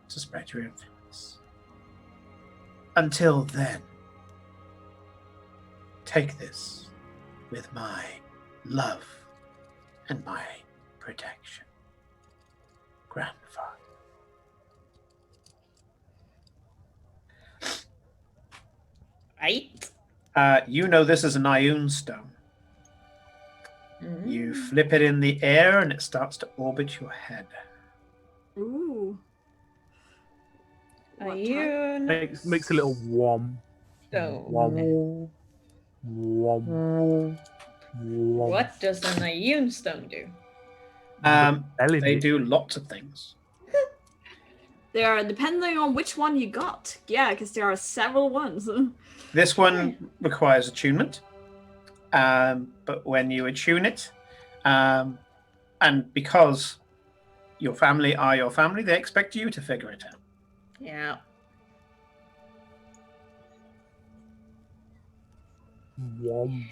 to spread your influence. Until then, take this with my love and my protection. Grandfather. Right. You know this is an Ioun stone. You flip it in the air and it starts to orbit your head. Ooh. Ioun Makes a little whom. stone. Whom. Whom. What does an Ioun stone do? They do lots of things. They are depending on which one you got. Yeah, because there are several ones. This one requires attunement. But when you attune it, and because your family are your family, they expect you to figure it out. Yeah. Whom.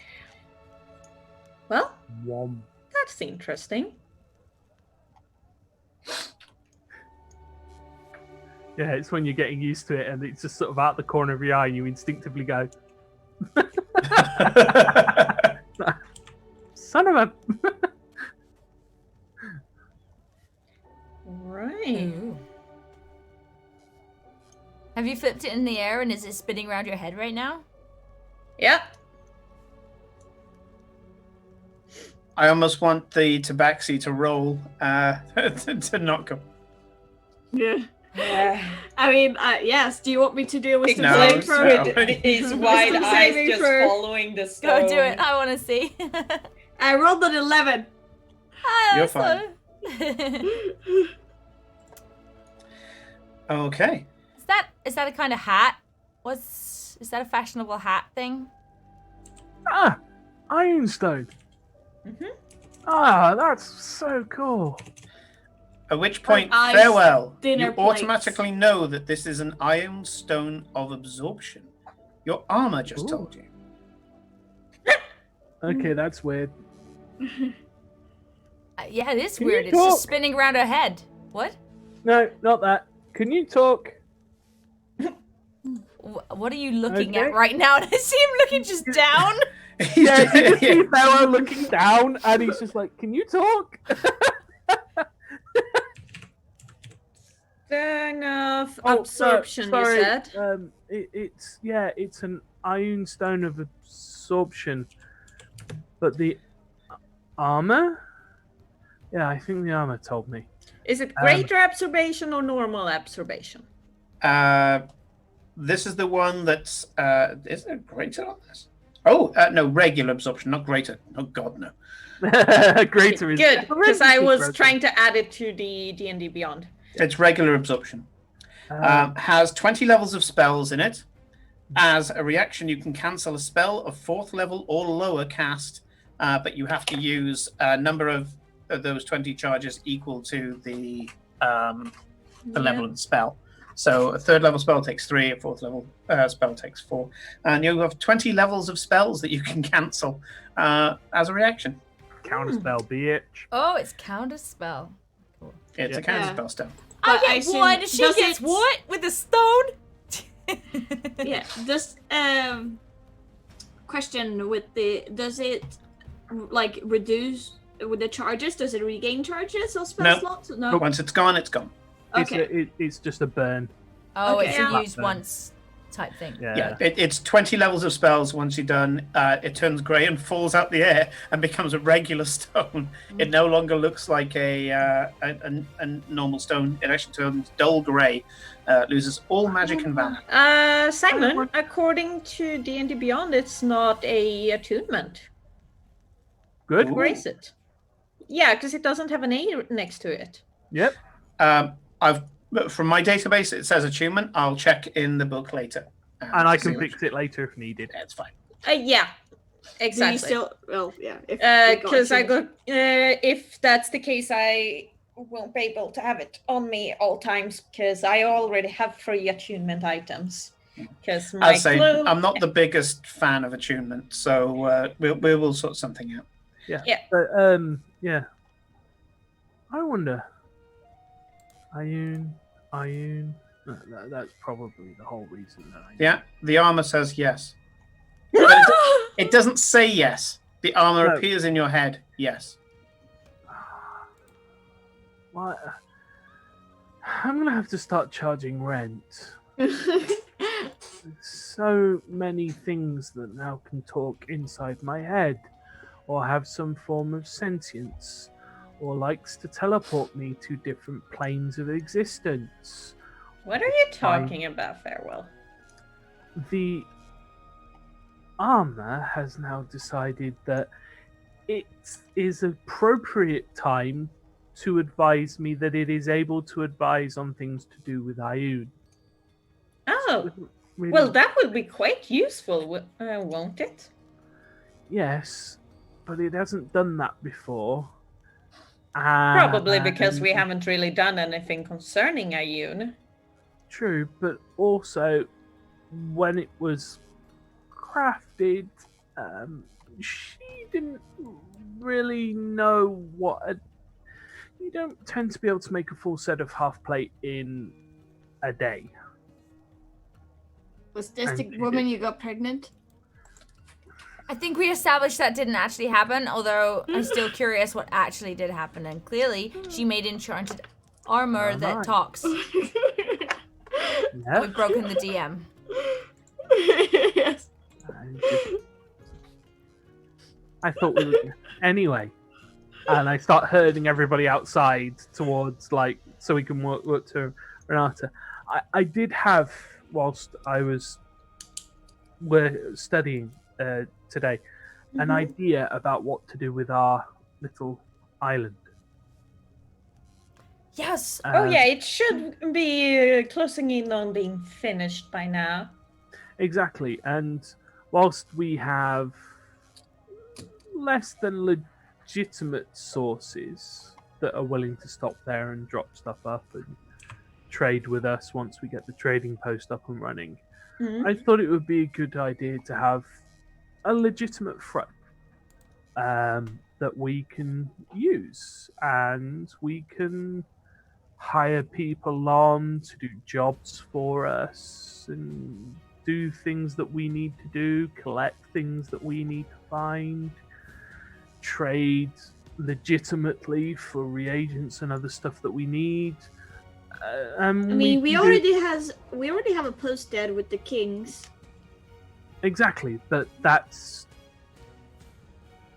Well, Whom. that's interesting. Yeah, it's when you're getting used to it and it's just sort of out the corner of your eye and you instinctively go, son of a... Right. Ooh. Have you flipped it in the air and is it spinning around your head right now? Yep. I almost want the tabaxi to roll to not go. Yeah. Yeah. I mean, yes. Do you want me to do a wisdom No, saving throw? no. His wide Wisdom eyes saving just throw. following the stone. Go do it. I want to see. I rolled an 11. You're fine. Okay. Is that a kind of hat? Is that a fashionable hat thing? Ah! Ironstone. Mhm. Ah, that's so cool. At which point, ice farewell. dinner You plates. automatically know that this is an Iron Stone of Absorption. Your armor just Ooh. told you. Okay, that's weird. Yeah, it is Can weird. you It's just talk? spinning around her head. What? No, not that. Can you talk? What are you looking Okay. at right now? I see him looking just down. Yeah, you just see Pharaoh looking down and he's just like, can you talk? Turn of Oh, absorption, sorry. you said? It's an Iron Stone of Absorption. But the armor? Yeah, I think the armor told me. Is it greater absorption or normal absorption? This is the one that's... is there greater on this? Oh, no, regular absorption, not greater. Oh, God, no. Greater is Good, because I was Greater. trying to add it to the D&D Beyond. It's regular absorption. Has 20 levels of spells in it. As a reaction, you can cancel a spell of 4th level or lower cast, but you have to use a number of those 20 charges equal to the level of the spell. So a 3rd level spell takes 3, a 4th level spell takes 4. And you have 20 levels of spells that you can cancel as a reaction. Counterspell, bitch. Oh, it's counter spell. Cool. It's a counterspell spell. But I I get assume- one. She does gets it- what with a stone? Yeah. Does question with does it like reduce with the charges? Does it regain charges or spell No. slots? But No. once it's gone, it's gone. Okay. It's just a burn. Oh, Okay. it's Yeah. a use once type thing. Yeah, it's 20 levels of spells. Once you're done, it turns grey and falls out the air and becomes a regular stone. It no longer looks like a normal stone. It actually turns dull grey, loses all magic and valor. Simon, according to D&D Beyond, it's not a attunement. Good. Ooh. Where is it? Yeah, because it doesn't have an A next to it. Yep. From my database, it says attunement. I'll check in the book later. And I to see can which- fix it later if needed. Yeah, it's fine. Yeah, Do exactly. you still? Well, yeah. If Because I got, if that's the case, I won't be able to have it on me all times because I already have 3 attunement items. Because my I'll say clue, I'm not the biggest fan of attunement, so we will sort something out. Yeah. But yeah. I wonder. Ioun. That's probably the whole reason that I. Yeah, the armor says yes. But it doesn't say yes The armor appears in your head, yes. Well, I'm going to have to start charging rent. So many things that now can talk inside my head, or have some form of sentience, or likes to teleport me to different planes of existence. What are you talking about, Farewell? The armor has now decided that it is appropriate time to advise me that it is able to advise on things to do with Ioun. Oh, really... well, that would be quite useful, won't it? Yes, but it hasn't done that before. Probably because we haven't really done anything concerning Ioun. True, but also when it was crafted, she didn't really know what you don't tend to be able to make a full set of half plate in a day. Was this the woman you got pregnant? I think we established that didn't actually happen, although I'm still curious what actually did happen. And clearly, she made enchanted armor that talks. Yep. And we've broken the DM. Yes. I thought we would... Anyway. And I start herding everybody outside towards, so we can work to Renata. I did have, whilst we're studying today, an idea about what to do with our little island. Yes. It should be closing in on being finished by now. Exactly. And whilst we have less than legitimate sources that are willing to stop there and drop stuff up and trade with us once we get the trading post up and running, I thought it would be a good idea to have a legitimate front that we can use, and we can hire people on to do jobs for us and do things that we need to do, collect things that we need to find, trade legitimately for reagents and other stuff that we need. We already have a post there with the kings. Exactly, but that's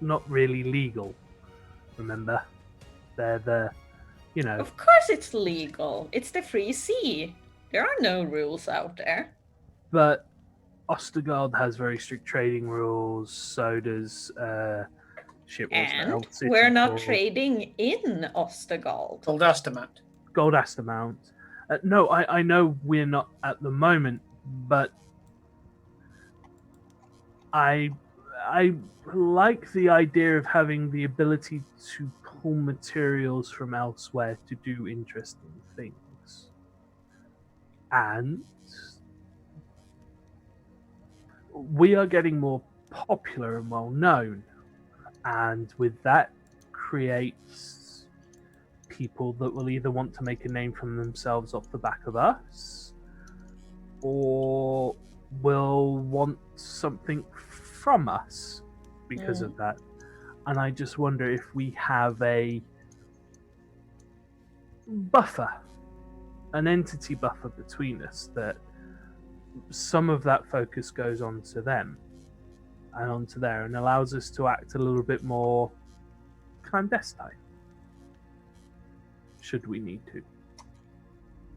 not really legal. Remember, they're the, Of course, it's legal. It's the free sea. There are no rules out there. But Ostergard has very strict trading rules. So does and we're not trading in Ostergard. Gold Astamount. No, I know we're not at the moment, but I like the idea of having the ability to pull materials from elsewhere to do interesting things. And we are getting more popular and well known. And with that creates people that will either want to make a name for themselves off the back of us, or will want something from us because of that. And I just wonder if we have a buffer, an entity buffer between us, that some of that focus goes on to them and onto there, and allows us to act a little bit more clandestine, should we need to,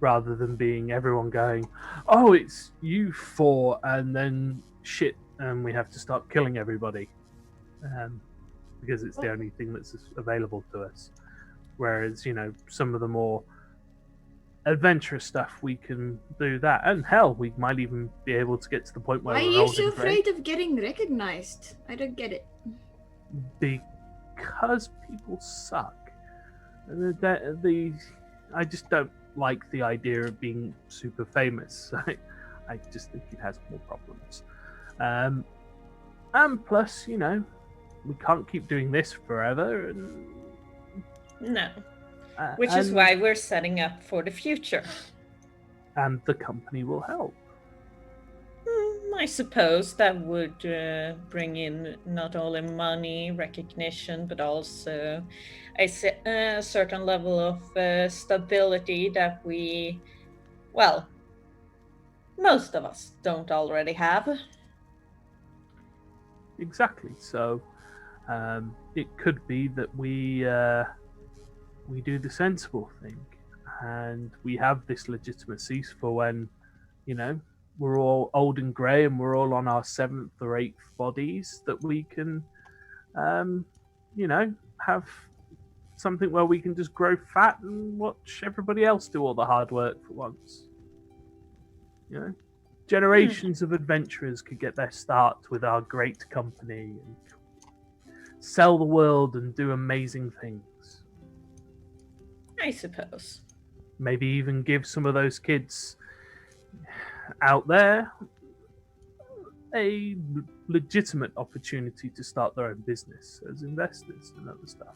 rather than being everyone going, oh, it's you four, and then shit, and we have to start killing everybody, because it's the only thing that's available to us. Whereas, some of the more adventurous stuff, we can do that, and hell, we might even be able to get to the point where why are you so afraid of getting recognized? I don't get it. Because people suck. I just don't like the idea of being super famous. I just think it has more problems. And plus, we can't keep doing this forever. No. Which is why we're setting up for the future. And the company will help. I suppose that would bring in not only money, recognition, but also a certain level of stability that we, well, most of us don't already have. Exactly. So it could be that we do the sensible thing, and we have this legitimacy for when, we're all old and grey and we're all on our 7th or 8th bodies, that we can, have something where we can just grow fat and watch everybody else do all the hard work for once. Generations of adventurers could get their start with our great company and sell the world and do amazing things. I suppose. Maybe even give some of those kids out there a legitimate opportunity to start their own business as investors and other stuff.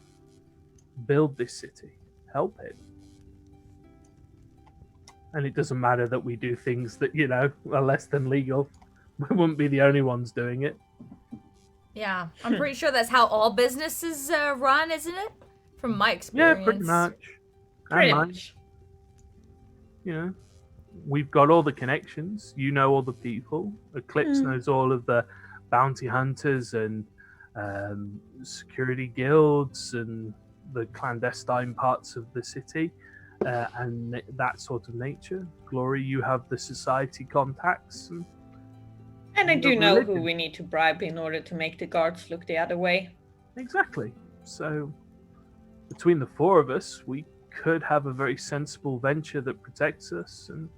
Build this city. Help it. And it doesn't matter that we do things that, are less than legal. We wouldn't be the only ones doing it. Yeah, I'm pretty sure that's how all businesses run, isn't it? From my experience. Yeah, pretty much. Pretty much. We've got all the connections. You know all the people. Eclipse knows all of the bounty hunters and security guilds and the clandestine parts of the city and that sort of nature. Glory, you have the society contacts. And I do know who we need to bribe in order to make the guards look the other way. Exactly. So between the four of us, we could have a very sensible venture that protects us, and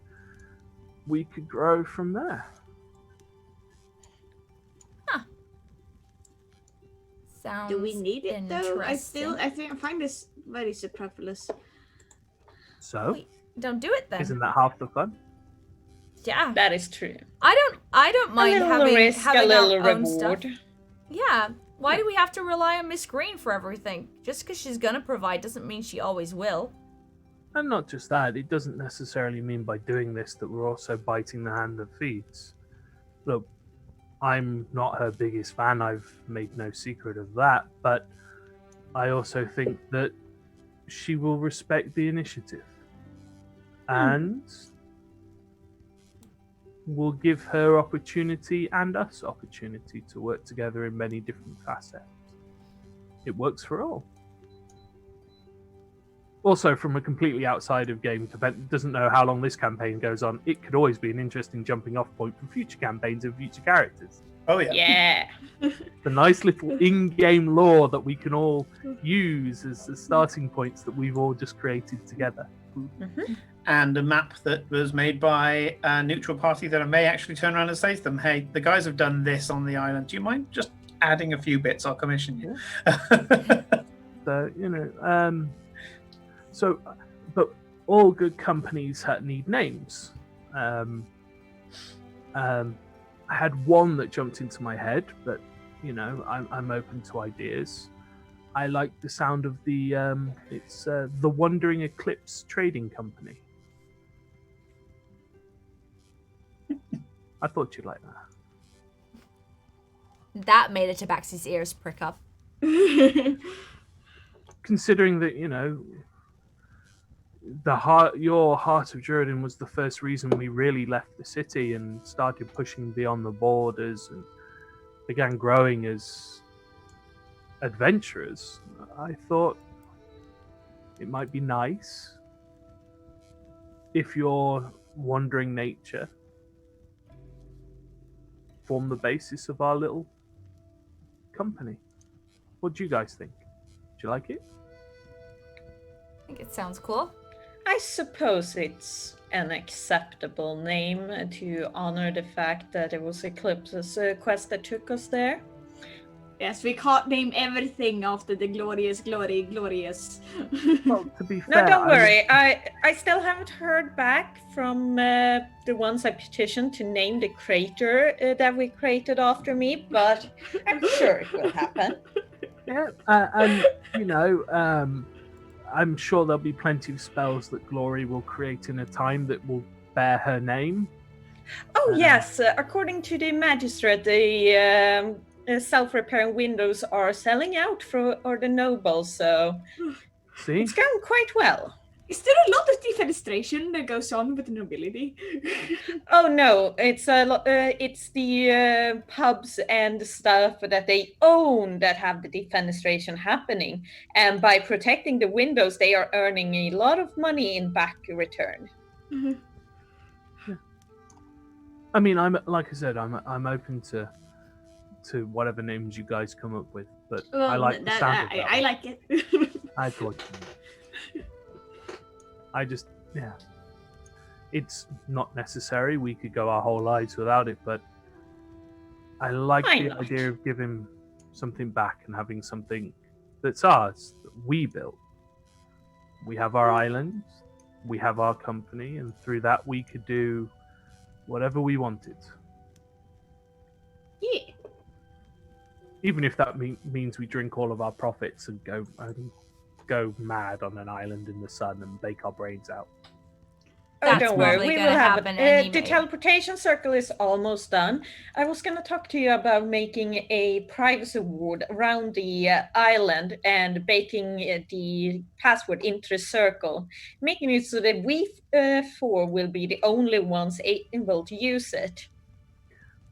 we could grow from there. Huh. Sounds Do we need it though? I find this very superfluous. So Wait, don't do it then. Isn't that half the fun? Yeah, that is true. I don't mind having risk, having a little our own reward. stuff. Yeah. Why do we have to rely on Miss Green for everything? Just because she's gonna provide doesn't mean she always will. And not just that, it doesn't necessarily mean by doing this that we're also biting the hand that feeds. Look, I'm not her biggest fan, I've made no secret of that, but I also think that she will respect the initiative. And will give her opportunity and us opportunity to work together in many different facets. It works for all. Also, from a completely outside of game, doesn't know how long this campaign goes on, it could always be an interesting jumping off point for future campaigns and future characters. Oh yeah. Yeah. The nice little in-game lore that we can all use as the starting points that we've all just created together. Mm-hmm. And a map that was made by a neutral party that I may actually turn around and say to them, hey, the guys have done this on the island. Do you mind just adding a few bits? I'll commission you. So, but all good companies need names. I had one that jumped into my head, but I'm open to ideas. I like the sound of the the Wandering Eclipse Trading Company. I thought you'd like that. That made it to Tabaxi's ears prick up. Considering that, your Heart of Jordan was the first reason we really left the city and started pushing beyond the borders and began growing as adventurers, I thought it might be nice if your wandering nature formed the basis of our little company. What do you guys think? Do you like it? I think it sounds cool. I suppose it's an acceptable name to honor the fact that it was Eclipse's quest that took us there. Yes, we can't name everything after the glorious. Well, to be fair, No, don't worry. I still haven't heard back from the ones I petitioned to name the crater that we created after me, but I'm sure it will happen. Yeah, and I'm sure there'll be plenty of spells that Glory will create in a time that will bear her name. Oh, yes. According to the magistrate, the self-repairing windows are selling out for the nobles, so See? it's going quite well. Is there a lot of defenestration that goes on with the nobility? Oh no, it's the pubs and stuff that they own that have the defenestration happening, and by protecting the windows, they are earning a lot of money in back return. Mm-hmm. Yeah. I mean, I'm open to whatever names you guys come up with, but I like the sound of that. I like it. I thought. I just, it's not necessary. We could go our whole lives without it, but I like the idea of giving something back and having something that's ours, that we built. We have our islands, we have our company, and through that we could do whatever we wanted. Yeah. Even if that means we drink all of our profits and go mad on an island in the sun and bake our brains out. Oh, don't worry, we will have it. Anyway. The teleportation circle is almost done. I was going to talk to you about making a privacy ward around the island and baking the password into the circle, making it so that we four will be the only ones able to use it.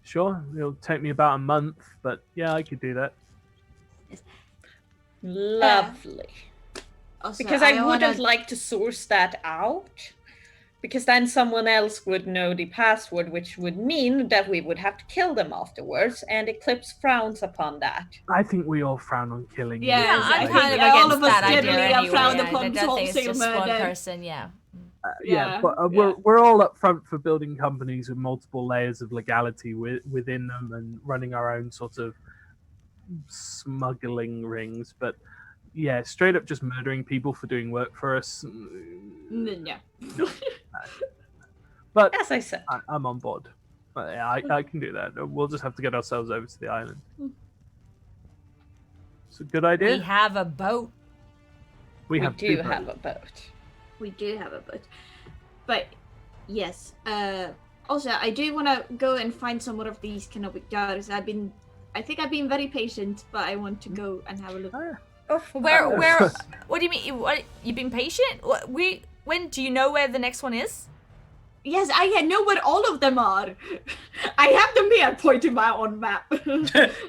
Sure, it'll take me about a month, but yeah, I could do that. Lovely. Also, because I wouldn't like to source that out. Because then someone else would know the password, which would mean that we would have to kill them afterwards, and Eclipse frowns upon that. I think we all frown on killing. Yeah, I'm kind of against that idea anyway. I don't think it's just one person, but we're all up front for building companies with multiple layers of legality within them and running our own sort of smuggling rings, but yeah, straight up just murdering people for doing work for us. No. But as I said, I'm on board. I can do that. We'll just have to get ourselves over to the island. It's a good idea. We have a boat. We do have a boat. We do have a boat. But yes. Also, I do want to go and find some more of these canopy jars. I think I've been very patient, but I want to go and have a look. Where? What do you mean? What, you've been patient? When do you know where the next one is? Yes, I know where all of them are. I have them here pointing out on map.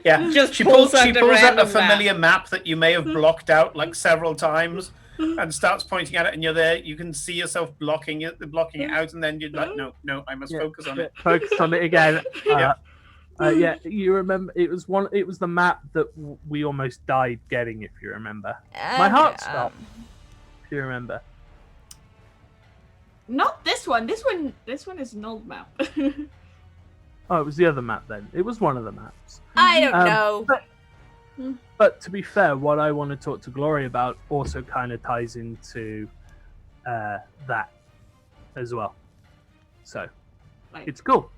Yeah, she pulls out a familiar map that you may have blocked out like several times, and starts pointing at it. And you're there. You can see yourself blocking it out, and then you're like, no, I must focus on it. Focus on it again. You remember it was the map that we almost died getting, if you remember. My heart stopped. If you remember. Not this one. This one is an old map. Oh, it was the other map then. It was one of the maps. I don't know. But to be fair, what I want to talk to Glory about also kind of ties into that as well. So it's cool.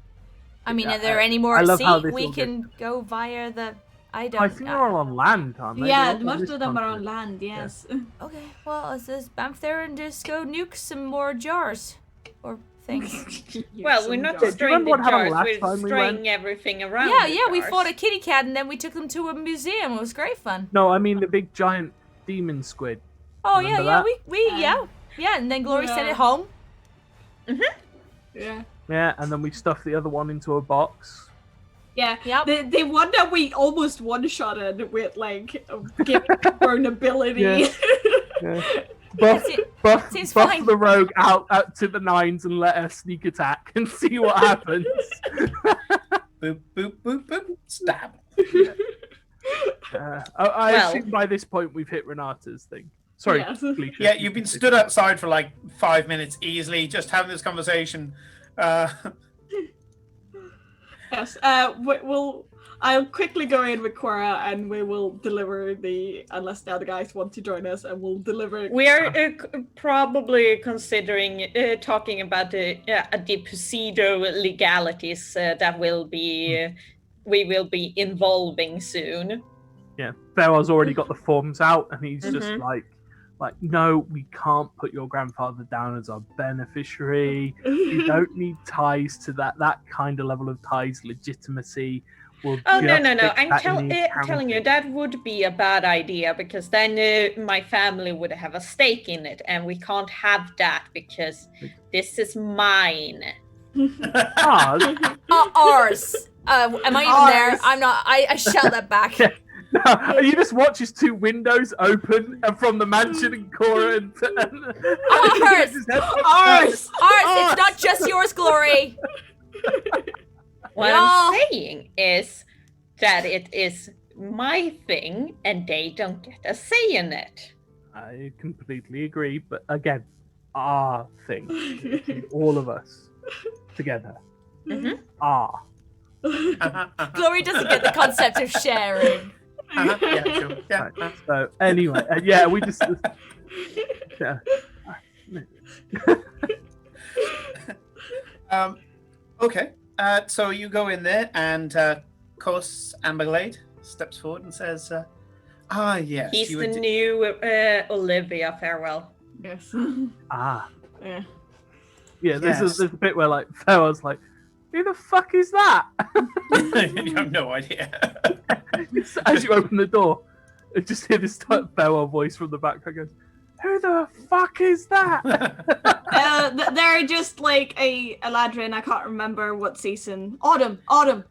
I mean, are there any more at sea? We can go via the... I think they're all on land, aren't they? Yeah, most of them are on land, yes. Yeah. Okay, well, let's just bamf there and just go nuke some more jars. Or things. Well, we're not destroying the jars, we're destroying everything around. Yeah, we fought a kitty cat and then we took them to a museum. It was great fun. No, I mean the big giant demon squid. Oh, yeah, and then Glory sent it home. Yeah. Yeah, and then we stuffed the other one into a box. Yeah, the one that we almost one-shotted with, like, giving burnability. Buff the rogue out to the nines and let her sneak attack and see what happens. Boop, boop, boop, boop, stab. I assume by this point we've hit Renata's thing. Sorry. Yeah, you've been stood outside for like 5 minutes easily, just having this conversation. Yes, I'll quickly go in with Cora and we will deliver unless the other guys want to join us, and we'll deliver. We are probably considering talking about the procedural legalities that we will be involving soon. Yeah, Farrell's already got the forms out and he's just like Like, no, we can't put your grandfather down as our beneficiary. You don't need ties to that kind of level of ties, legitimacy. We'll no. I'm telling you that would be a bad idea, because then my family would have a stake in it, and we can't have that because this is mine. Ours. Ours. Am I even there? I'm not. I shout that back. No, you just watch his 2 windows open and from the mansion in Cora and Ours! Ours! It's not just yours, Glory. What I'm saying is that it is my thing and they don't get a say in it. I completely agree, but again, our thing. All of us together. Our. Glory doesn't get the concept of sharing. Yeah, sure. Yeah. So anyway, we just Okay. So you go in there, and Cos Amberglade steps forward and says, yes. He's the new Olivia Farewell. Yes. Yeah. Yeah, there's a bit where like Farewell's like, who the fuck is that? You have no idea. As you open the door, I just hear this Farewell voice from the background goes, who the fuck is that? They're just like a Eladrin. I can't remember what season. Autumn. Autumn.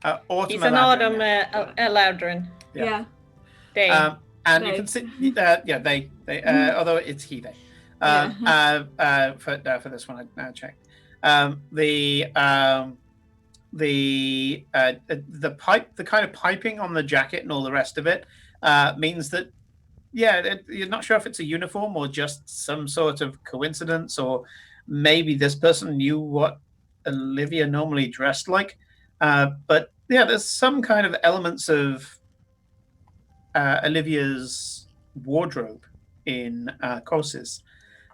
He's an Autumn Eladrin. Yeah. They. And you can see, they. Although it's he, they. For this one, I checked. The pipe, the kind of piping on the jacket and all the rest of it, means that, you're not sure if it's a uniform or just some sort of coincidence, or maybe this person knew what Olivia normally dressed like. But there's some kind of elements of Olivia's wardrobe in Kos's.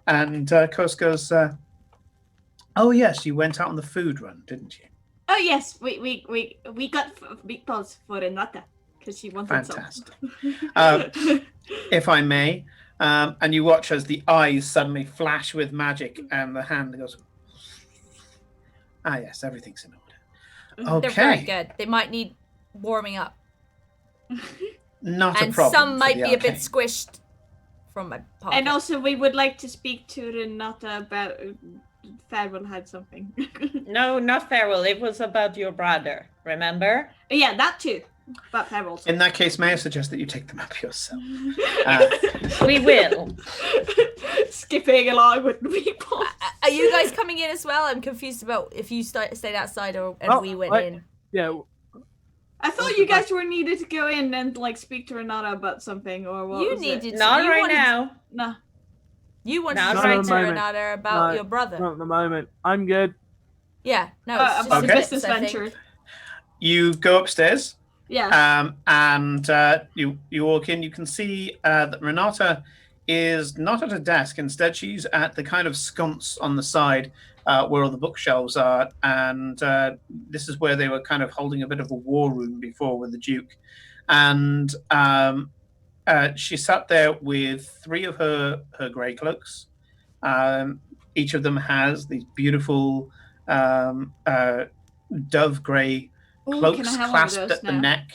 And Kos goes, oh yes, you went out on the food run, didn't you? Oh yes, we got meatballs for Renata because she wanted some. If I may, and you watch as the eyes suddenly flash with magic, and the hand goes. Yes, everything's in order. Okay. They're very good. They might need warming up. Not and a problem. Some might be a bit squished from my pocket. And also, we would like to speak to Renata about. Farewell had something. No, not Farewell. It was about your brother. Remember? Yeah, that too. But Farewell. In that case, may I suggest that you take them up yourself? We will. Skipping along with people. Are you guys coming in as well? I'm confused about if you stayed outside or we went in. Yeah. I thought you guys were needed to go in and like speak to Renata about something, or what? You needed to. Not right now. No. You wanted to speak to Renata about your brother. Not at the moment. I'm good. Yeah, no, it's just a business venture. You go upstairs. Yeah. And you walk in. You can see that Renata is not at a desk. Instead, she's at the kind of sconce on the side where all the bookshelves are. And this is where they were kind of holding a bit of a war room before with the Duke. And she sat there with 3 of her grey cloaks. Each of them has these beautiful dove grey cloaks clasped at the neck.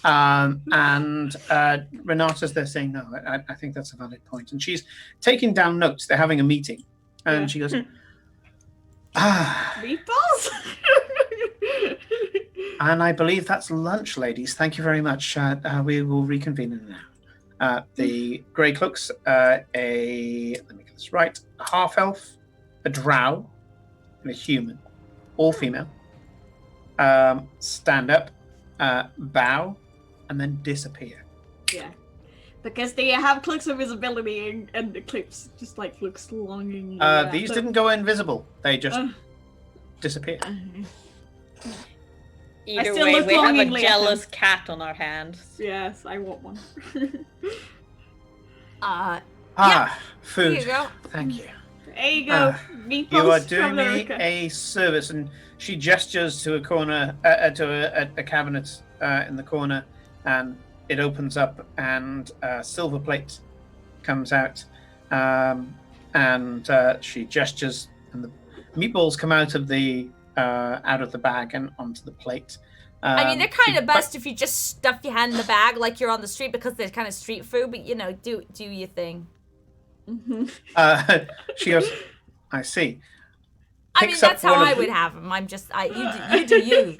And Renata's there saying, no, I think that's a valid point. And she's taking down notes. They're having a meeting. And she goes, meatballs? And I believe that's lunch, ladies. Thank you very much. We will reconvene in an hour. The grey cloaks, let me get this right, a half-elf, a drow, and a human, all female, stand up, bow, and then disappear. Yeah, because they have cloaks of visibility, and the cloaks just like looks longing. These didn't go invisible; they just disappear. Either way, we have a jealous cat on our hands. Yes, I want one. Food. Here you go. Thank you. There you go. Meatballs. You are doing me a service, and she gestures to a corner, to a cabinet in the corner, and it opens up, and a silver plate comes out, and she gestures, and the meatballs come out of the bag and onto the plate. I mean, they're kind of best if you just stuff your hand in the bag like you're on the street because they're kind of street food, but you know, do your thing. She goes, I see. I mean, that's how I would have them. I'm just, you do you,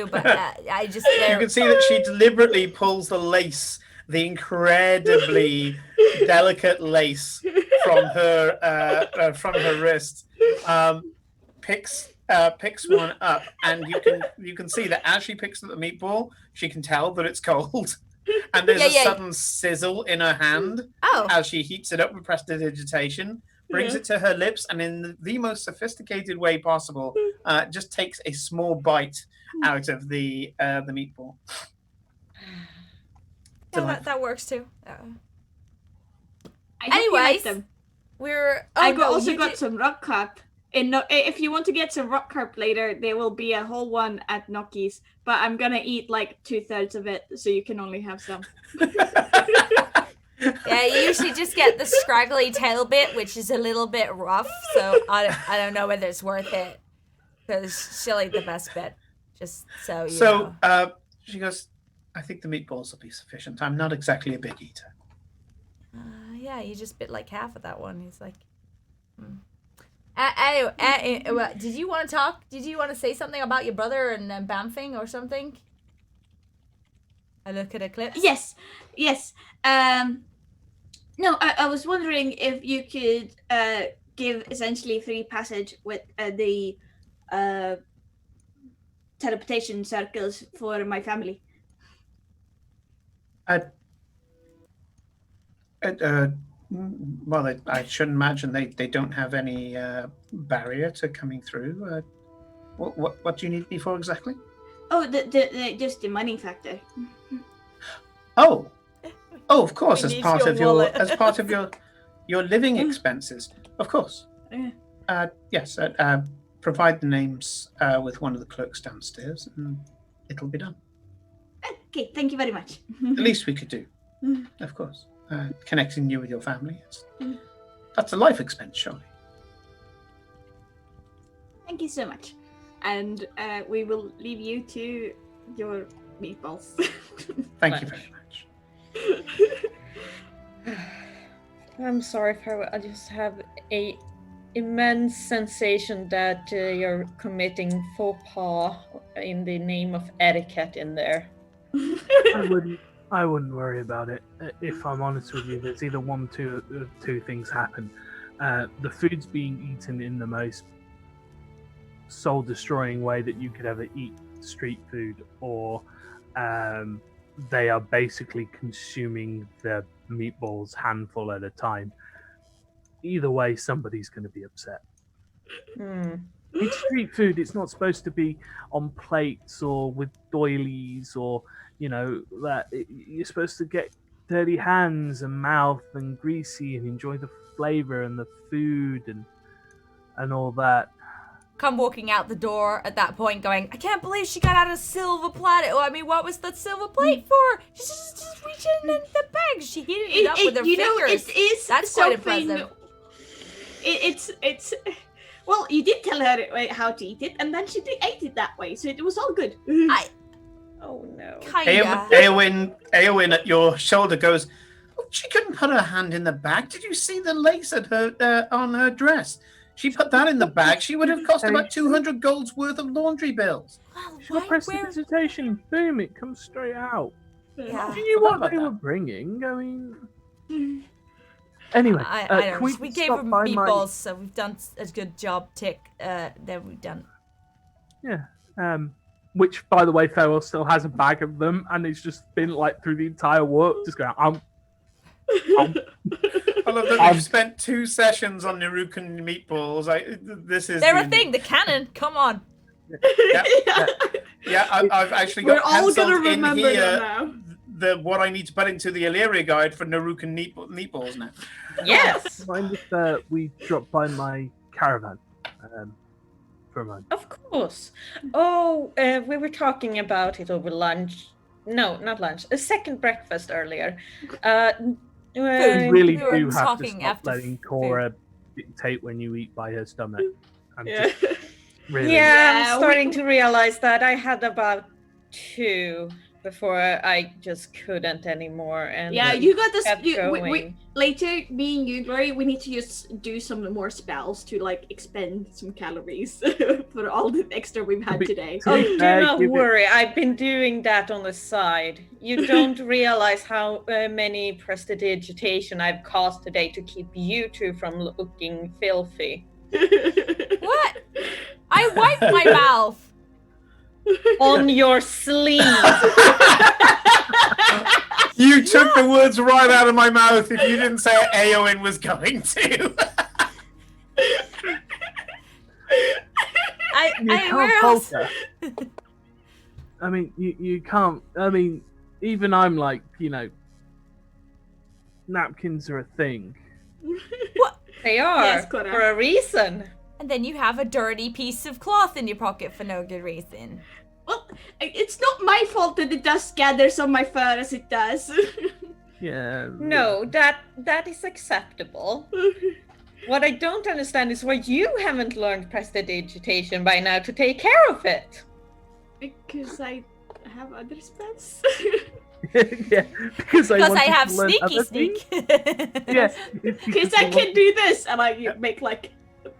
but I just. You can see that she deliberately pulls the lace, the incredibly delicate lace from her wrist, picks one up, and you can see that as she picks up the meatball, she can tell that it's cold, and there's a sudden sizzle in her hand as she heats it up with prestidigitation. Brings it to her lips, and in the most sophisticated way possible, just takes a small bite out of the meatball. Yeah, that works too. Anyways, we're. I also got some rock carp. If you want to get some rock carp later, there will be a whole one at Noki's, but I'm gonna eat like 2/3 of it, so you can only have some. Yeah, you usually just get the scraggly tail bit, which is a little bit rough, so I don't know whether it's worth it, because she'll eat the best bit, just so you know. She goes, I think the meatballs will be sufficient. I'm not exactly a big eater. Yeah, you just bit like half of that one. He's like, Anyway, did you want to talk? Did you want to say something about your brother and bamfing or something? I look at Eclipse. Yes. No, I was wondering if you could give essentially free passage with the teleportation circles for my family. Well, I should imagine they don't have any barrier to coming through. What do you need me for exactly? Oh, just the money factor. Oh, of course, as part of your living expenses, of course. Yes. Provide the names with one of the clerks downstairs, and it'll be done. Okay, thank you very much. The least we could do, of course. Connecting you with your family, that's a life expense, surely. Thank you so much. And we will leave you to your meatballs. Thank you very much. I'm sorry, Farrell. I just have a immense sensation that you're committing faux pas in the name of etiquette in there. I wouldn't worry about it. If I'm honest with you, there's either two things happen. The food's being eaten in the most soul-destroying way that you could ever eat street food, or they are basically consuming the meatballs handful at a time. Either way, somebody's going to be upset. It's street food. It's not supposed to be on plates or with doilies or, that you're supposed to get dirty hands and mouth and greasy and enjoy the flavor and the food and all that. Come walking out the door at that point going, I can't believe she got out a silver platter. Oh, I mean, what was that silver plate for? She's just reaching in the bag. She heated it up with her fingers. It is That's quite impressive. It's well, you did tell her how to eat it, and then she ate it that way, so it was all good. Oh no. Eowyn at your shoulder goes, she couldn't put her hand in the bag. Did you see the lace at her on her dress? She put that in the bag. She would have cost about 200 gold's worth of laundry bills. Well, prestidigitation, boom, it comes straight out. Yeah. Do you know what they were bringing? I mean... Anyway, I don't know. We gave her meatballs, so we've done a good job, Tick. That we've done. Yeah. Which, by the way, Farrell still has a bag of them, and it's just been through the entire work, just going, I love that we've spent 2 sessions on Narukan meatballs. They're a thing. The canon. Come on. Yeah. I've actually got. We're all gonna remember in here now. What I need to put into the Illyria guide for Narukan meatballs now. Yes. Mind if we drop by my caravan for a moment? Of course. Oh, we were talking about it over lunch. No, not lunch. A second breakfast earlier. You really We were do have to talking stop after letting Cora dictate when you eat by her stomach. Yeah. Really. Yeah, I'm starting to realize that I had about 2 before I just couldn't anymore. And Yeah, you got this. kept going. Later, me and you, Glory, we need to just do some more spells to like expend some calories for all the extra we've had today. Oh, do not worry. I've been doing that on the side. You don't realize how many prestidigitation I've caused today to keep you two from looking filthy. What? I wiped my mouth. On your sleeve. You took the words right out of my mouth if you didn't say Eowyn was going to. Where else? I mean, you can't. I mean, even I'm like, napkins are a thing. What? They are, Yes, for a reason. And then you have a dirty piece of cloth in your pocket for no good reason. Well, it's not my fault that the dust gathers on my fur as it does. Yeah. No, that is acceptable. What I don't understand is why you haven't learned prestidigitation by now to take care of it. Because I have other spells. Yeah, because I have to learn sneaky other sneak. Yeah, Because I can do this, and I make like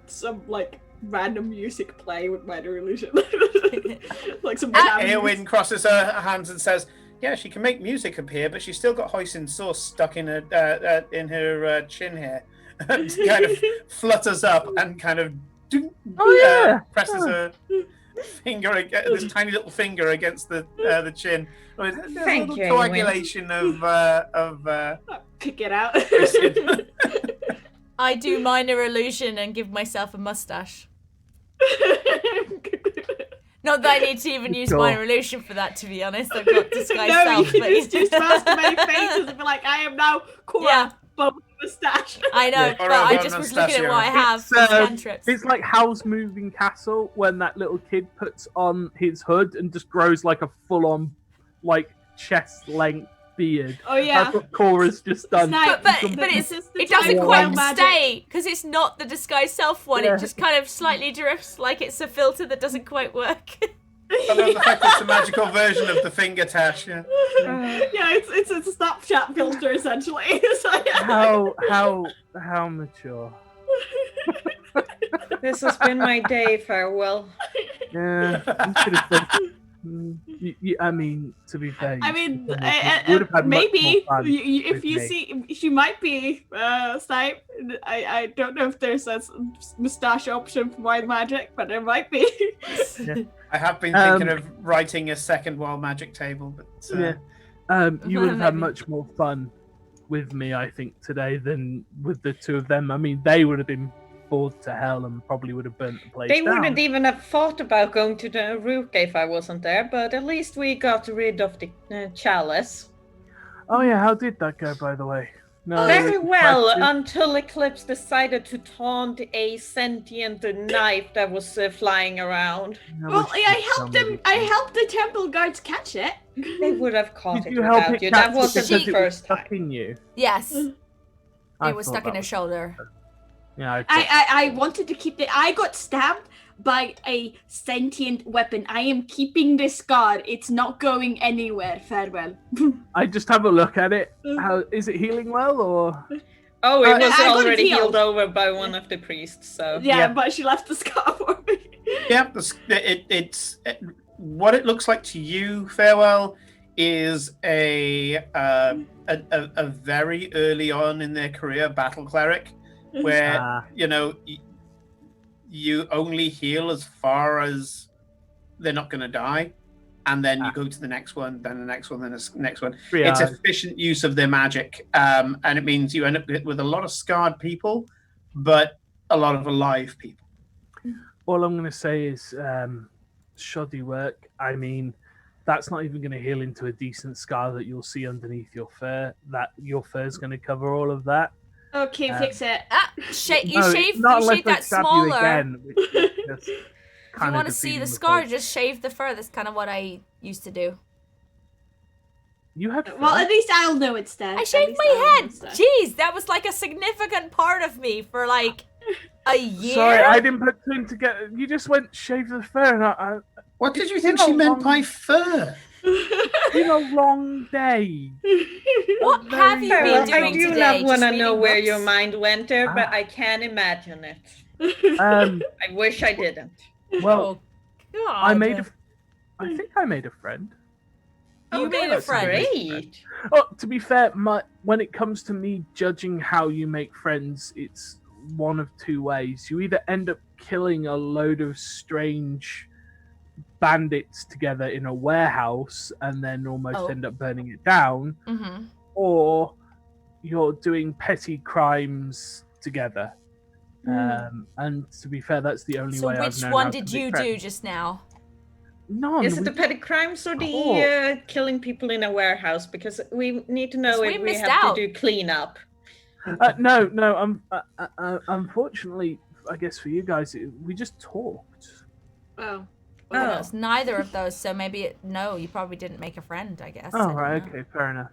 some like random music play with minor illusion. Like some Eowyn crosses her hands and says, "Yeah, she can make music appear, but she's still got hoisin sauce stuck in her chin here." And kind of flutters up and kind of presses her finger, this tiny little finger against the chin. Thank you, coagulation of pick it out. I do minor illusion and give myself a mustache. Not that I need to even use minor illusion for that, to be honest. I've got disguise self. You can just do spells to make faces and be like, I am now Cora Bubble Mustache. I know, but I just was looking at what I have for cantrips. It's like Howl's Moving Castle when that little kid puts on his hood and just grows like a full-on, like, chest-length beard. Oh yeah, that's what Cora's just done. But it doesn't quite stay because it's not the disguised self one. It just kind of slightly drifts like it's a filter that doesn't quite work. I love the fact it's a magical version of the finger tash. Yeah, it's a Snapchat filter essentially. How mature. This has been my day. Farewell. Yeah. I mean, to be fair, maybe if you see, she might be Snipe. I don't know if there's a moustache option for wild magic, but there might be. Yeah. I have been thinking of writing a second wild magic table, but you would have had much more fun with me, I think, today than with the two of them. I mean, they would have been bored to hell and probably would have burnt the place They down. wouldn't even have thought about going to the Rook if I wasn't there, but at least we got rid of the chalice. Oh yeah, how did that go, by the way? No, very well, until Eclipse decided to taunt a sentient knife that was flying around. Well, I helped them. I helped the temple guards catch it. They would have caught it you help without it you. catch That wasn't it the first time. In you? Yes. It I was thought stuck in that her was- shoulder. Yeah, I wanted to keep it. I got stabbed by a sentient weapon. I am keeping this scar. It's not going anywhere. Farewell. I just have a look at it. How is it healing well or? Oh, it was I got already healed. healed over by one of the priests. So Yeah, but she left the scar for me. yeah, it's what it looks like to you. Farewell is a very early on in their career battle cleric. Where you only heal as far as they're not going to die, and then you go to the next one, then the next one, then the next one. It's efficient use of their magic, and it means you end up with a lot of scarred people, but a lot of alive people. All I'm going to say is shoddy work. I mean, that's not even going to heal into a decent scar that you'll see underneath your fur. That your fur is going to cover all of that. Okay, fix it. You shave that smaller. Again, If you want to see the scar, just shave the fur. That's kind of what I used to do. You had Well, fun. at least I'll know it's dead. I At shaved least my I'll know head. it's dead. Jeez, that was like a significant part of me for like a year. Sorry, I didn't put two together. You just went shave the fur, and What did you think she meant by fur? it's been a long day. What have you been Well, doing I do today? not want to Just know reading where books? your mind went there, but Ah. I can imagine it. Um, I wish I didn't. well, Oh, God. I think I made a friend. You made a that's friend. Great. Oh, to be fair, when it comes to me judging how you make friends, it's one of two ways. You either end up killing a load of strange bandits together in a warehouse and then almost end up burning it down, Mm-hmm. or you're doing petty crimes together. And to be fair, that's the only So way I've which known one how to did make you do friends. just now? None. Is it the petty crimes or the Oh. killing people in a warehouse? Because we need to know We if we missed have out. to do cleanup. No. Unfortunately, I guess for you guys, we just talked. Oh. Well, it's neither of those, so maybe no, you probably didn't make a friend, I guess. I Oh, don't right, know. okay, fair enough.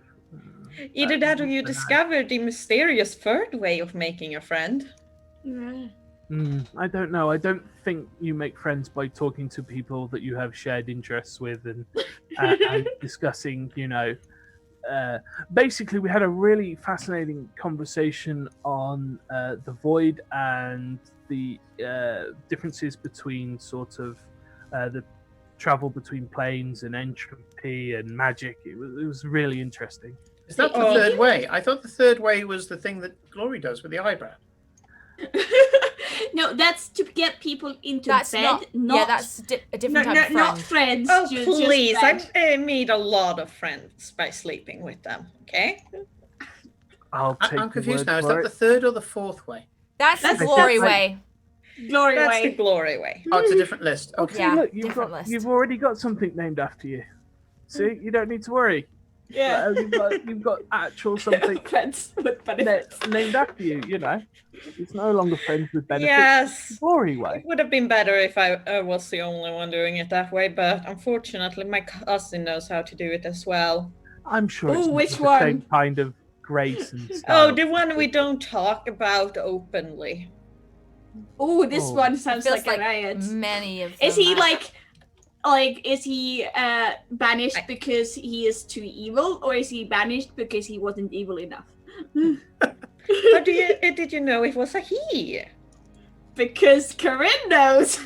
Either that or you fair enough. discovered the mysterious third way of making a friend. I don't know. I don't think you make friends by talking to people that you have shared interests with and discussing, basically we had a really fascinating conversation on the void and the differences between sort of the travel between planes and entropy and magic. It was really interesting. Is that the third way? I thought the third way was the thing that Glory does with the eyebrow. No, that's to get people into That's bed. yeah, that's a different type of friend. Not friends. Oh, just please. bed. I've made a lot of friends by sleeping with them, okay? I'll take I'm confused your now. word Is for that it. the third or the fourth way? That's the That's- glory that's- way. Glory That's the way. glory way. Oh, it's a different list. Okay. Yeah, Look, different list. you've already got something named after you. See, you don't need to worry. Yeah. You've got actual something Friends with benefits. named after you. It's no longer friends with benefits. Yes. Glory It way. would have been better if I was the only one doing it that way, but unfortunately my cousin knows how to do it as well. I'm sure it's Ooh, not which the same one? kind of grace and Oh, style. the one we don't talk about openly. Oh, this Oh. one sounds Feels like a riot. many of them. Is he have. like is he banished because he is too evil, or is he banished because he wasn't evil enough? How did you know it was a he? Because Corinne knows.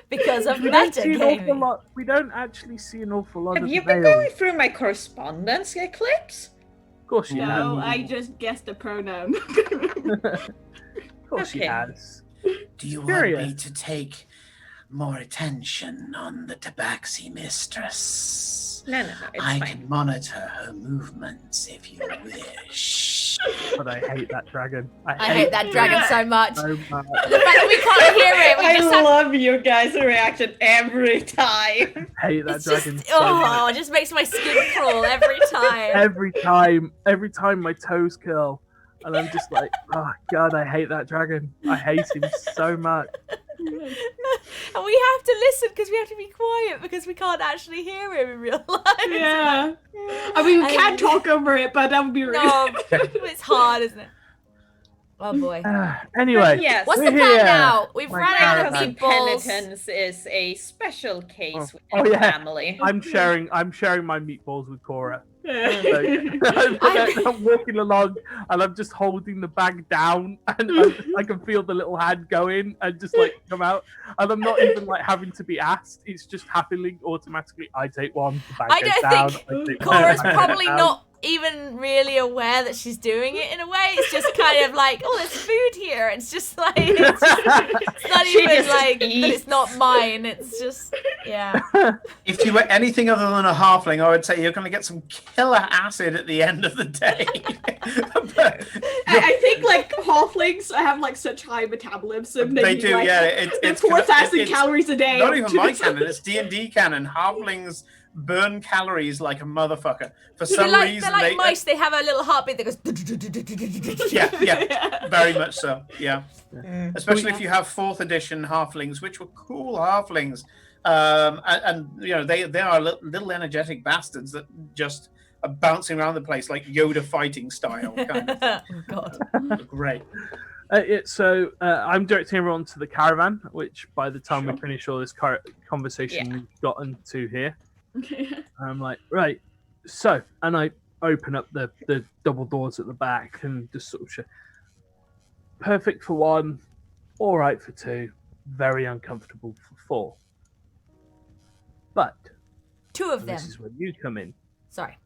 because of we don't see an awful metagaming? lot. We don't actually see an awful lot Have of you been male. going through my correspondence, Eclipse? Of course she No, has. I just guessed the pronoun. Of course she Okay. has. Do you Curious. want me to take more attention on the Tabaxi mistress? No, it's I fine. can monitor her movements if you wish. But I hate that dragon. I hate that dragon so much. so much. The fact that we can't hear it, we I just have. love you guys' reaction every time. Hate that It's dragon just, so much. oh, it just makes my skin crawl every time. Every time my toes curl, and I'm just like, oh god, I hate that dragon. I hate him so much. And we have to listen because we have to be quiet because we can't actually hear him in real life. Yeah. I mean, we And- can talk over it, but that would be rude. No, it's hard, isn't it? Oh boy. Anyway, Yes. What's we're the plan here. now? We've My run out of caravan. meatballs. Penitence is a special case with Oh, the yeah. family. I'm sharing my meatballs with Cora. So, I'm- I'm walking along and I'm just holding the bag down and I can feel the little hand go in and just like come out, and I'm not even like having to be asked. It's just happening automatically. I take one, the bag I goes don't down. think I take Cora's one, the bag probably goes down. not even really aware that she's doing it in a way. It's just kind of like, oh, there's food here. It's just like, it's not She even just like that eats. it's not mine. It's just, yeah. If you were anything other than a halfling, I would say you're going to get some killer acid at the end of the day. But I think like halflings have like such high metabolism. That they you, do, like, yeah. It's 4,000 it's calories a day. not even to my the- canon. It's D&D canon. Halflings burn calories like a motherfucker. For some reason, they're like mice. They have a little heartbeat that goes. Yeah, very much so. Yeah, especially if you have 4th edition halflings, which were cool halflings, and they are little energetic bastards that just are bouncing around the place like Yoda fighting style. Kind of thing. Oh God, great. I'm directing everyone to the caravan, which by the time we finish all this conversation we've gotten to here. I'm like, right, so, and I open up the double doors at the back and just sort of show, perfect for 1, all right for 2, very uncomfortable for 4. But 2 of them. This is where you come in. Sorry.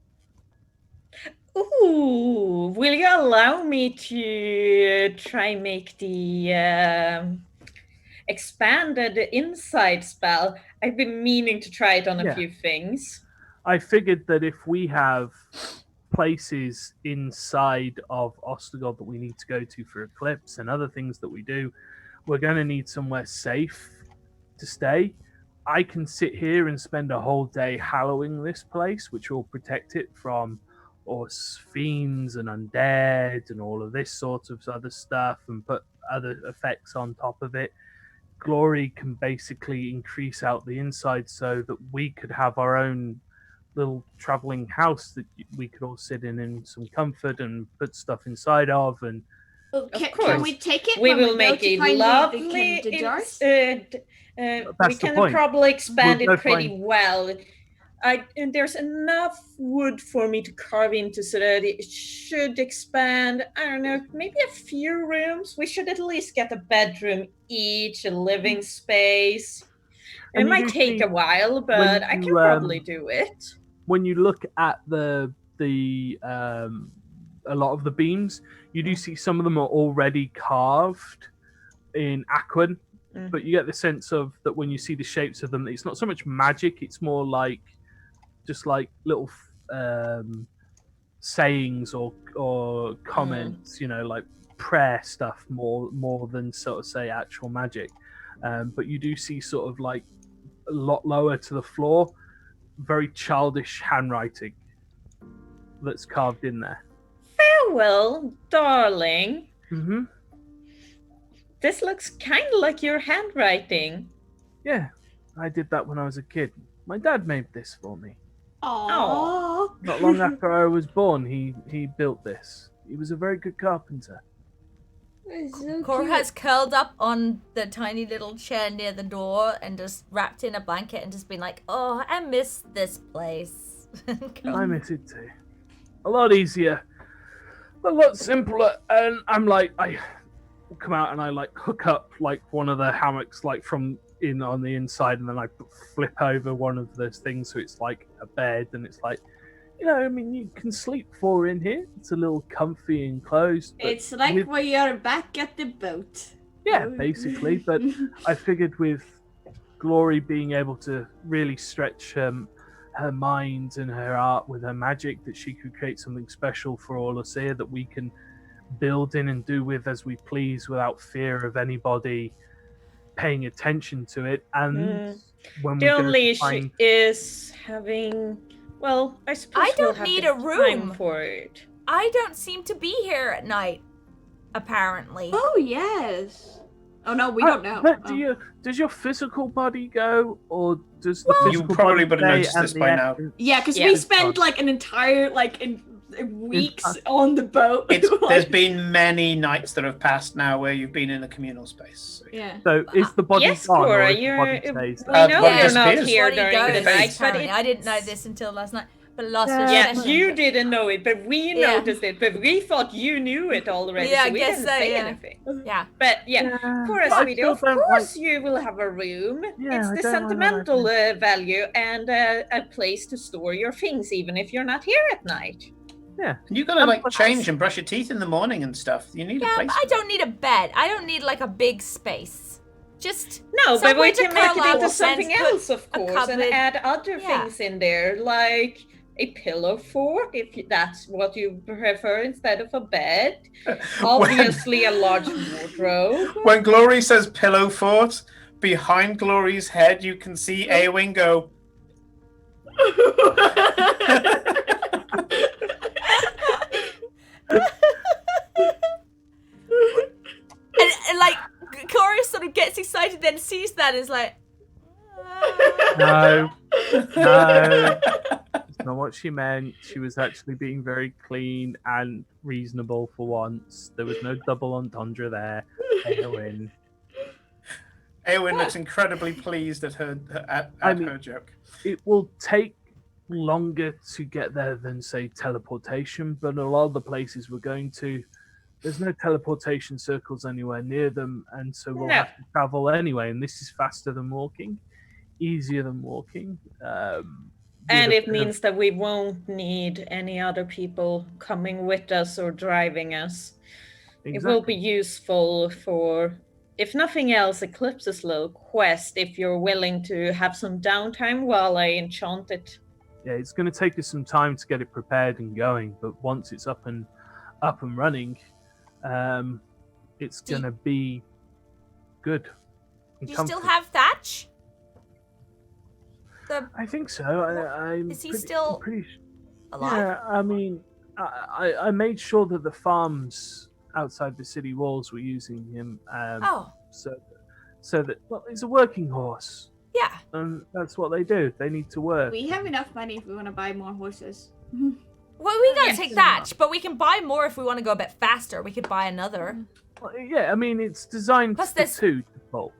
Ooh, will you allow me to try make the expanded inside spell? I've been meaning to try it on a few things. I figured that if we have places inside of Ostergold that we need to go to for Eclipse and other things that we do, we're going to need somewhere safe to stay. I can sit here and spend a whole day hallowing this place, which will protect it from fiends and undead and all of this sort of other stuff, and put other effects on top of it. Glory can basically increase out the inside so that we could have our own little traveling house that we could all sit in some comfort and put stuff inside of. And can we take it? We will make a lovely. We can probably expand it pretty well. And there's enough wood for me to carve into so that it should expand. I don't know, maybe a few rooms. We should at least get a bedroom each, a living space. It might take a while, but I can probably do it. When you look at the a lot of the beams, you do see some of them are already carved in Aquan, but you get the sense of that when you see the shapes of them, it's not so much magic, it's more like just like little sayings or comments, like prayer stuff more than sort of say actual magic. But you do see sort of like a lot lower to the floor, very childish handwriting that's carved in there. Farewell, darling. Mm-hmm. This looks kind of like your handwriting. Yeah, I did that when I was a kid. My dad made this for me. Aww. Not long after I was born, he built this. He was a very good carpenter. So Cora has curled up on the tiny little chair near the door and just wrapped in a blanket and just been like, oh, I miss this place. I miss it too. A lot easier, a lot simpler. And I'm like, I come out and I like hook up like one of the hammocks like from in on the inside, and then I flip over one of those things so it's like a bed, and it's like, you can sleep 4 in here. It's a little comfy and closed. It's like we are back at the boat. Yeah, basically. But I figured with Glory being able to really stretch her mind and her art with her magic, that she could create something special for all us here that we can build in and do with as we please without fear of anybody paying attention to it. And when the only issue is having... Well, I suppose I don't we'll need have a the room time for it. I don't seem to be here at night, apparently. Oh, yes. Oh, no, we don't know. But does your physical body go, or does the physical you probably body would have noticed this by now. Yeah, because we spend like an entire weeks on the boat. There's been many nights that have passed now where you've been in a communal space. Yeah. So is the body yes, gone, Cora, or is the body stays we there? know body you're not disappears. here Body during the goes, night, but apparently. I didn't know this until last night. But last yes, session. you didn't know it, but we noticed it. But we thought you knew it already, Yeah, so I we guess didn't so, say yeah. anything. Yeah. But Cora, I sweetie, still of don't course you will have a room. Yeah, It's the I don't sentimental value and a place to store your things, even if you're not here at night. Yeah. And you gotta change and brush your teeth in the morning and stuff. You need a place. But I don't need a bed. I don't need like a big space. Just no, but we can make curl it up into and something put else, of a course, and cupboard. add other things in there, like a pillow fort, if that's what you prefer, instead of a bed. Obviously, a large wardrobe. When Glory says pillow fort, behind Glory's head, you can see Aewing go, and like Cora sort of gets excited, then sees that and is like, No, that's not what she meant. She was actually being very clean and reasonable for once. There was no double entendre there. Eowyn. Eowyn looks incredibly pleased at her her joke. It will take longer to get there than, say, teleportation, but a lot of the places we're going to, there's no teleportation circles anywhere near them, and so we'll have to travel anyway, and this is faster than walking, easier than walking. And it means that we won't need any other people coming with us or driving us. Exactly. It will be useful for, if nothing else, Eclipse's little quest, if you're willing to have some downtime while I enchant it. Yeah, it's going to take us some time to get it prepared and going, but once it's up and running, it's going to be good. Do you still have Thatch? I think so. Is he still alive? Yeah, I mean, I made sure that the farms outside the city walls were using him. So that, well, he's a working horse. Yeah. And that's what they do. They need to work. We have enough money if we want to buy more horses. Well, we gotta take Thatch, but we can buy more if we want to go a bit faster. We could buy another. Well, yeah, I mean, it's designed for two to pull.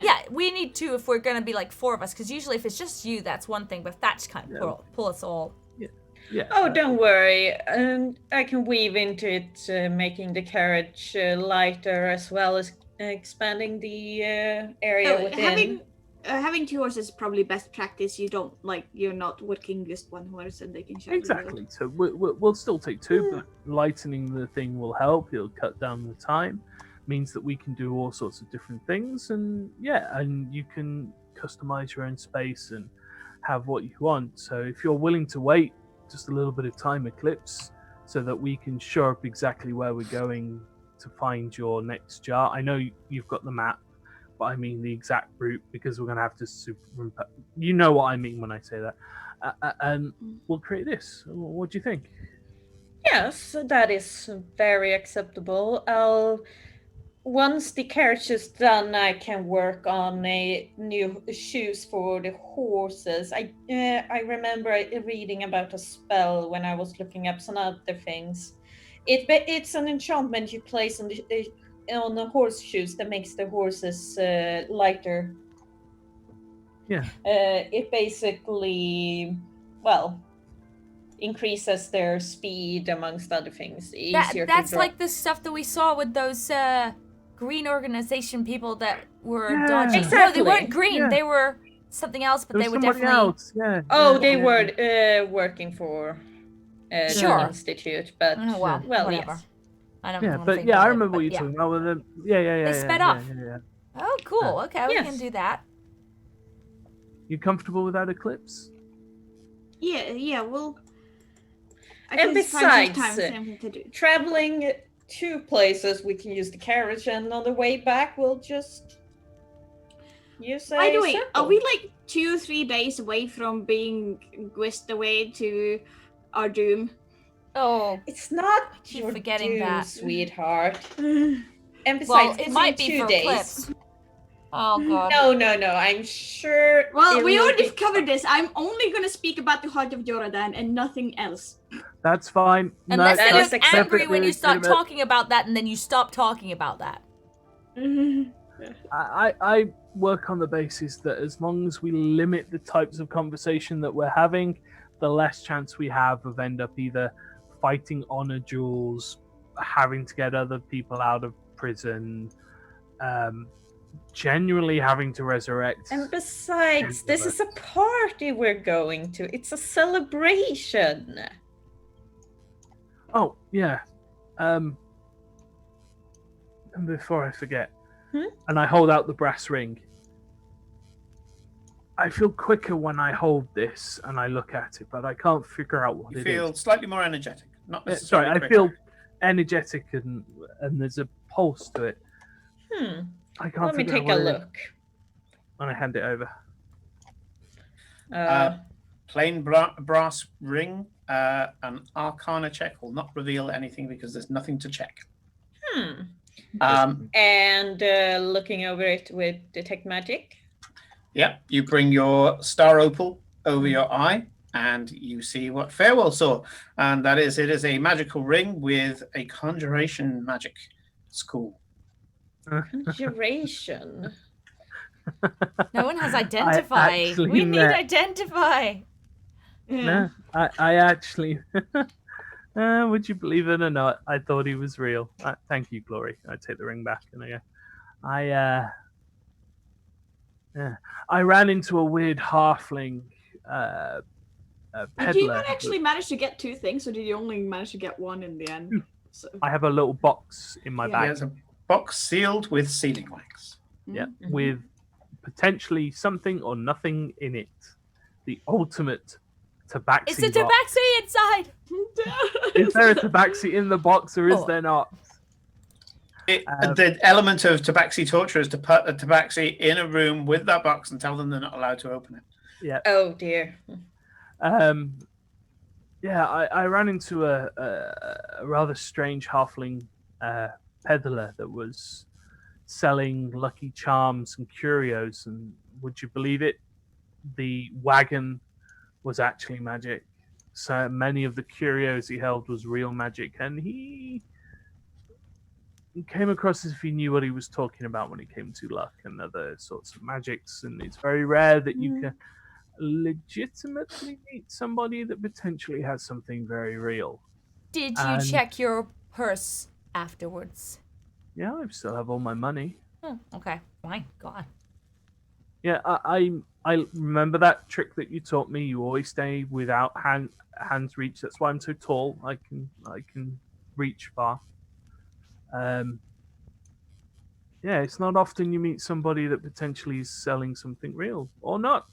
Yeah, we need two if we're gonna be like four of us, because usually if it's just you, that's one thing, but Thatch can't pull us all. Yeah. Oh, don't worry. I can weave into it, making the carriage lighter as well as expanding the area within. Having two horses is probably best practice. You're not working just one horse and they can share. Exactly. So we'll still take two, but lightening the thing will help. It'll cut down the time. Means that we can do all sorts of different things, and you can customize your own space and have what you want. So if you're willing to wait just a little bit of time, Eclipse, so that we can show up exactly where we're going to find your next jar. I know you've got the map, but I mean the exact route, because we're going to have to superimpose. You know what I mean when I say that. And we'll create this. What do you think? Yes, that is very acceptable. Once the carriage is done, I can work on new shoes for the horses. I remember reading about a spell when I was looking up some other things. It's an enchantment you place on the horseshoes that makes the horses lighter. Yeah. It basically, increases their speed, amongst other things. That's like the stuff that we saw with those green organization people that were dodging. Exactly. No, they weren't green. Yeah. They were something else, but they were definitely else. Yeah. Oh, they were working for the institute, but whatever. Yes. I don't know. But I remember what you're talking about with them. Yeah. They sped off. Yeah. Oh, cool. Okay, we can do that. You comfortable with that, Eclipse? Yeah. Well. And besides, traveling 2 places, we can use the carriage, and on the way back, we'll just use a By the way, circle. are we like 2 or 3 days away from being whisked away to our doom? Oh, it's not keep your forgetting doom, that, sweetheart. And besides, it might be 2 for days. Eclipse. Oh god. No. I'm sure. Well, we already covered this. I'm only going to speak about the Heart of Jordan and nothing else. That's fine. Unless they look angry when you start talking about that, and then you stop talking about that. I work on the basis that as long as we limit the types of conversation that we're having, the less chance we have of end up either fighting honor duels, having to get other people out of prison, genuinely having to resurrect. And besides, this is a party we're going to. It's a celebration. Oh, yeah. And before I forget, and I hold out the brass ring, I feel quicker when I hold this and I look at it, but I can't figure out what it is. You feel slightly more energetic. Not necessarily I feel energetic and there's a pulse to it. I can't Let me take a look. And I hand it over. plain brass ring. An Arcana check will not reveal anything because there's nothing to check. And looking over it with detect magic. Yeah, you bring your star opal over your eye, and you see what Farewell saw, and that is, it is a magical ring with a conjuration magic. It's cool. Conjuration. No one has identify. We need identify. Yeah. No, I actually. Would you believe it or not? I thought he was real. Thank you, Glory. I take the ring back and I go. I ran into a weird halfling peddler. Did you not actually manage to get 2 things, or did you only manage to get 1 in the end? So... I have a little box in my bag. There's a box sealed with sealing wax. Yeah, with potentially something or nothing in it. The ultimate tabaxi. It's a tabaxi inside. Is there a tabaxi in the box, or is there not? The element of tabaxi torture is to put a tabaxi in a room with that box and tell them they're not allowed to open it. Yeah. Oh dear. Yeah, I ran into a rather strange halfling peddler that was selling lucky charms and curios, and would you believe it? The wagon was actually magic. So many of the curios he held was real magic, and he came across as if he knew what he was talking about when it came to luck and other sorts of magics, and it's very rare that you can legitimately meet somebody that potentially has something very real. Did you check your purse afterwards? Yeah, I still have all my money. Oh, okay, fine, go on. Yeah, I remember that trick that you taught me. You always stay without hands reach. That's why I'm so tall. I can reach far. Yeah, it's not often you meet somebody that potentially is selling something real or not.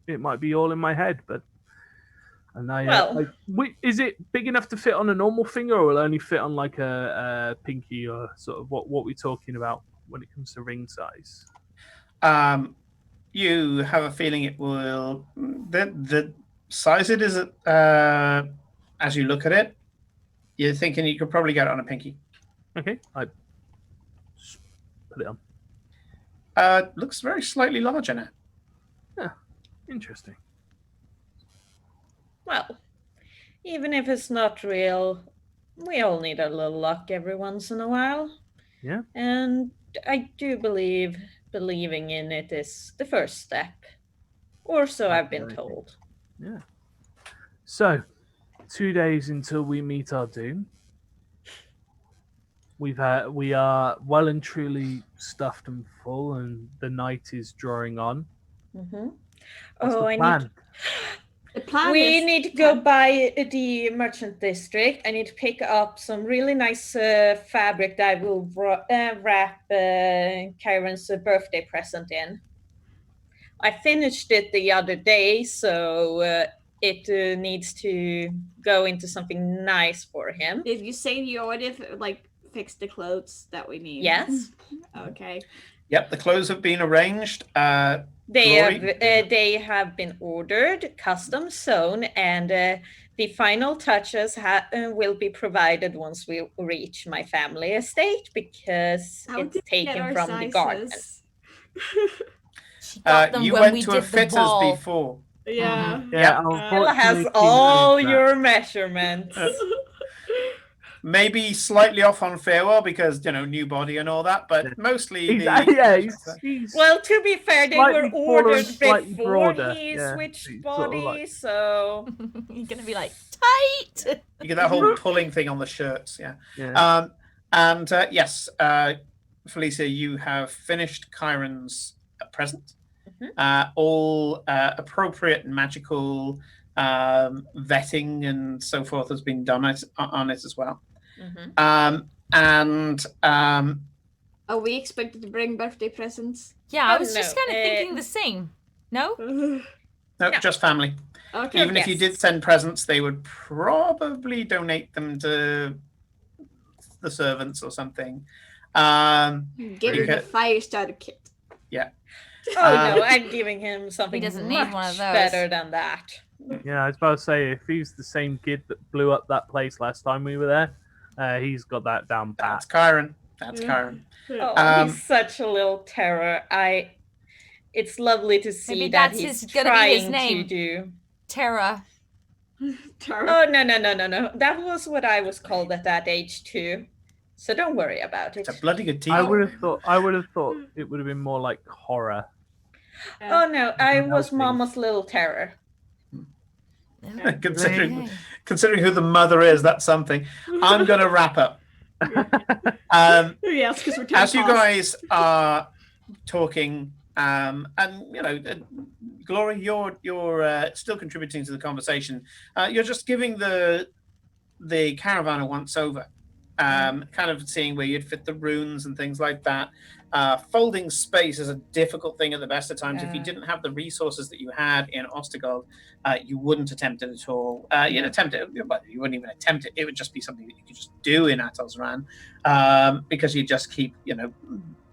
It might be all in my head, but is it big enough to fit on a normal finger, or will it only fit on like a pinky, or sort of what we're talking about when it comes to ring size? You have a feeling it will. The size it is, as you look at it, you're thinking you could probably get it on a pinky. Okay, I put it on. Looks very slightly larger now. Yeah, interesting. Well, even if it's not real, we all need a little luck every once in a while. Yeah. And I do believe believing in it is the first step. Or so I've been told. Yeah. So, 2 days until we meet our doom. We are well and truly stuffed and full, and the night is drawing on. Mm-hmm. What's the plan? We need to go by the merchant district. I need to pick up some really nice fabric that I will wrap Kyron's birthday present in. I finished it the other day, so it needs to go into something nice for him. If you say you already fixed the clothes that we need. Yes. Okay. Yep, the clothes have been arranged. They have been ordered, custom sewn, and the final touches will be provided once we reach my family estate, because it's taken from the garden. You went to a fitters before. Yeah. Mm-hmm. Yeah. Ella has all your measurements. Maybe slightly off on Farewell because, new body and all that, but mostly he's well, to be fair, they were ordered before he switched body, so you're gonna be like tight. You get that whole pulling thing on the shirts, yeah. Yes, Felicia, you have finished Kyron's present. Mm-hmm. All appropriate magical vetting and so forth has been done on it as well. Mm-hmm. Are we expected to bring birthday presents? Yeah, I was just kind of thinking the same. No? No, just family. Okay. Even if you did send presents, they would probably donate them to the servants or something. Give him a fire starter kit. Yeah. Oh no, I'm giving him something He doesn't much need one of those. better than that. Yeah, I was about to say, if he's the same kid that blew up that place last time we were there, he's got that down pat. That's Kyron. That's Kyron. Oh, he's such a little terror. It's lovely to see Maybe that that's he's gonna be his trying name. to do. Terra. Oh, no. That was what I was called at that age too. So don't worry about it. It's a bloody good team. I would have thought it would have been more like horror. Oh no, I was Mama's little terror. Considering who the mother is, that's something. I'm going to wrap up. Yes, because we're as you guys are talking, and Glory, you're still contributing to the conversation. You're just giving the caravan a once over, kind of seeing where you'd fit the runes and things like that. Folding space is a difficult thing at the best of times. If you didn't have the resources that you had in Ostergold, you wouldn't attempt it at all. You'd attempt it, but you wouldn't even attempt it. It would just be something that you could just do in Atosran, because you just keep,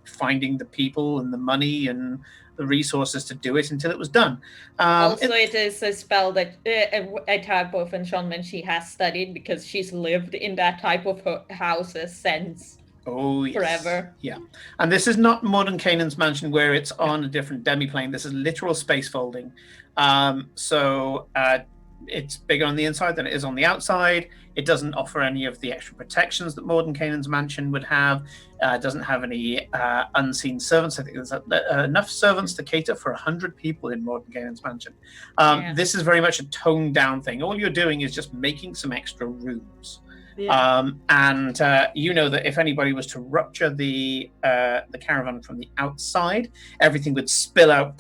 finding the people and the money and the resources to do it until it was done. It is a spell that a type of enchantment she has studied because she's lived in that type of houses since. Oh, yes. Forever. Yeah. And this is not modern Canaan's Mansion where it's on a different demiplane. This is literal space folding. So it's bigger on the inside than it is on the outside. It doesn't offer any of the extra protections that modern Canaan's Mansion would have. It doesn't have any unseen servants. I think there's enough servants to cater for 100 people in modern Canaan's Mansion. This is very much a toned down thing. All you're doing is just making some extra rooms. Yeah. And you know that if anybody was to rupture the caravan from the outside, everything would spill out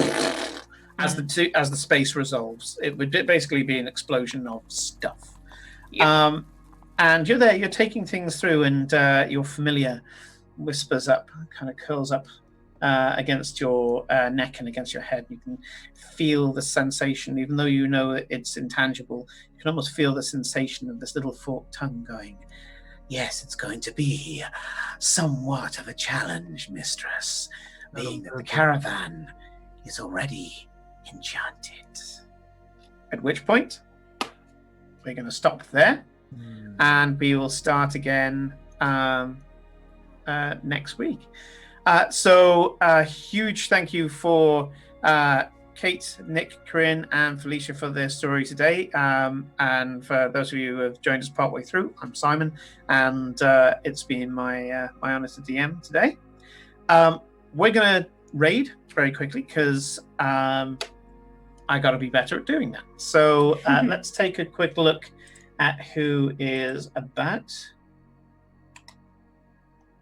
as the space resolves. It would basically be an explosion of stuff. Yep. And you're there, you're taking things through, and your familiar whispers up, kind of curls up against your neck and against your head. You can feel the sensation, even though you know it's intangible. You can almost feel the sensation of this little forked tongue going, "Yes, it's going to be somewhat of a challenge, mistress, being that the caravan is already enchanted." At which point, we're going to stop there, and we will start again next week. So a huge thank you for Kate, Nick, Corinne, and Felicia for their story today. And for those of you who have joined us partway through, I'm Simon, and it's been my honor to DM today. We're going to raid very quickly because I got to be better at doing that. So let's take a quick look at who is about.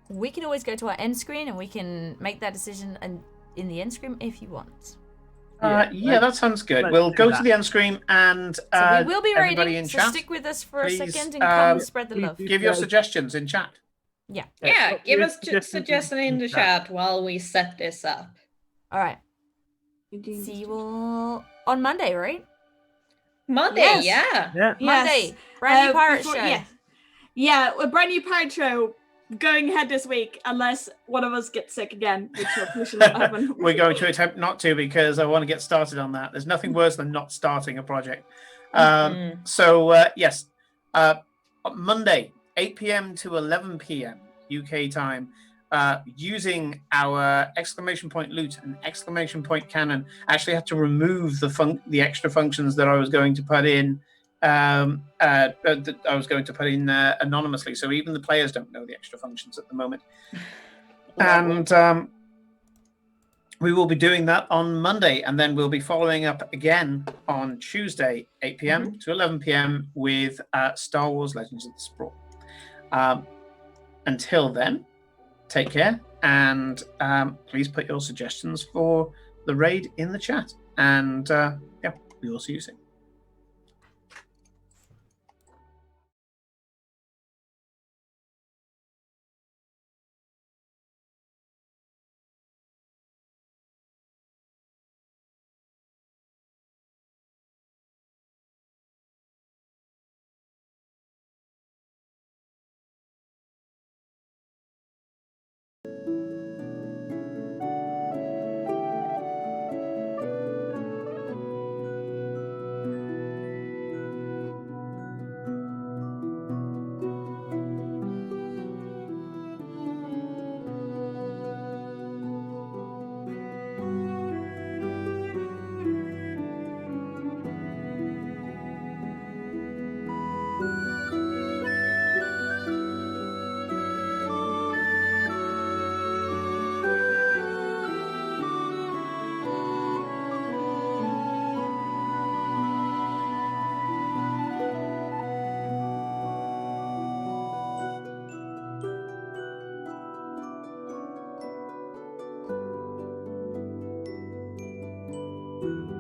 We can always go to our end screen and we can make that decision in the end screen if you want. That sounds good. We'll go to the end screen and so we will be everybody raiding, in so chat, stick with us for please, a second and come and spread the love. Give your suggestions in chat. Yeah, give us suggestions in the chat while we set this up. All right. See you all on Monday, right? Monday, yes. Yeah. Monday, brand new pirate show. Yeah, a brand new pirate show going ahead this week, unless one of us gets sick again, which hopefully should not happen. We're going to attempt not to because I want to get started on that. There's nothing worse than not starting a project. Yes, Monday, 8 p.m. to 11 p.m. UK time, using our exclamation point loot and exclamation point cannon. I actually had to remove the extra functions that I was going to put in. Anonymously, so even the players don't know the extra functions at the moment. And we will be doing that on Monday, and then we'll be following up again on Tuesday, 8 p.m. to 11 p.m. with Star Wars Legends of the Sprawl. Until then, take care, and please put your suggestions for the raid in the chat. And we will see you soon. you